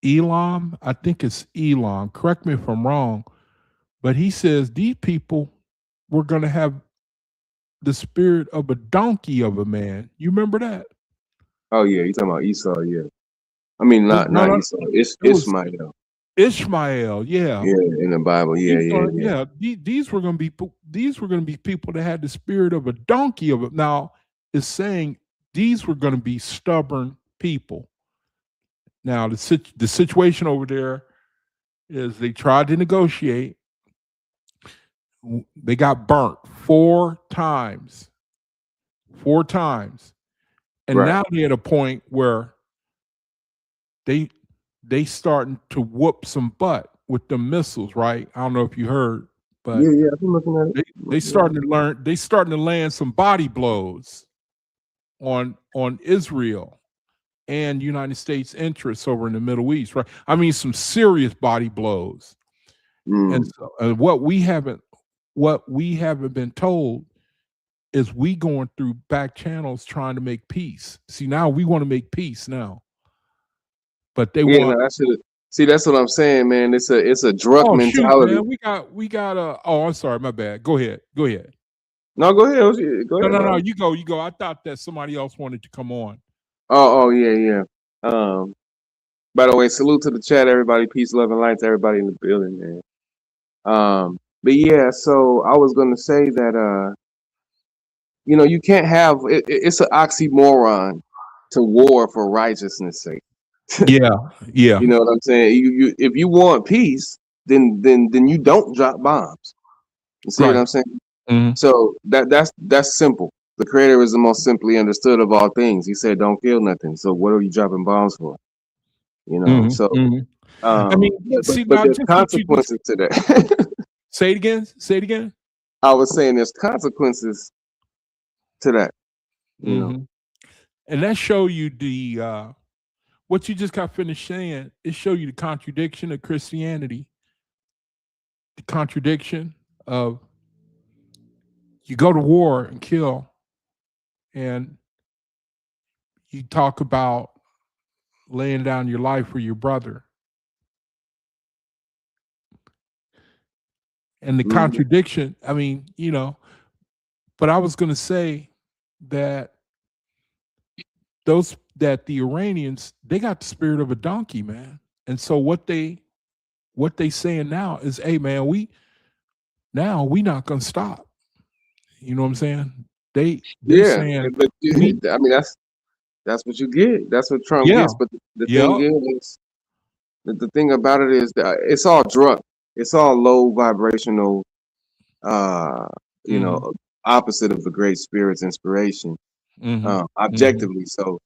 A: Elam. I think it's Elam. Correct me if I'm wrong, but he says these people were going to have the spirit of a donkey of a man. You remember that?
B: Oh yeah, you talking about Esau? Yeah, I mean
A: No,
B: not
A: no,
B: Esau. It's
A: it was
B: Ishmael.
A: Ishmael. Yeah,
B: Yeah, in the Bible. Yeah, yeah, yeah.
A: yeah. These were going to be people that had the spirit of a donkey of it. Now it's saying these were going to be stubborn people. Now the situation over there is they tried to negotiate. They got burnt 4 times, 4 times, and
B: Right.
A: now they're at a point where they they starting to whoop some butt with the missiles. Right? I don't know if you heard,
B: Yeah,
A: but
B: yeah. I've been looking at it.
A: they
B: Looking at it.
A: starting to learn. They starting to land some body blows on Israel and United States interests over in the Middle East. Right? I mean, some serious body blows. And
B: Mm.
A: so, what we haven't been told is we going through back channels trying to make peace. See, now we want to make peace now, but they
B: Yeah,
A: want.
B: no, I should see. That's what I'm saying, man. It's a drug
A: Oh shoot,
B: mentality.
A: man, we got a. Oh, I'm sorry, my bad. Go ahead, go ahead.
B: No, go ahead. Go
A: No,
B: ahead,
A: no, no,
B: bro.
A: you go. I thought that somebody else wanted to come on.
B: Oh, yeah, yeah. Um. By the way, salute to the chat, everybody. Peace, love, and light to everybody in the building, man. But yeah, so I was gonna say that you can't have it's an oxymoron to war for righteousness' sake.
A: Yeah, yeah,
B: You know what I'm saying? You if you want peace, then you don't drop bombs. You see what
A: right.
B: I'm saying?
A: Hmm.
B: So that's simple. The creator is the most simply understood of all things. He said, "Don't kill nothing." So what are you dropping bombs for? You know.
A: Hmm.
B: So
A: Hmm. I mean,
B: but
A: see
B: but
A: now,
B: there's
A: just what you just
B: consequences to that.
A: say it again. Say it again.
B: I was saying there's consequences to that. You know.
A: Hmm. And that show you the what you just got finished saying. It show you the contradiction of Christianity, the contradiction of you go to war and kill, and you talk about laying down your life for your brother, and the
B: Mhm.
A: contradiction. I mean, but I was going to say that the Iranians, they got the spirit of a donkey, man. And so what they saying now is, hey man, we not gonna stop. You know what I'm saying? They're
B: Yeah,
A: saying
B: but
A: we
B: I mean that's what you get. That's what Trump
A: yeah,
B: gets. But the thing
A: yeah,
B: is, the thing about it is that it's all drunk. It's all low vibrational. Uh, you
A: mm-hmm,
B: know, opposite of the great spirit's inspiration.
A: mm-hmm, mm-hmm,
B: Objectively, so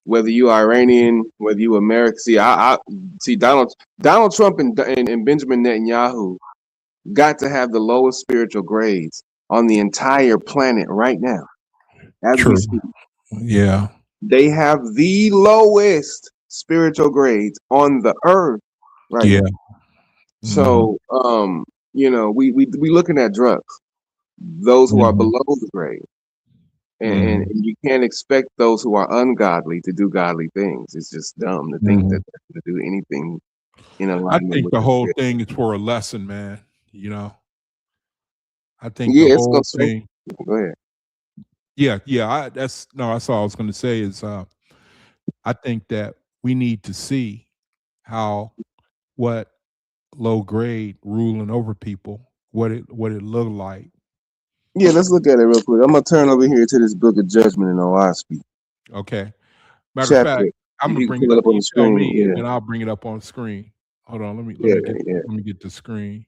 B: whether you Iranian, whether you American, I see Donald Trump and Benjamin Netanyahu got to have the lowest spiritual grades on the entire planet right now as we
A: true.
B: speak.
A: Yeah.
B: They have the lowest spiritual grades on the earth right
A: Yeah.
B: now.
A: Mm-hmm,
B: So, we looking at drugs, those who are
A: mm-hmm,
B: below the grade, and
A: mm-hmm,
B: you can't expect those who are ungodly to do godly things. It's just dumb to think
A: mm-hmm.
B: that they're going to do anything in
A: I
B: alignment
A: think
B: with
A: the
B: the
A: whole
B: spirit.
A: thing is for a lesson, man. You know, I think the
B: Yeah, it's going
A: whole
B: to.
A: thing.
B: Go ahead.
A: Yeah, yeah. That's no. That's all I was going to say is I think that we need to see how what low grade ruling over people, what it looked like.
B: Yeah, let's look at it real quick. I'm gonna turn over here to this book of judgment in OAHSPE.
A: Okay. Matter of fact,
B: chapter.
A: I'm gonna
B: You can
A: bring it
B: pull it
A: up.
B: up on
A: You
B: the
A: tell
B: screen.
A: me, and
B: Yeah,
A: then I'll bring it up on screen. Hold on. Let
B: yeah,
A: me get
B: yeah.
A: let me get the screen.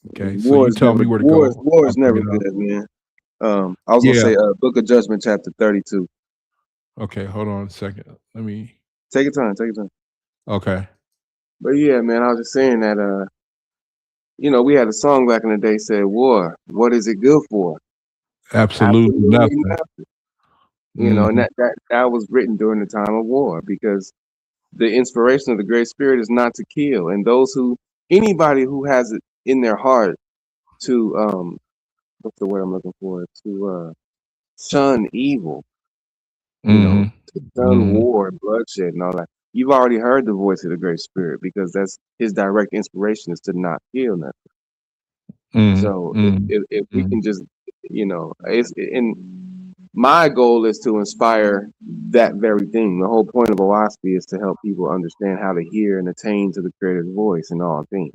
A: Okay. So you tell me where to go.
B: War
A: I'll
B: is
A: bring
B: never
A: it up.
B: good, man. I was gonna
A: Yeah.
B: say, Book of Judgment, chapter 32.
A: Okay. Hold on a second. Let me.
B: Take your time, take your time.
A: Okay.
B: But yeah, man, I was just saying that, we had a song back in the day said, "War, what is it good for?
A: Absolutely
B: Absolutely
A: nothing.
B: nothing." And
A: Hmm.
B: that was written during the time of war because the inspiration of the Great Spirit is not to kill, and anybody who has it in their heart to what's the word I'm looking for, to shun evil,
A: Hmm.
B: to shun
A: Hmm.
B: war and bloodshed and all that. You've already heard the voice of the Great Spirit because that's his direct inspiration is to not kill nothing.
A: Hmm.
B: So
A: Hmm.
B: if we can just, it's and my goal is to inspire that very thing. The whole point of OAHSPE is to help people understand how to hear and attain to the Creator's voice in all things,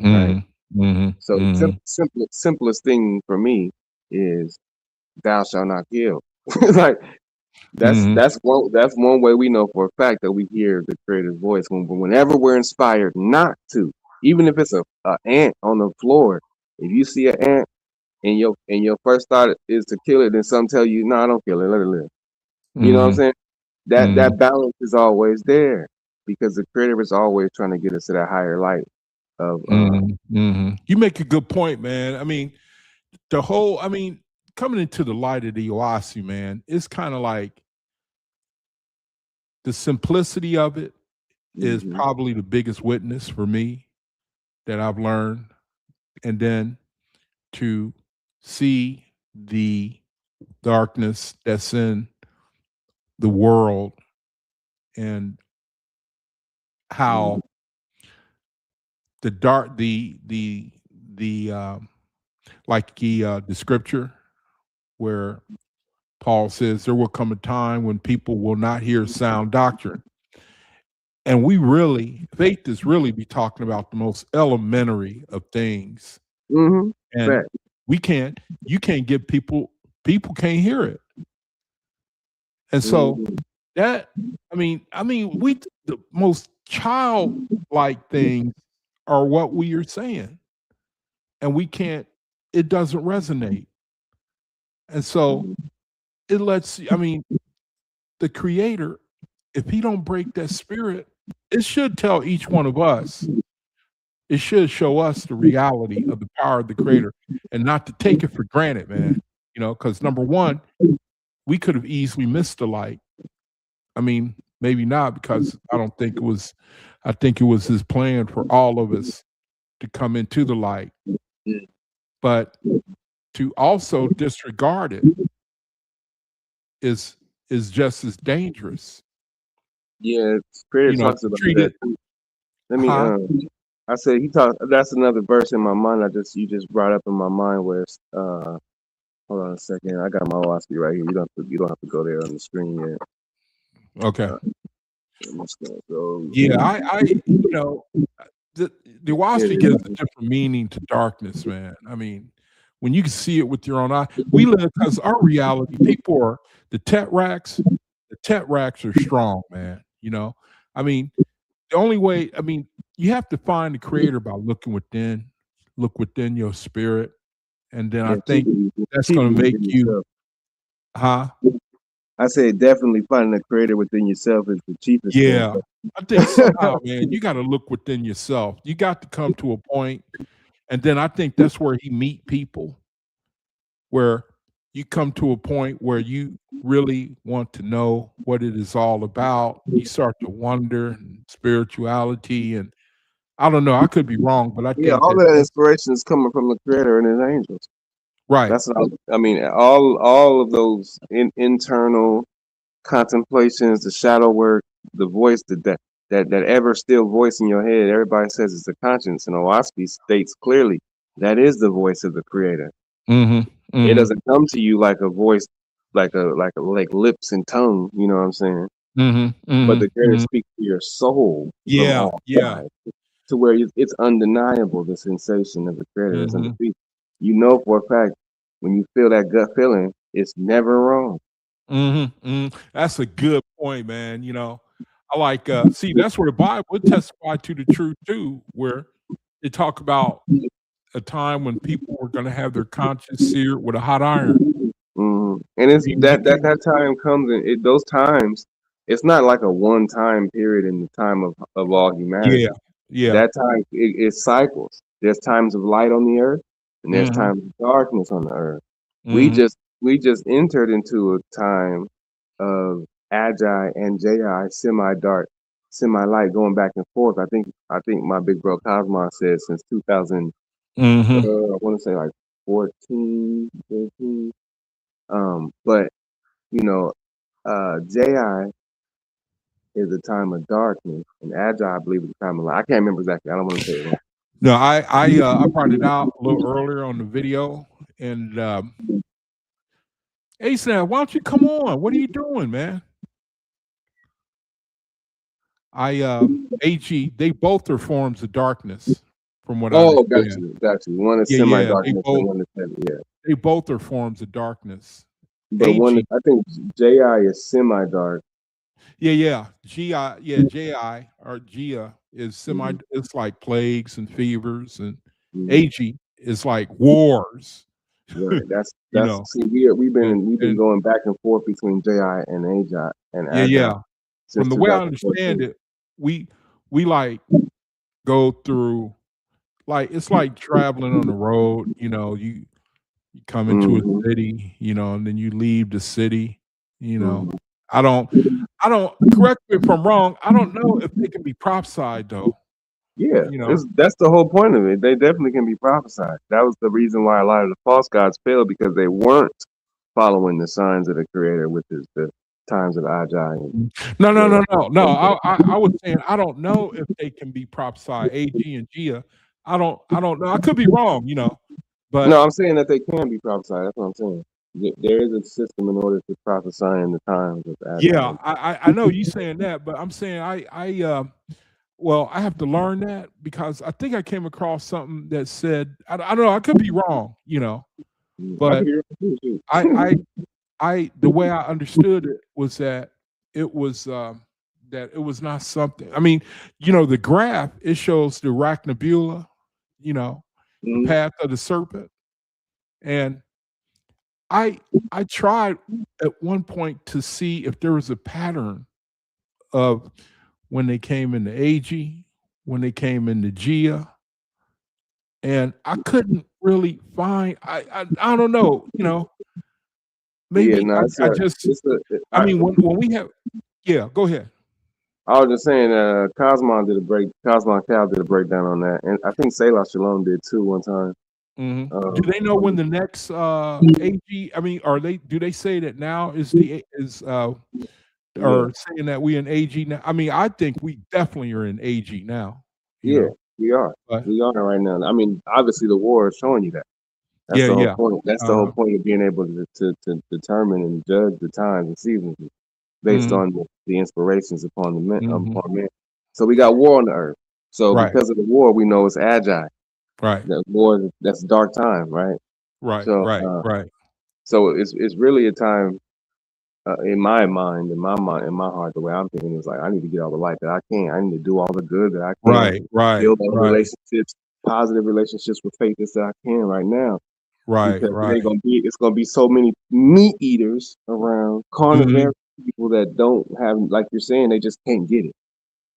B: right?
A: Hmm. Hmm.
B: So the
A: Hmm.
B: simplest thing for me is thou shalt not kill. Like
A: Hmm.
B: that's one way we know for a fact that we hear the Creator's voice whenever we're inspired not to, even if it's a ant on the floor. If you see an ant and your first thought is to kill it, then some tell you, no, don't kill it, let it live. You know what I'm
A: Hmm.
B: saying? That
A: Hmm.
B: that balance is always there because the Creator is always trying to get us to that higher light of
A: Hmm. Hmm. You make a good point, man. I mean, coming into the light of the Oasi, man, it's kind of like the simplicity of it is
B: mhm,
A: probably the biggest witness for me that I've learned. And then to see the darkness that's in the world and
B: mhm,
A: how the dark the like the scripture where Paul says there will come a time when people will not hear sound doctrine. And faith is really be talking about the most elementary of things. And
B: fact,
A: you can't get people can't hear it. And so
B: mhm,
A: that, the most childlike things are what we are saying. And it doesn't resonate. And so
B: mhm,
A: the creator, if he don't break that spirit, it should tell each one of us, it should show us the reality of the power of the creator and not to take it for granted, man. Because number one, we could have easily missed the light. I mean, maybe not because I think it was his plan for all of us to come into the light, but to also disregard it is is just as dangerous.
B: yeah, Creator talks
A: To
B: about
A: treat
B: that
A: it,
B: too. Let me
A: huh?
B: I said he talked. That's another verse in my mind. You just brought up in my mind where it's, hold on a second. I got my OSP right here. You don't have to go there on the screen yet.
A: Okay.
B: I'm just gonna go.
A: Yeah, you know, the
B: Here
A: WASP
B: it
A: gives a
B: is.
A: different meaning to darkness, man. I mean, when you can see it with your own eye, we live because our reality, people are the the tech racks are strong, man. I mean, the only way, you have to find the creator by look within your spirit. And then I
B: Yeah,
A: think that's
B: chiefly
A: going to make
B: within
A: you,
B: yourself.
A: huh?
B: I said definitely finding the creator within yourself is the cheapest thing.
A: Yeah. I think somehow, man, you got to look within yourself. You got to come to a point, and then I think that's where he meet people, where you come to a point where you really want to know what it is all about. You start to wonder and spirituality, and I don't know. I could be wrong, but I
B: Yeah,
A: think
B: all of that inspiration is coming from the creator and his angels.
A: right.
B: That's what all of those internal contemplations, the shadow work, the voice that ever still voice in your head. Everybody says it's a conscience, and OASPE states clearly that is the voice of the creator.
A: Mm-hmm.
B: It
A: Mm-hmm.
B: doesn't come to you like a voice, like lips and tongue. You know what I'm saying?
A: Mm-hmm.
B: But
A: Mm-hmm.
B: the creator
A: Mm-hmm.
B: speaks to your soul from
A: Yeah.
B: all
A: Yeah.
B: sides, to where it's undeniable. The sensation of the creator is
A: Mm-hmm.
B: undefeated. You know for a fact. when you feel that gut feeling, it's never wrong.
A: That's a good point, man. I like see that's where the Bible would testify to the truth too, where they talk about a time when people were going to have their conscience seared with a hot iron.
B: And it's
A: Meaning
B: that time comes in those times. It's not like a one time period in the time of all
A: yeah,
B: humanity.
A: yeah.
B: That time it cycles. There's times of light on the earth, and there's
A: Mhm,
B: times of darkness on the earth. We
A: mhm,
B: just we just entered into a time of agi and ji, semi dark, semi light, going back and forth. I think my big bro Cosmos said since 2000. I
A: mhm.
B: want to say like 14, 15. But you know, ji is a time of darkness, and agi I believe is a time of light. I can't remember exactly. I don't want to say it wrong.
A: No, I brought it out a little earlier on the video, and hey, Sam, why don't you come on? What are you doing, man? AG, they both are forms of darkness, from what I
B: Oh, got
A: understand.
B: you, got you. One is
A: Yeah,
B: semi
A: yeah,
B: darkness and one is heavy. Yeah,
A: they both are forms of darkness.
B: but
A: AG,
B: I think ji is semi dark.
A: yeah. GI, yeah, JI or Gia is semi.
B: Hmm.
A: It's like plagues and fevers, and
B: Hmm.
A: AG is like wars.
B: Right.
A: you
B: That's
A: know,
B: see we've
A: and
B: been
A: and
B: going back and forth between ji and agi and
A: yeah,
B: agi
A: yeah.
B: since
A: From the way I understand
B: 2014.
A: it, we like go through like it's like traveling on the road. You come into a
B: Hmm.
A: city, and then you leave the city. You know,
B: Hmm.
A: I don't, I don't. Correct me if I'm wrong. I don't know if they can be prophesied though.
B: Yeah,
A: You know.
B: that's the whole point of it. They definitely can be prophesied. That was the reason why a lot of the false gods failed because they weren't following the signs of the Creator, which is the times of the Agi and
A: No, no,
B: the.
A: no, no, no. I was saying I don't know if they can be prophesied. AG and Gia. I don't know. I could be wrong. But
B: No, I'm saying that they can be prophesied. That's what I'm saying. There is a system in order to prophesy in the times of the
A: yeah,
B: Agi.
A: I know you saying that, but I'm saying well, I have to learn that because I think I came across something that said I don't know. I could be wrong.
B: I can
A: But
B: hear it too.
A: I I I the way I understood it was that it was not something. I mean, the graph it shows the arachnobula, the
B: Mhm.
A: path of the serpent, and I I tried at one point to see if there was a pattern of when they came into AG, when they came into Gia, and I couldn't really find. I don't know.
B: Yeah,
A: Maybe
B: no,
A: I just.
B: it's a.
A: I mean, when we have. Yeah, go ahead.
B: I was just saying, Cosmon Cal did a breakdown on that, and I think Selah Shalom did too one time.
A: Do they know when
B: On
A: the next AG? I mean, do they say that now is
B: yeah,
A: or saying that we in AG now? I mean, I think we definitely are in AG now. You
B: yeah,
A: know, but
B: we are right now. I mean, obviously the war is showing you that. That's
A: yeah,
B: the whole
A: yeah,
B: point. That's the whole
A: uh-huh.
B: point of being able to determine and judge the times and seasons based
A: Mhm,
B: on the inspirations
A: mhm.
B: upon men. So we got war on the earth. So
A: Right,
B: because of the war, we know it's agi.
A: right,
B: That war, that's dark time, right?
A: right,
B: So,
A: right, right,
B: it's really a time in my mind, in my heart, the way I'm thinking is like I need to get all the light that I can. I need to do all the good that I can.
A: right, right,
B: Build all the
A: right,
B: relationships, positive relationships with faith that I can right now
A: right,
B: because
A: right.
B: it's gonna be so many meat eaters around,
A: Mhm,
B: carnivorous people that don't have, like you're saying, they just can't get it.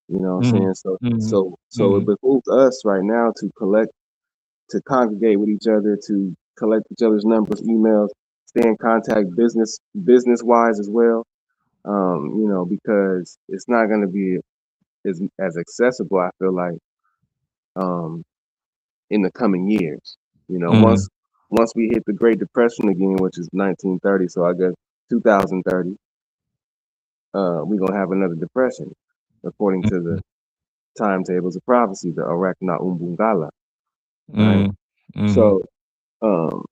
B: You know what I'm
A: mhm,
B: saying? So
A: mhm,
B: so it
A: mhm,
B: behooves us right now to congregate with each other, to collect each other's numbers, emails, stay in contact business wise as well. Because it's not gonna be as accessible, I feel like, um in the coming years. You know,
A: mhm,
B: once we hit the Great Depression again, which is 1930, so I guess 2030, we're gonna have another depression, according to the
A: mhm,
B: timetables of prophecy, the Arachna Umbungala, right?
A: mhm, mhm,
B: So um,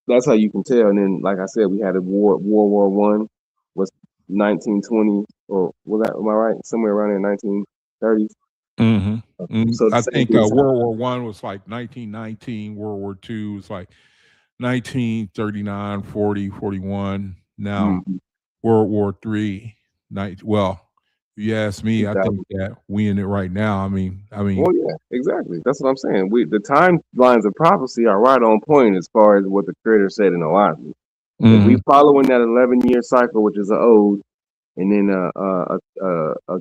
B: that's how you can tell. And then, like I said, we had a World War One was 1920, or was that am I right? Somewhere around in 1930s.
A: mhm, mhm.
B: So the
A: I
B: same
A: think
B: thing.
A: World War One was like 1919. World War Two was like 1939, 40, 41. Now
B: Mhm.
A: World War III. Well, if you ask me, I think
B: 2000.
A: that we in it right now.
B: Well, yeah, exactly. That's what I'm saying. The timelines of prophecy are right on point as far as what the Creator said in OAHSPE. If we
A: mhm,
B: following that 11-year cycle, which is an ode, and then a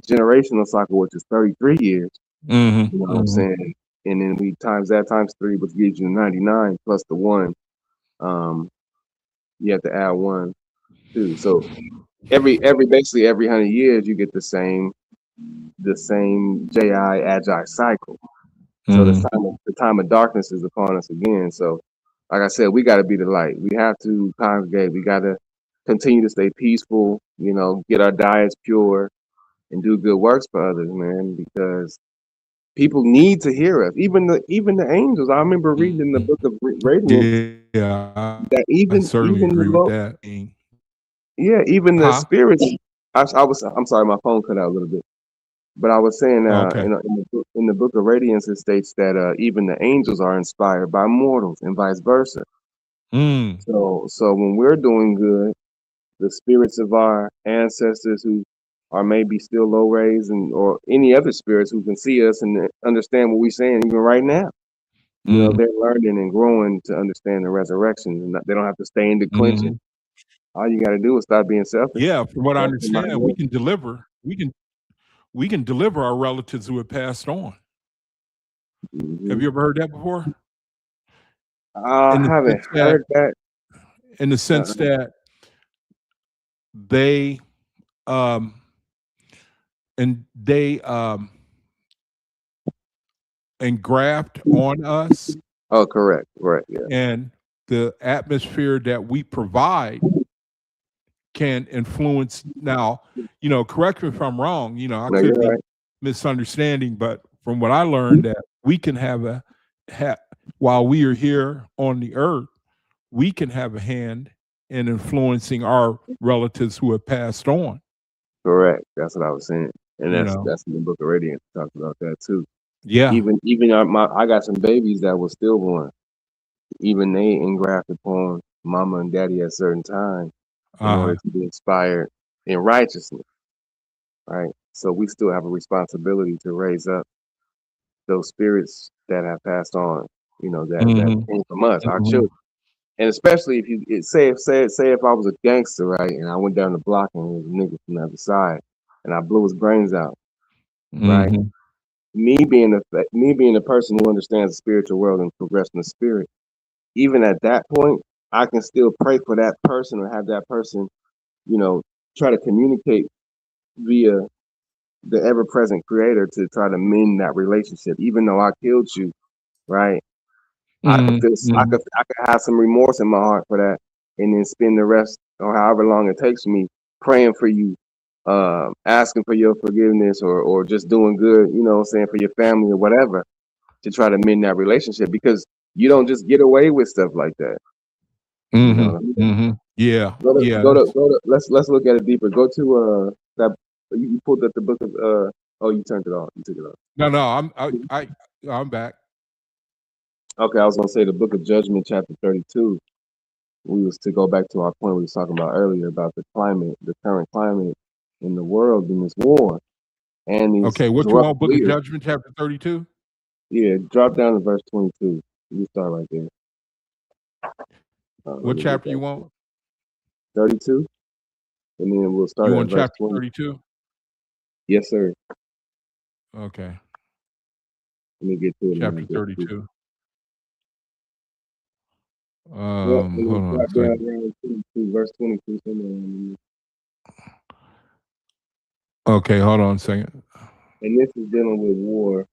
B: generational cycle, which is 33 years,
A: mhm,
B: you know what I'm
A: mhm,
B: saying? And then we times that times three, which gives you 99 plus the one. Um, you have to add one too. So basically every 100 years, you get the same JI Agi cycle. So
A: mhm.
B: the time of darkness is upon us again. So, like I said, we got to be the light. We have to congregate. We got to continue to stay peaceful. Get our diets pure and do good works for others, man. Because people need to hear us. Even the angels. I remember reading in the book of Radiance
A: Yeah,
B: that
A: I
B: even
A: certainly
B: even the
A: agree with
B: low,
A: that.
B: yeah, even the
A: Huh?
B: spirits. I'm sorry, my phone cut out a little bit. But I was saying,
A: Okay.
B: in the book of Radiance, it states that even the angels are inspired by mortals and vice versa.
A: Mm,
B: So when we're doing good, the spirits of our ancestors who are maybe still low rays or any other spirits who can see us and understand what we're saying even right now,
A: mhm,
B: they're learning and growing to understand the resurrection, and they don't have to stay in declension.
A: mhm.
B: All you got to do is stop being selfish.
A: Yeah, from what I
B: That's my
A: understand, we
B: goal.
A: can deliver. We can deliver our relatives who have passed on.
B: Hmm.
A: Have you ever heard that before?
B: I
A: In the
B: haven't
A: sense that
B: heard that.
A: in the
B: Uh,
A: sense that they um they engraft on us,
B: oh, correct, yeah.
A: and the atmosphere that we provide can influence. Now, correct me if I'm wrong, I
B: No, you're
A: could be
B: right.
A: misunderstanding, but from what I learned, that we can while we are here on the earth, we can have a hand in influencing our relatives who have passed on.
B: Correct. That's what I was saying, and
A: You
B: that's
A: know,
B: that's in the Book of Radiance. It talks about that too.
A: yeah.
B: Even I got some babies that was stillborn. Even they engraft upon mama and daddy at certain time in
A: Uh
B: order
A: huh.
B: to be inspired in righteousness, right? So we still have a responsibility to raise up those spirits that have passed on, that
A: Hmm.
B: came from us, our
A: Hmm.
B: children. And especially if say if I was a gangster, right, and I went down the block and there was a nigga from the other side, and I blew his brains out, right?
A: Hmm.
B: Me being a person who understands the spiritual world and progress in the spirit, even at that point, I can still pray for that person or have that person, you know, try to communicate via the ever-present Creator to try to mend that relationship. Even though I killed you, right? I could
A: Hmm.
B: feel,
A: Hmm.
B: I could have some remorse in my heart for that, and then spend the rest or however long it takes me praying for you, asking for your forgiveness, or just doing good, what I'm saying, for your family or whatever, to try to mend that relationship, because you don't just get away with stuff like that. You know
A: Hmm.
B: what I mean?
A: Hmm. Yeah.
B: Go to
A: Yeah.
B: go to go to let's look at it deeper. Go to that you pulled up the book of oh, you turned it off. You took it off.
A: No. No. I'm back.
B: Okay, I was gonna say the book of Judgment, chapter 32. We was to go back to our point we was talking about earlier about the climate, the current climate in the world in this war and these
A: Okay. What you
B: corrupt
A: want? Book of
B: leaders.
A: Judgment, chapter 32.
B: Yeah, drop down to verse 22. You start right there. Let
A: What
B: me get
A: chapter you
B: that.
A: want?
B: 32, and then we'll
A: You
B: start at
A: want
B: verse
A: chapter
B: 20.
A: 32?
B: Yes, sir.
A: Okay.
B: Let me get to it and I'll
A: Chapter
B: get to it.
A: 32.
B: Yep, and
A: Hold
B: then
A: on a
B: drop down
A: second.
B: around to verse 22. Somewhere around there.
A: Okay, hold on a second.
B: And this is dealing with war.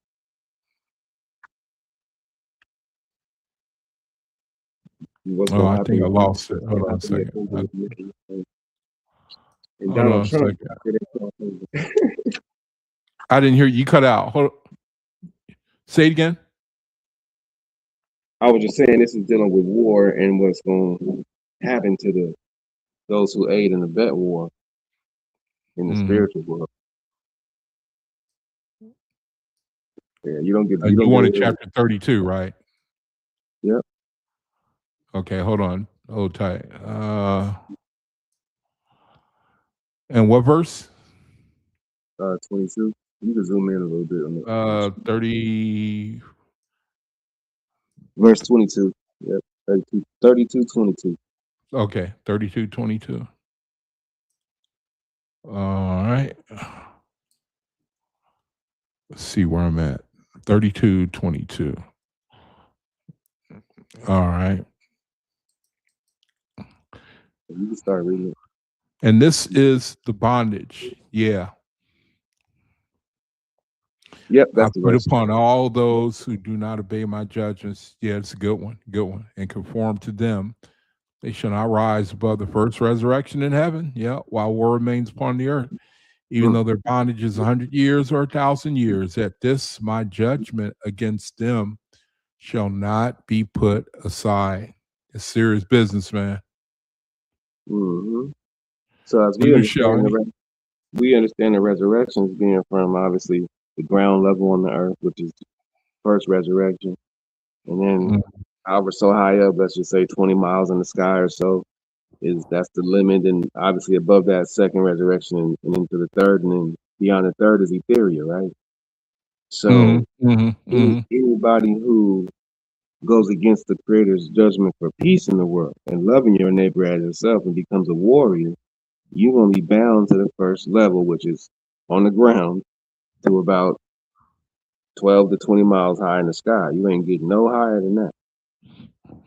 B: What's
A: Oh,
B: going to
A: I
B: happen
A: think I
B: with
A: lost it.
B: what's
A: Hold
B: going to
A: on a
B: happen with
A: second.
B: and
A: Hold
B: Donald
A: on a
B: Trump
A: second.
B: after they cross over.
A: I didn't hear you. You cut out. Say it again.
B: I was just saying this is dealing with war and what's going to happen to those who aid and abet war in the
A: Hmm.
B: spiritual world. Yeah, you don't get
A: And you
B: away
A: wanted
B: with it.
A: chapter 32, right?
B: Yep.
A: Okay, hold on. Hold tight. And what verse?
B: 22. You can zoom in a little bit on it.
A: 30.
B: Verse 22. Yep. 32, 22.
A: Okay, 32:22. All right. Let's see where I'm at. 32:22. All right.
B: You can start reading it.
A: And this is the bondage. Yeah.
B: Yep,
A: I
B: that's the
A: put
B: verse.
A: upon all those who do not obey my judgments. Yeah, it's a good one. Good one. And conform to them. They shall not rise above the first resurrection in heaven. Yeah, while war remains upon the earth, even though their bondage is 100 years or 1,000 years. At this, my judgment against them shall not be put aside. It's serious business, man.
B: Mm-hmm. So as
A: Neither shall any.
B: we understand the resurrection as being from obviously the ground level on the earth, which is the first resurrection, and then however so high up, let's just say 20 miles in the sky or so, is that's the limit, and obviously above that second resurrection and into the third, and then beyond the third is ethereal, right? So anybody who goes against the Creator's judgment for peace in the world and loving your neighbor as yourself and becomes a warrior, you're going to be bound to the first level, which is on the ground to about 12 to 20 miles high in the sky. You ain't getting no higher than that.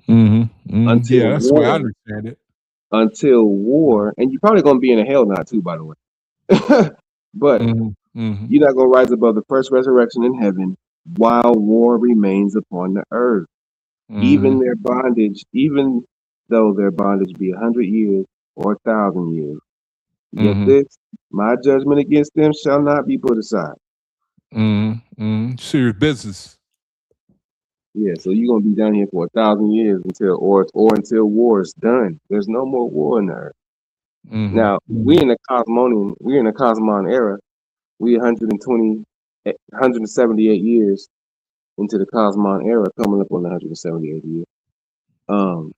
B: Until
A: Yeah, that's the way I
B: war,
A: understand it.
B: and you're probably going to be in a hell knot too, by the way. But you're not going to rise above the first resurrection in heaven while war remains upon the earth. Even their bondage, even though their bondage be 100 years or 1,000 years, yet this, my judgment against them shall not be put aside.
A: Serious business.
B: Yeah, so you're gonna be down here for 1,000 years or until war is done. There's no more war in the earth. Now we're in the cosmon era. We 178 years into the cosmon era, coming up on the 178th year. And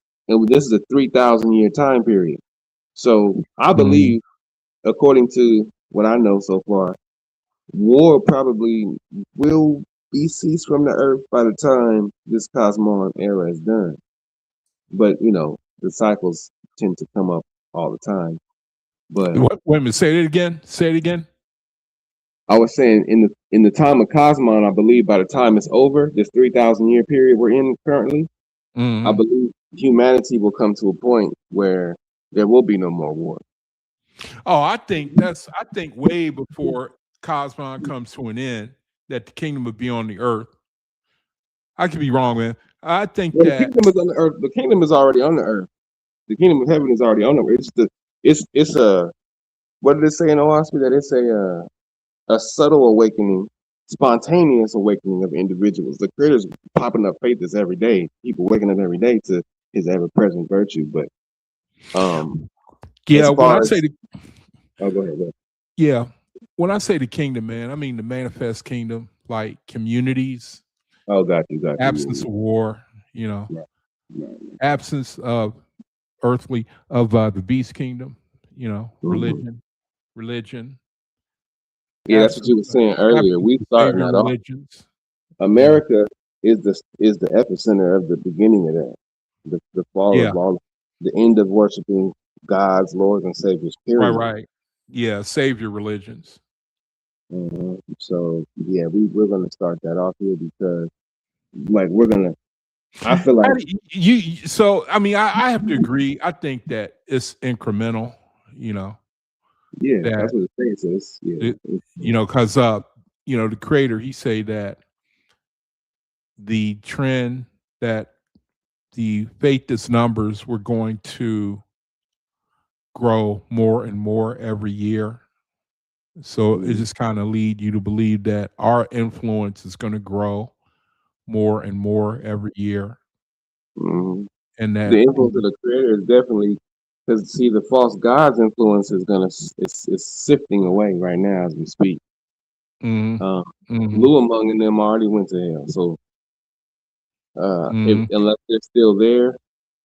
B: this is a 3,000 year time period. So I believe, according to what I know so far, war probably will be ceased from the earth by the time this cosmon era is done. But the cycles tend to come up all the time. But
A: Wait a minute, say it again. Say it again.
B: I was saying in the time of cosmon, I believe by the time it's over, this 3,000 year period we're in currently, I believe humanity will come to a point where there will be no more war.
A: Oh, I think way before Cosmon comes to an end, that the kingdom would be on the earth. I could be wrong, man. I think
B: the
A: that
B: kingdom is on the earth. The kingdom is already on the earth. The kingdom of heaven is already on the earth. It's a what did it say in OAHSPE? That it's a subtle awakening, spontaneous awakening of individuals. The Creator's popping up faiths every day. People waking up every day to His ever-present virtue. But
A: yeah,
B: as
A: when
B: far
A: I say
B: as
A: the
B: go ahead.
A: yeah, when I say the kingdom, man, I mean the manifest kingdom, like communities,
B: Got you.
A: absence of war,
B: Right.
A: absence of the beast kingdom, religion,
B: Yeah, that's what you were saying earlier.
A: absence
B: We
A: of
B: starting
A: savior
B: that off.
A: religions.
B: America is the epicenter of the beginning of that. The fall
A: Yeah,
B: of all, the end of worshiping God's Lord and Saviors. Period.
A: right. Yeah, savior religions.
B: So yeah, we're gonna start that off here because we're gonna. I feel like
A: So I mean, I have to agree. I think that it's incremental.
B: that's
A: That
B: what it says.
A: because the Creator, he say that the trend that the faithless numbers were going to grow more and more every year. So it just kind of lead you to believe that our influence is going to grow more and more every year. And that
B: the influence of the Creator is definitely because see the false God's influence is it's sifting away right now as we speak. Lou among them already went to hell. So unless they're still there,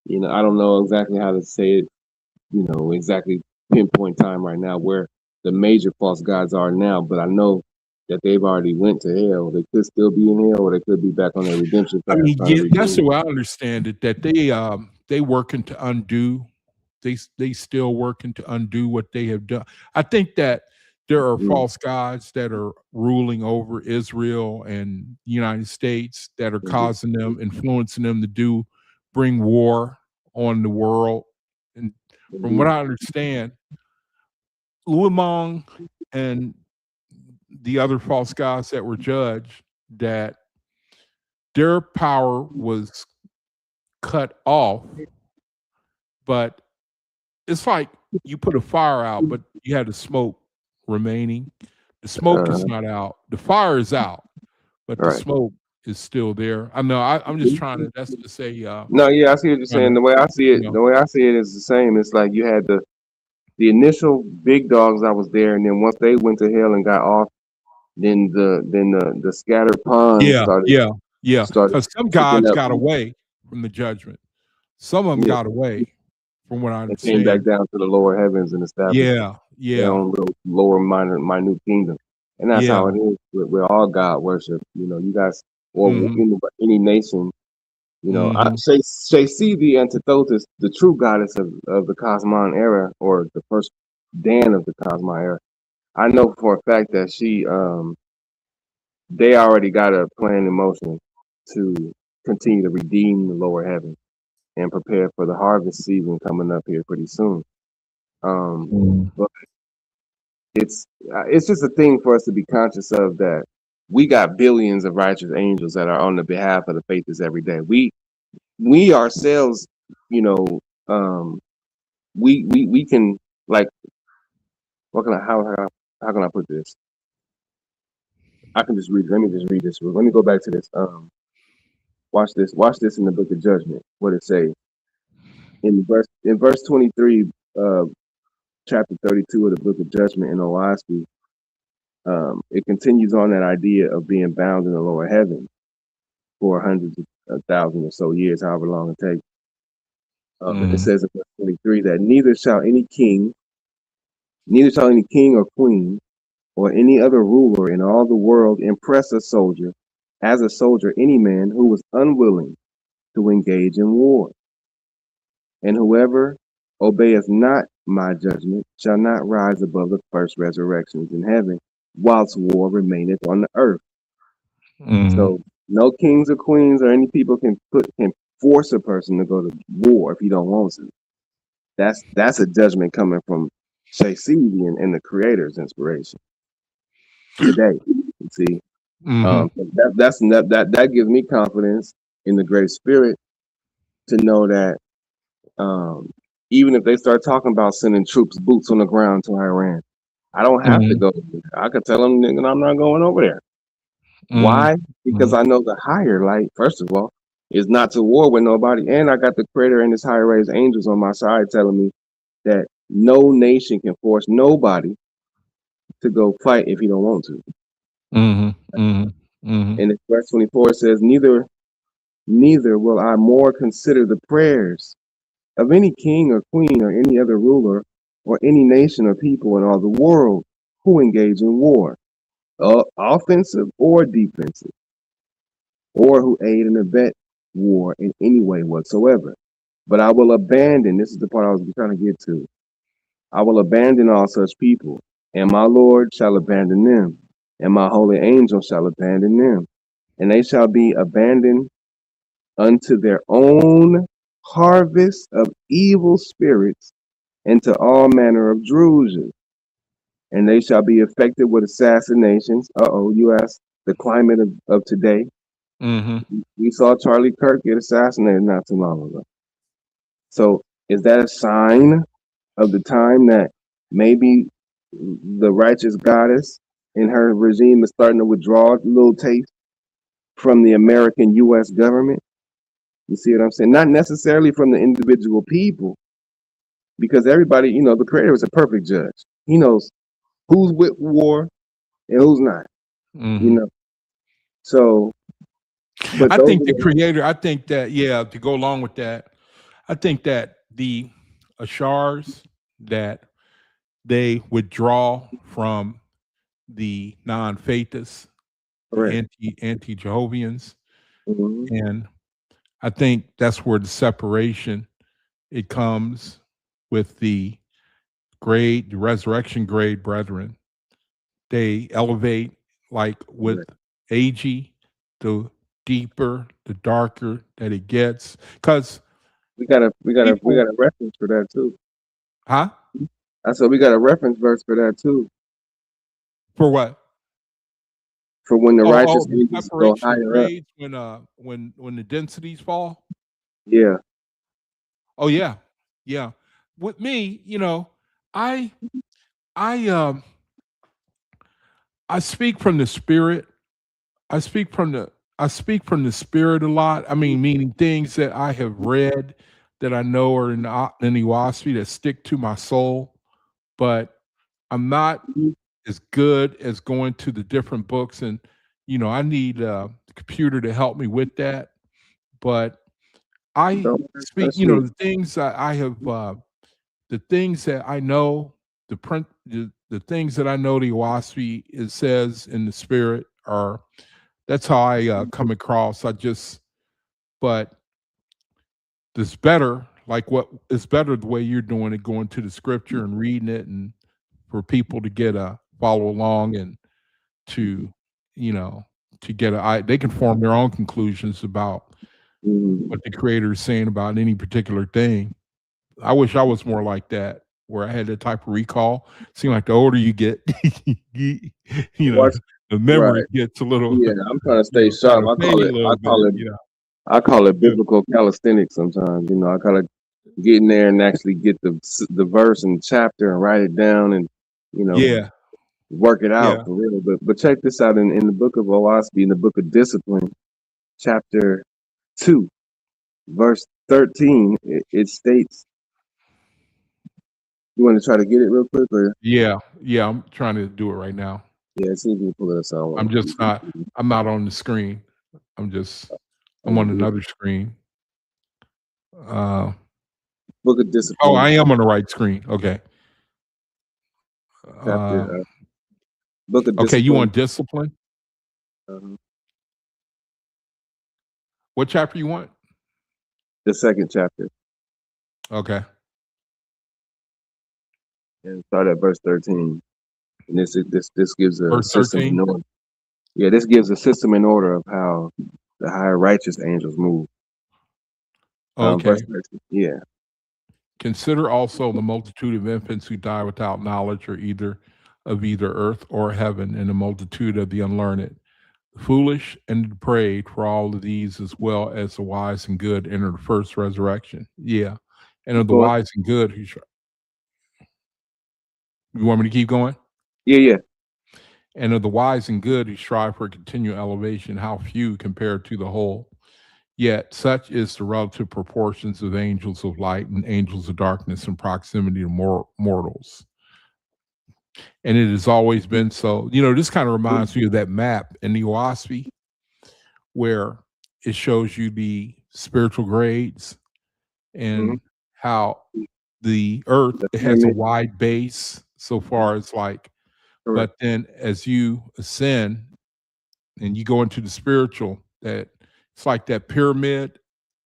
B: You know, I don't know exactly how to say it, you know, exactly pinpoint time right now where the major false gods are now, but I know that they've already went to hell. They could still be in hell, or they could be back on their redemption
A: I
B: path
A: mean,
B: trying to
A: yeah, that's
B: redeem.
A: the way I understand it. That they working to undo. They still working to undo what they have done. I think that there are
B: Mm-hmm.
A: false gods that are ruling over Israel and the United States that are causing them, influencing them to bring war on the world. And from
B: Mm-hmm.
A: what I understand, Luamong and the other false gods that were judged, that their power was cut off, but it's like you put a fire out, but you have the smoke remaining. The smoke is
B: Uh,
A: not out. The fire is out, but the
B: right.
A: smoke is still there. I know. I'm just trying to. That's to say.
B: No, yeah, I see what you're
A: Trying to,
B: saying. The way I see
A: you
B: it,
A: know.
B: the way I see it is the same. It's like you had the initial big dogs that was there, and then once they went to hell and got off, then the scattered pawns
A: Yeah,
B: started
A: yeah, yeah.
B: started
A: Because some
B: picking
A: gods
B: up.
A: got away from the judgment. Some of them
B: Yeah,
A: got away, from what I
B: and came back
A: understand.
B: down to the lower heavens and established
A: Yeah,
B: their
A: yeah,
B: own little lower minute kingdom. And that's
A: yeah.
B: how it is with all God worship. You know, you guys, or
A: Hmm.
B: any nation. You know,
A: Hmm.
B: Shay see the Antithotis, the true goddess of the Cosmon era, or the first Dan of the Cosmon era. I know for a fact that they already got a plan in motion to continue to redeem the lower heaven and prepare for the harvest season coming up here pretty soon.
A: Hmm.
B: But it's just a thing for us to be conscious of, that we got billions of righteous angels that are on the behalf of the faithers every day. We ourselves, you know, um, we can, like, what can I how can I put this? I can just read. Let me just read this. Let me go back to this. Watch this. Watch this in the Book of Judgment. What it says in verse 23, uh, chapter 32 of the Book of Judgment in OAHSPE. It continues on that idea of being bound in the lower heaven for hundreds of thousands or so years, however long it takes. It
A: Hmm.
B: says in verse 23 that neither shall any king or queen or any other ruler in all the world impress a soldier, as a soldier, any man who was unwilling to engage in war. And whoever obeyeth not my judgment shall not rise above the first resurrections in heaven, whilst war remaineth on the earth.
A: Hmm.
B: So no kings or queens or any people can force a person to go to war if he don't want to. That's a judgment coming from Shay and the Creator's inspiration today. You see,
A: Hmm.
B: that gives me confidence in the Great Spirit to know that, um, even if they start talking about sending troops, boots on the ground to Iran, I don't have to
A: Hmm.
B: go. I could tell them, nigga, I'm not going over there.
A: Hmm.
B: Why? Because I know the higher light, first of all, is not to war with nobody. And I got the Creator and his higher raised angels on my side telling me that no nation can force nobody to go fight if he don't want to.
A: Hmm. Hmm. Hmm.
B: And in verse 24 it says, neither will I more consider the prayers of any king or queen or any other ruler or any nation or people in all the world who engage in war, offensive or defensive, or who aid and abet war in any way whatsoever. But I will abandon, this is the part I was trying to get to, I will abandon all such people, and my Lord shall abandon them, and my holy angel shall abandon them, and they shall be abandoned unto their own harvest of evil spirits and to all manner of druges, and they shall be affected with assassinations. You asked the climate of today.
A: Hmm.
B: We saw Charlie Kirk get assassinated not too long ago. So is that a sign of the time that maybe the righteous goddess in her regime is starting to withdraw a little taste from the American U.S. government? You see what I'm saying? Not necessarily from the individual people, because everybody, the Creator is a perfect judge. He knows who's with war and who's not. You
A: Hmm.
B: know, so but
A: I
B: those
A: think
B: are
A: the
B: the
A: Creator. I think that, yeah. To go along with that, I think that the Ashars that they withdraw from the non-faithists, the
B: Correct.
A: anti Jehovians,
B: Hmm.
A: and I think that's where the separation it comes with the resurrection grade brethren. They elevate like with
B: Correct.
A: AG, the deeper, the darker that it gets. Because
B: We
A: people,
B: got a reference for that too.
A: huh?
B: I said we got a reference verse for that too.
A: For what?
B: For when the righteous
A: The
B: angels go
A: separation of
B: higher up.
A: grades when the densities fall.
B: Yeah.
A: Oh yeah, yeah. With me, I I I speak from the spirit. I speak from the I speak from the spirit a lot. I mean, meaning things that I have read that I know are in the OAHSPE that stick to my soul. But I'm not
B: Mhm.
A: as good as going to the different books, and I need the computer to help me with that. But I
B: Don't
A: speak,
B: that's me.
A: the things that I have, the things that I know, the things that I know the OAHSPE it says in the spirit are. That's how I come across. But it's better. Like what it's better the way you're doing it, going to the scripture and reading it, and for people to get a follow along and to you know to get they can form their own conclusions about
B: Mhm.
A: what the creator is saying about any particular thing. I wish I was more like that, where I had that type of recall. Seem like the older you get, you, you know,
B: Watch
A: the
B: right.
A: memory gets a little,
B: Yeah, I'm trying to stay
A: kind
B: sharp.
A: of fade a little bit.
B: I call it
A: Yeah,
B: biblical calisthenics sometimes. I call it getting there and actually get the verse and chapter and write it down and you know
A: yeah,
B: work it out
A: yeah,
B: for real. But check this out in the book of OAHSPE, in the book of discipline, chapter 2, verse 13, it states, you want to try to get it real quick or
A: yeah. I'm trying to do it right now.
B: yeah, see if you can pull it up
A: I'm just not. I'm not on the screen. I'm just. I'm on
B: on
A: another screen. Uh,
B: book of
A: oh,
B: discipline
A: I am on the right screen. Okay. Uh,
B: chapter book of
A: okay. You
B: discipline,
A: want discipline?
B: uh,
A: What chapter you want?
B: the second chapter,
A: Okay.
B: and start at verse 13. And this gives a
A: Verse
B: system in
A: 13.
B: order. Yeah, this gives a system in order of how the higher righteous angels move. Verse
A: Okay.
B: 13. Yeah.
A: Consider also the multitude of infants who die without knowledge or either earth or heaven, and the multitude of the unlearned, the foolish and the depraved, for all of these as well as the wise and good enter the first resurrection. Yeah. And of
B: Keep
A: the
B: going.
A: wise and good you want me to keep going?
B: Yeah, yeah.
A: And of the wise and good who strive for continual elevation, how few compared to the whole. Yet such is the relative proportions of angels of light and angels of darkness in proximity to mortals. And it has always been so. This kind of reminds me of that map in the OAHSPE where it shows you the spiritual grades
B: Mm-hmm.
A: and how the earth
B: The
A: it has a
B: pyramid.
A: wide base so far as like,
B: Correct.
A: but then as you ascend and you go into the spiritual, that it's like that pyramid,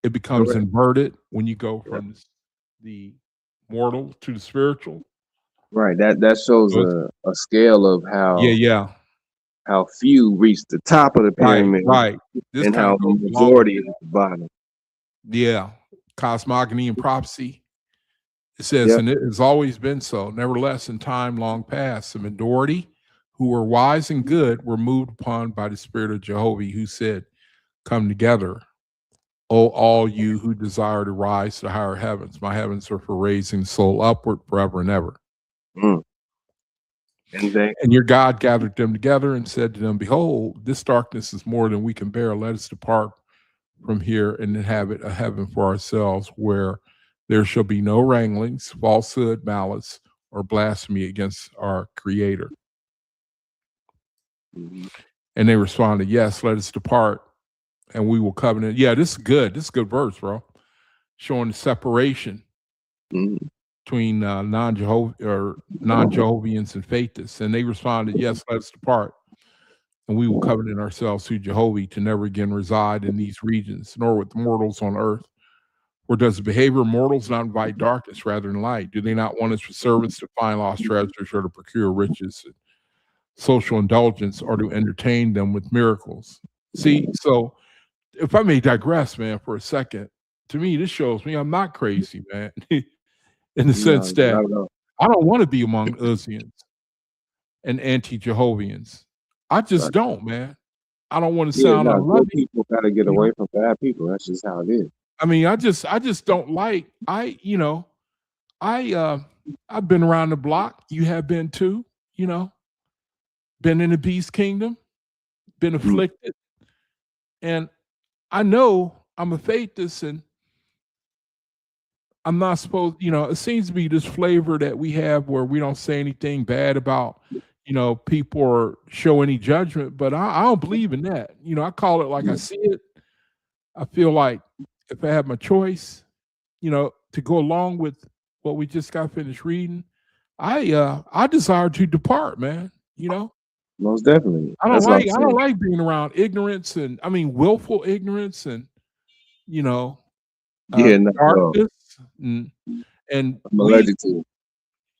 A: it becomes
B: Correct.
A: inverted when you go
B: Yep.
A: from the mortal to the spiritual.
B: Right. That shows
A: So
B: a scale of
A: yeah, yeah,
B: how few reach the top of the
A: right,
B: pyramid
A: right. This
B: and
A: kind
B: how
A: of
B: the
A: goes along with
B: majority is
A: that.
B: at the bottom.
A: Yeah, cosmogony and prophecy. It says,
B: Yep.
A: and it has always been so. Nevertheless, in time long past, the majority who were wise and good were moved upon by the Spirit of Jehovah, who said, "Come together, O all you who desire to rise to the higher heavens. My heavens are for raising the soul upward forever and ever."
B: Mm. And they
A: And your God gathered them together and said to them, "Behold, this darkness is more than we can bear. Let us depart from here and inhabit a heaven for ourselves, where there shall be no wranglings, falsehood, malice, or blasphemy against our Creator."
B: mhm.
A: And they responded, "Yes, let us depart, and we will covenant." Yeah, this is good. This is a good verse, bro. showing the separation
B: Mhm.
A: between non-Jehovahans and faithists, and they responded, "Yes, let us depart, and we will covenant ourselves to Jehovah to never again reside in these regions, nor with mortals on earth. Or does the behavior of mortals not invite darkness rather than light? Do they not want us for servants to find lost treasures or to procure riches and social indulgence or to entertain them with miracles?" See, so if I may digress, man, for a second, to me, this shows me I'm not crazy, man, in the
B: No,
A: sense that
B: not at all.
A: I don't want to be among Uzzians and anti-Jehovians. I just
B: Right.
A: don't, man. I don't want to
B: Yeah,
A: sound
B: no, good
A: unloving,
B: people gotta get
A: you know.
B: away from bad people. That's just how it is.
A: I mean, I just don't like I've been around the block. You have been too, you know, been in the beast kingdom, been
B: Mm.
A: afflicted, and I know I'm a faithist and I'm not supposed, it seems to be this flavor that we have where we don't say anything bad about, people or show any judgment, but I don't believe in that. I call it like I
B: Yeah.
A: see it. I feel like if I have my choice, to go along with what we just got finished reading, I desire to depart, man.
B: Most definitely.
A: I don't
B: That's what I'm
A: like I don't
B: saying.
A: like being around ignorance and I mean willful ignorance and you know
B: Yeah, not at all.
A: darkness and
B: I'm
A: we
B: allergic to it.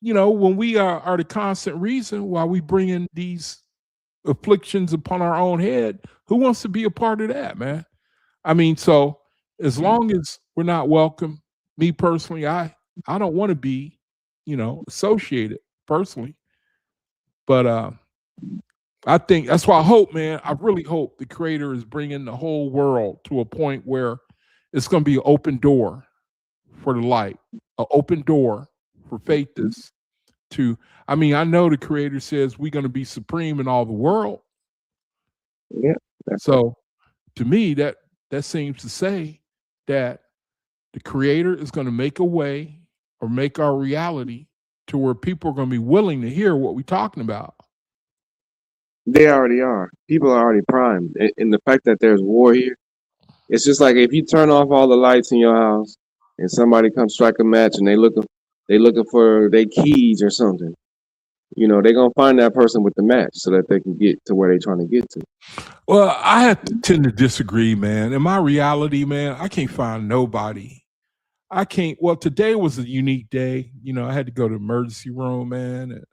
A: when we are the constant reason why we bring in these afflictions upon our own head. Who wants to be a part of that, man? I mean, so as long as we're not welcome, me personally, I don't want to be, associated personally. But I think that's why I hope, man. I really hope the Creator is bringing the whole world to a point where it's going to be an open door for the light, an open door for faithists to. I mean, I know the Creator says we're going to be supreme in all the world.
B: Yeah.
A: So to me, that seems to say that the Creator is going to make a way or make our reality to where people are going to be willing to hear what we're talking about.
B: They already are. People are already primed. And the fact that there's war here, it's just like if you turn off all the lights in your house and somebody comes strike a match and they looking for their keys or something. They're gonna find that person with the match so that they can get to where they're trying to get to.
A: Well, I have to tend to disagree, man. In my reality, man, I can't find nobody. I can't. Well, today was a unique day. I had to go to the emergency room, man. And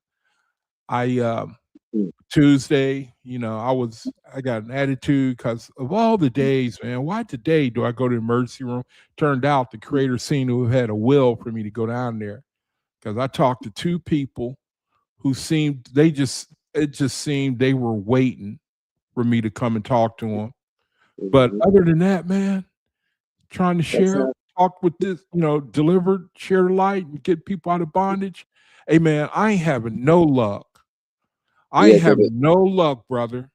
A: I
B: Mm.
A: Tuesday, I got an attitude because of all the days, man. Why today do I go to the emergency room? Turned out the Creator seemed to have had a will for me to go down there because I talked to two people who seemed it just seemed they were waiting for me to come and talk to them. But
B: Mhm.
A: other than that, man, trying to
B: That's
A: share,
B: how.
A: talk with this, deliver, share the light, and get people out of bondage. Hey, man, I ain't having no luck. I
B: Yeah,
A: ain't having no luck, brother.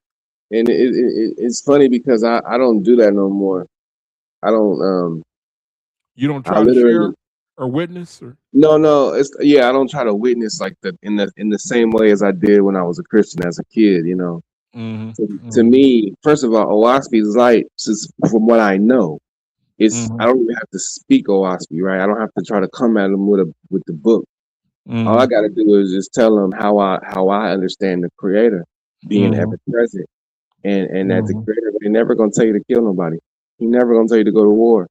B: and it's funny because I don't do that no more. I don't
A: You don't
B: I
A: try to share
B: literally
A: or witness or.
B: no, it's yeah, I don't try to witness like in the same way as I did when I was a Christian as a kid.
A: Mhm,
B: To
A: mhm,
B: me, first of all, OAHSPE light, since from what I know, I
A: mhm,
B: don't even have to speak OAHSPE, right? I don't have to try to come at them with the book. All I
A: mhm,
B: got to do is just tell them how I understand the Creator being
A: mhm,
B: ever present, and that the
A: mhm,
B: Creator ain't never gonna tell you to kill nobody. He never gonna tell you to go to war,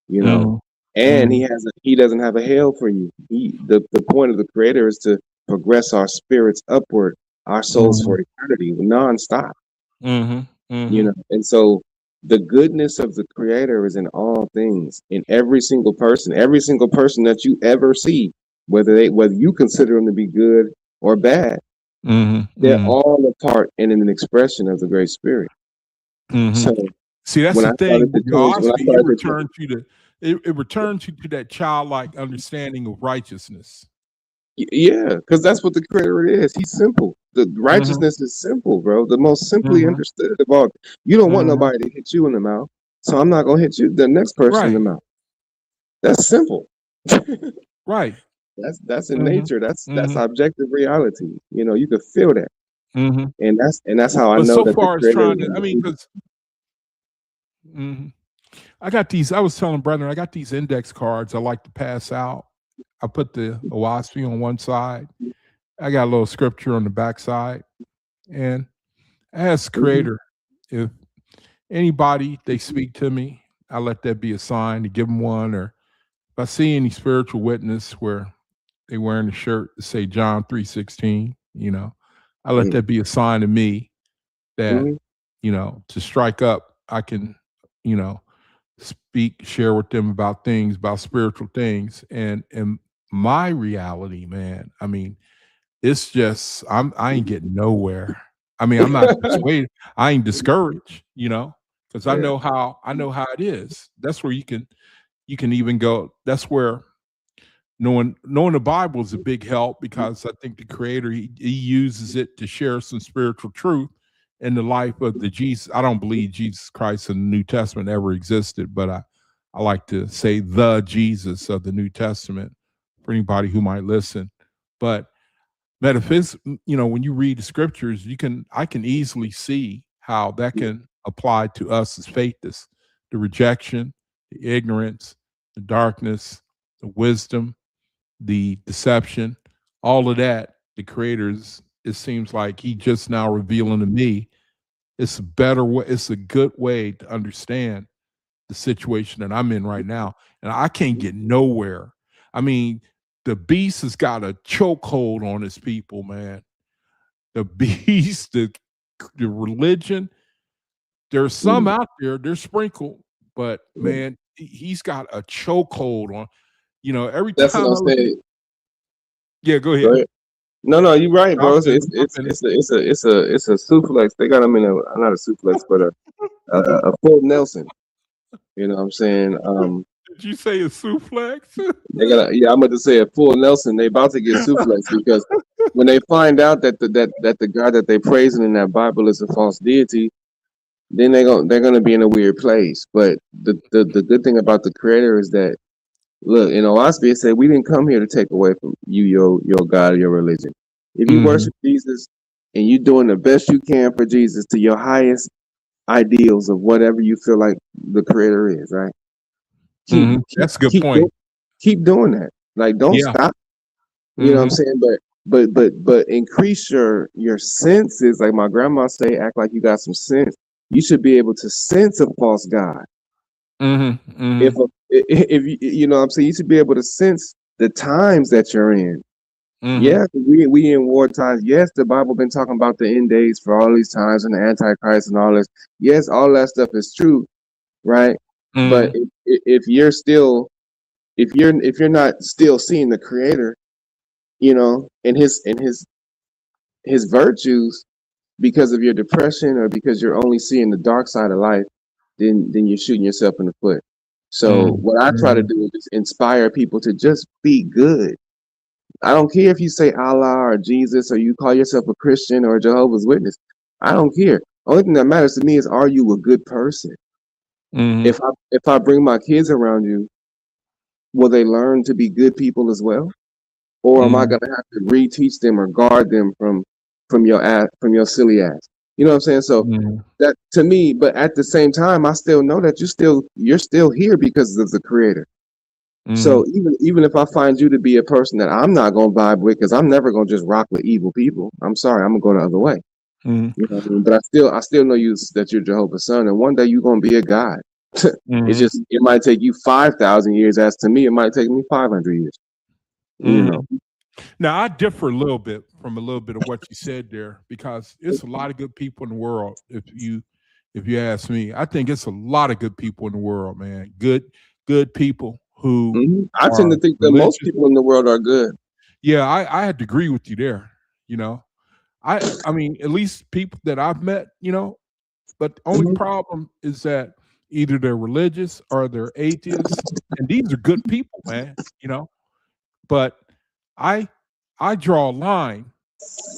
B: you know.
A: mhm,
B: And
A: mhm,
B: he doesn't have a hell for you. The point of the Creator is to progress our spirits upward, our souls
A: mhm,
B: for eternity, nonstop.
A: mhm, mhm,
B: And so the goodness of the Creator is in all things, in every single person that you ever see, whether you consider them to be good or bad,
A: mhm,
B: they're
A: mhm,
B: all a part and an expression of the Great Spirit.
A: mhm.
B: So
A: See, that's
B: when
A: the
B: I
A: thing
B: started to
A: with your
B: change, when I
A: OSPE, it
B: started to change,
A: returns you to it returns you to that childlike understanding of righteousness.
B: yeah, because that's what the Creator is. He's simple. The
A: Mhm,
B: righteousness is simple, bro. The most simply
A: mhm,
B: understood of all. You don't want
A: mhm.
B: nobody to hit you in the mouth, so I'm not gonna hit you, the next person in the
A: Right,
B: mouth. That's simple.
A: right.
B: That's in
A: Mhm,
B: nature. That's
A: mhm,
B: objective reality. You can feel that,
A: mhm.
B: and that's how I
A: But
B: know
A: so
B: that the
A: far as
B: Creator
A: trying
B: is
A: to,
B: in
A: I
B: the
A: mean,
B: people.
A: because I got these. I was telling brethren, I got these index cards I like to pass out. I put the OAHSPE on one side. I got a little scripture on the back side, and I ask the
B: Mhm.
A: Creator if anybody they speak to me, I let that be a sign to give them one, or if I see any spiritual witness where they wearing a shirt to say John 3:16, I let
B: Mhm.
A: that be a sign to me that,
B: Mhm.
A: to strike up, I can, you know, speak, share with them about things, about spiritual things. And my reality, man, I mean, it's just I ain't getting nowhere. I mean, I'm not dissuaded. I ain't discouraged, because I
B: Yeah.
A: know how it is. That's where you can even go. That's where knowing the Bible is a big help, because I think the Creator he uses it to share some spiritual truth in the life of the Jesus. I don't believe Jesus Christ in the New Testament ever existed, but I like to say the Jesus of the New Testament for anybody who might listen. But metaphysics, when you read the scriptures, I can easily see how that can apply to us as faithists. The rejection, the ignorance, the darkness, the wisdom, the deception, all of that, the creators, it seems like he just now revealing to me it's a better way, it's a good way to understand the situation that I'm in right now. And I can't get nowhere. I mean, the beast has got a chokehold on his people, man. The beast, the religion, there's some
B: Mhm.
A: out there, they're sprinkled, but man, he's got a chokehold on, every
B: That's what
A: time
B: I'm
A: I look at,
B: saying.
A: yeah, go
B: Go
A: ahead.
B: ahead. No, no, you're right,
A: I'm
B: bro. It's
A: finished.
B: it's
A: I'm
B: it's
A: finished.
B: it's a it's a it's a it's a suplex. They got him in a not a suplex, but a full Nelson. You know what I'm saying?
A: Did you say a suplex?
B: They got yeah. I'm about to say a full Nelson. They about to get suplex because when they find out that the God that they praising in that Bible is a false deity, then they're gonna be in a weird place. But the good thing about the Creator is that look, in OAHSPE it said we didn't come here to take away from you your God or your religion. If you
A: Mhm,
B: worship Jesus and you're doing the best you can for Jesus to your highest ideals of whatever you feel like the Creator is, right? Keep
A: mhm.
B: keep
A: That's a good
B: keep
A: point.
B: do- keep doing that. Like don't
A: Yeah.
B: stop. You know what I'm
A: Mhm,
B: saying? But increase your senses. Like my grandma say, act like you got some sense. You should be able to sense a false God.
A: mhm,
B: If
A: mhm,
B: if you know what I'm saying, you should be able to sense the times that you're in.
A: mhm,
B: Yeah, we in war times. Yes, the Bible been talking about the end days for all these times and the Antichrist and all this. Yes, all that stuff is true, right? But
A: mhm,
B: if you're still if you're not still seeing the Creator, and his virtues because of your depression or because you're only seeing the dark side of life, then you're shooting yourself in the foot. So
A: mhm,
B: what I try to
A: mhm,
B: do is just inspire people to just be good. I don't care if you say Allah or Jesus or you call yourself a Christian or a Jehovah's Witness. I don't care. Only thing that matters to me is, are you a good person?
A: mhm,
B: If I bring my kids around you, will they learn to be good people as well? Or am I
A: mhm,
B: gonna have to reteach them or guard them from your ass, from your silly ass? You know what I'm saying? So
A: mhm,
B: that to me, but at the same time, I still know that you're still here because of the Creator.
A: mhm,
B: So even if I find you to be a person that I'm not gonna vibe with, because I'm never gonna just rock with evil people. I'm sorry, I'm gonna go the other way.
A: mhm,
B: You know what I mean? But I still know that you're Jehovah's Son, and one day you're gonna be a God. It's
A: mhm,
B: just it might take you 5,000 years. As to me, it might take me 500 years. You know.
A: mhm. Now, I differ a little bit from a little bit of what you said there, because it's a lot of good people in the world. If you ask me, I think it's a lot of good people in the world, man. Good people who
B: I tend
A: are
B: to think that most
A: religious.
B: people in the world are good.
A: Yeah, I had to agree with you there. You know, I mean, at least people that I've met, but the only
B: Hmm.
A: problem is that either they're religious or they're atheists, and these are good people, man. But I I draw a line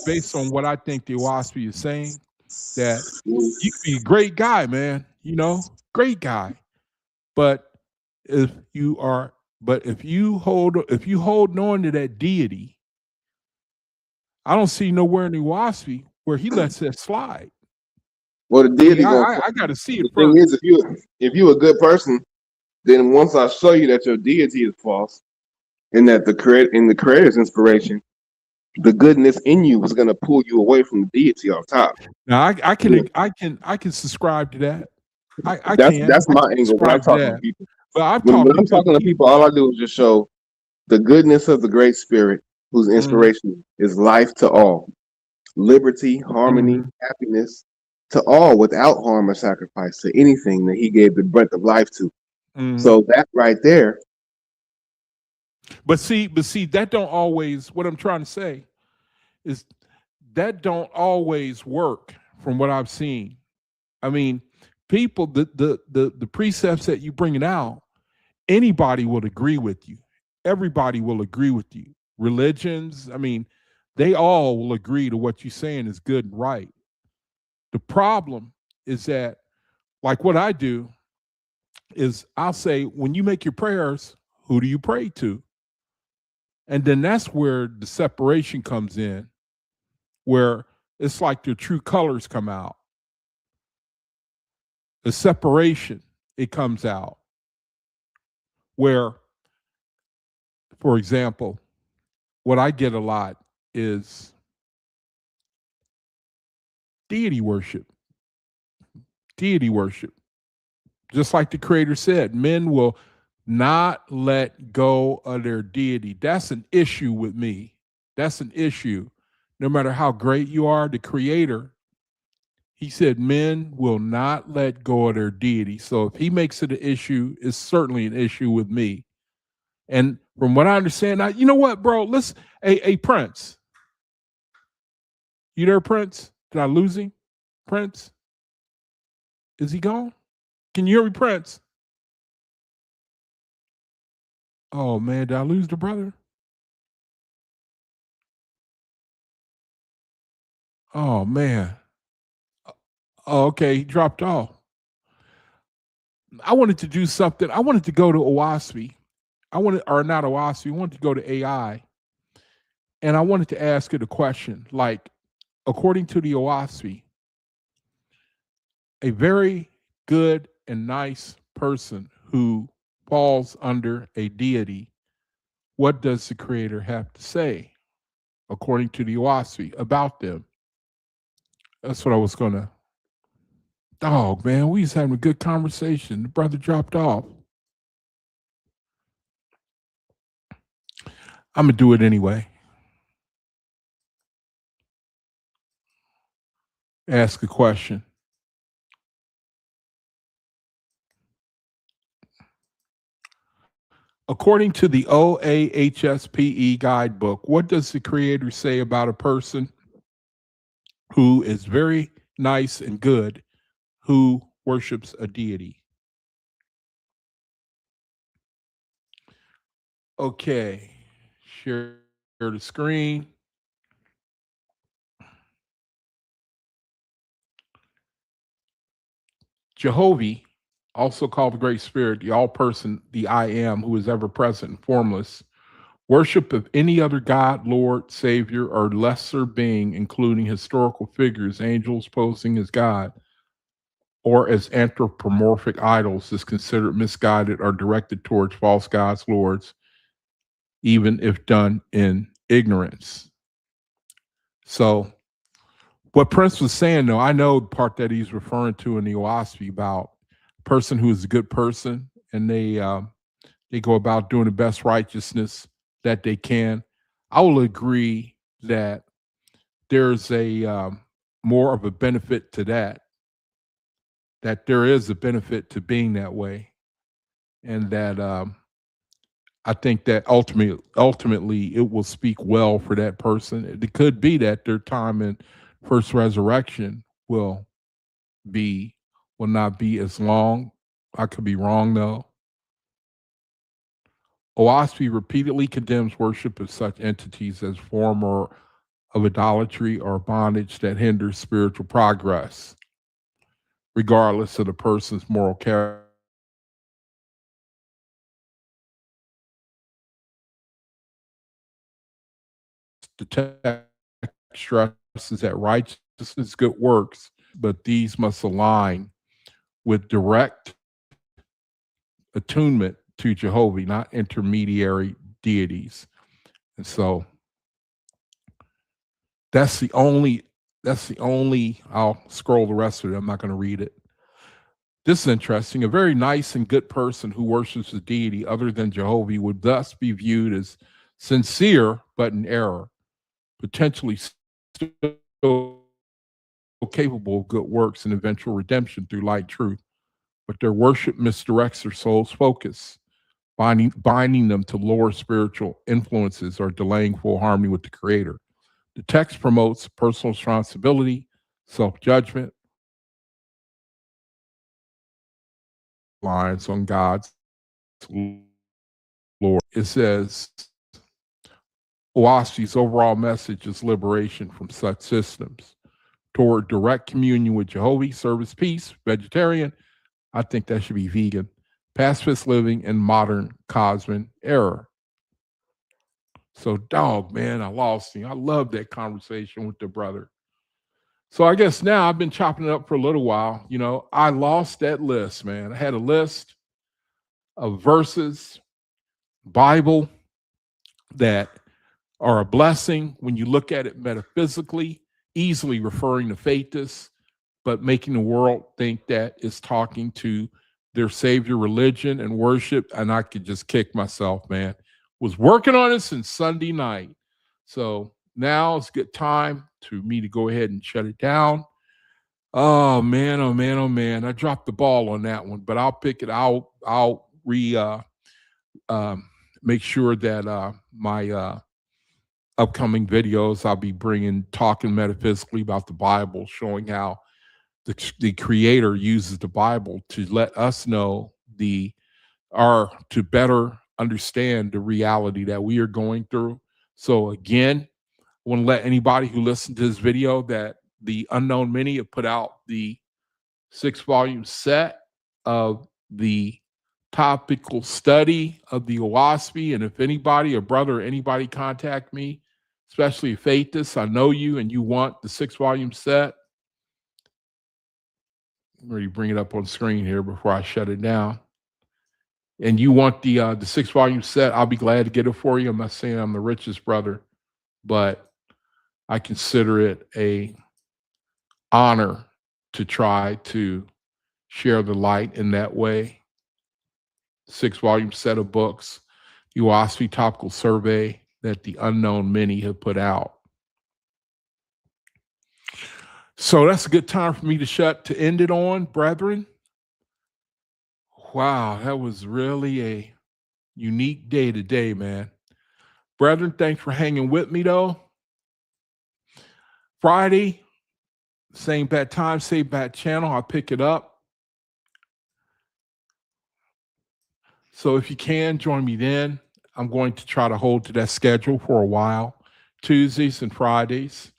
A: based on what I think the WASP is saying, that you could be a great guy, man. Great guy, but if you are, if you hold on to that deity, I don't see nowhere in the WASP where he lets that slide.
B: Well, the
A: See,
B: deity gonna
A: I got to see it
B: the thing
A: first.
B: is, if you a good person, then once I show you that your deity is false and that the creator's inspiration, the goodness in you is gonna pull you away from the deity off top.
A: Now
B: Yeah.
A: I can subscribe to that.
B: That's
A: I
B: my
A: can
B: angle when I'm
A: subscribe to
B: talking to
A: that.
B: people.
A: But I'm
B: When
A: talking to
B: I'm
A: good
B: talking to people,
A: people.
B: all I do is just show the goodness of the great spirit whose
A: Hmm.
B: inspiration is life to all, liberty, harmony,
A: Hmm.
B: happiness to all without harm or sacrifice to anything that he gave the breath of life to.
A: Hmm.
B: So that right there,
A: But see, that don't always. What I'm trying to say is that don't always work from what I've seen. I mean, people, the precepts that you bringing out, anybody will agree with you. Everybody will agree with you. Religions, I mean, they all will agree to what you're saying is good and right. The problem is that, like what I do, is I'll say, when you make your prayers, who do you pray to? And then that's where the separation comes in, where it's like the true colors come out. The separation, it comes out. Where, for example, what I get a lot is deity worship. Deity worship. Just like the creator said, men will not let go of their deity. That's an issue with me. That's an issue. No matter how great you are, the creator, he said men will not let go of their deity. So if he makes it an issue, it's certainly an issue with me. And from what I understand, you know what, bro? Let's, hey, Prince, you there, Prince? Did I lose him? Prince? Is he gone? Can you hear me, Prince? Oh man, did I lose the brother? Oh man. Oh, okay, he dropped off. I wanted to do something. I wanted to go to OAHSPE. I wanted, or not OAHSPE, I wanted to go to AI. And I wanted to ask it a question. Like, according to the OAHSPE, a very good and nice person who falls under a deity, what does the creator have to say, according to the OAHSPE, about them? That's what I was gonna. Dog, man, we was having a good conversation. The brother dropped off. I'm gonna do it anyway. Ask a question. According to the OAHSPE guidebook, what does the creator say about a person who is very nice and good who worships a deity? Okay, share the screen. Jehovah, also called the Great Spirit, the All Person, the I Am, who is ever present and formless, worship of any other God, Lord, Savior, or lesser being, including historical figures, angels posing as God, or as anthropomorphic idols, is considered misguided or directed towards false gods, lords, even if done in ignorance. So, what Prince was saying, though, I know the part that he's referring to in the OASPE about a person who is a good person and they go about doing the best righteousness that they can. I will agree that there's a more of a benefit to that. That there is a benefit to being that way, and that I think that ultimately it will speak well for that person. It could be that their time in first resurrection be will not be as long. I could be wrong though. OASPE repeatedly condemns worship of such entities as form or of idolatry or bondage that hinders spiritual progress, regardless of the person's moral character. The text stresses that righteousness, good works, but these must align with direct attunement to Jehovah, not intermediary deities. And so that's the only I'll scroll the rest of it. I'm not going to read it. This is interesting. A very nice and good person who worships a deity other than Jehovah would thus be viewed as sincere but in error, potentially still capable of good works and eventual redemption through light truth. But their worship misdirects their soul's focus, binding them to lower spiritual influences or delaying full harmony with the Creator. The text promotes personal responsibility, self judgment, reliance on God's Lord. It says, OAHSPE's overall message is liberation from such systems toward direct communion with Jehovah, service, peace, vegetarian. I think that should be vegan, pacifist living, and modern cosmic era. So, dog, man, I lost him. I love that conversation with the brother. So I guess now I've been chopping it up for a little while. You know, I lost that list, man. I had a list of verses, Bible, that are a blessing when you look at it metaphysically, easily referring to faithists, but making the world think that it's talking to their savior religion and worship. And I could just kick myself, man. Was working on it since Sunday night. So now it's a good time to me to go ahead and shut it down. Oh man, oh man, oh man. I dropped the ball on that one, but I'll pick it. I'll make sure that my upcoming videos I'll be bringing talking metaphysically about the Bible, showing how the Creator uses the Bible to let us know to better understand the reality that we are going through. So again, I want to let anybody who listened to this video that the Unknown Many have put out the 6-volume set of the topical study of the OAHSPE. And if anybody, a brother or anybody contact me, especially if atheists, I know you and you want the 6-volume set. I'm ready to bring it up on screen here before I shut it down. And you want the 6-volume set, I'll be glad to get it for you. I'm not saying I'm the richest brother, but I consider it a honor to try to share the light in that way. 6-volume set of books, the OAHSPE Topical Survey that the Unknown Many have put out. So that's a good time for me to end it on, brethren. Wow, that was really a unique day today, man. Brethren, thanks for hanging with me, though. Friday, same bad time, same bad channel. I'll pick it up. So if you can, join me then. I'm going to try to hold to that schedule for a while, Tuesdays and Fridays.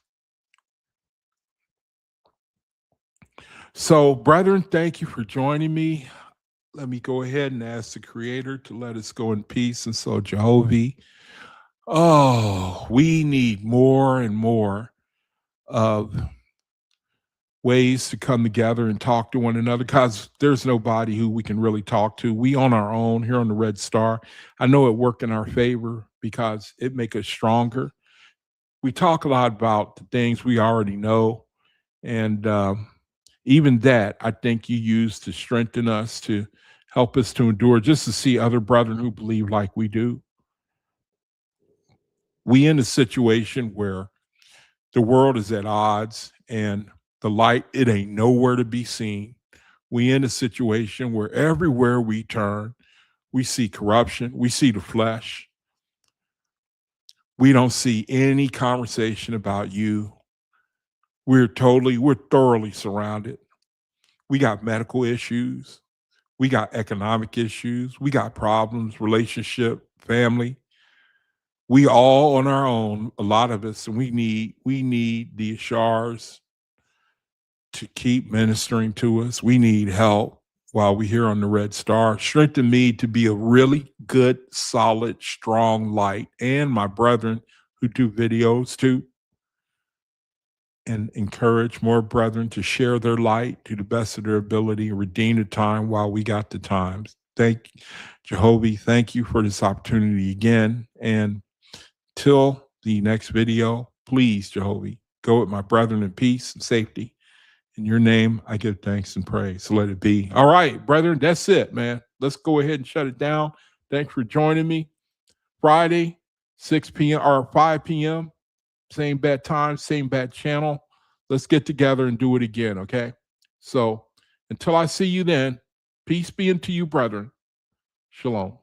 A: So, brethren, thank you for joining me. Let me go ahead and ask the Creator to let us go in peace. And so, Jehovah, we need more and more of ways to come together and talk to one another, because there's nobody who we can really talk to. We on our own here on the Red Star. I know it worked in our favor because it makes us stronger. We talk a lot about the things we already know, and even that I think you use to strengthen us, to help us to endure, just to see other brethren who believe like we do. We in a situation where the world is at odds and the light, it ain't nowhere to be seen. We in a situation where everywhere we turn, we see corruption, we see the flesh. We don't see any conversation about you. We're thoroughly surrounded. We got medical issues. We got economic issues. We got problems, relationship, family. We all on our own, a lot of us, and we need the Ashars to keep ministering to us. We need help while we're here on the Red Star. Strengthen me to be a really good, solid, strong light, and my brethren who do videos too. and encourage more brethren to share their light to the best of their ability and redeem the time while we got the times. Thank Jehovah. Thank you for this opportunity again. And till the next video, please, Jehovah, go with my brethren in peace and safety. In your name, I give thanks and praise. So let it be. All right, brethren, that's it, man. Let's go ahead and shut it down. Thanks for joining me. Friday, 6 p.m. or 5 p.m. Same bad time, same bad channel. Let's get together and do it again, okay? So until I see you then, peace be unto you, brethren. Shalom.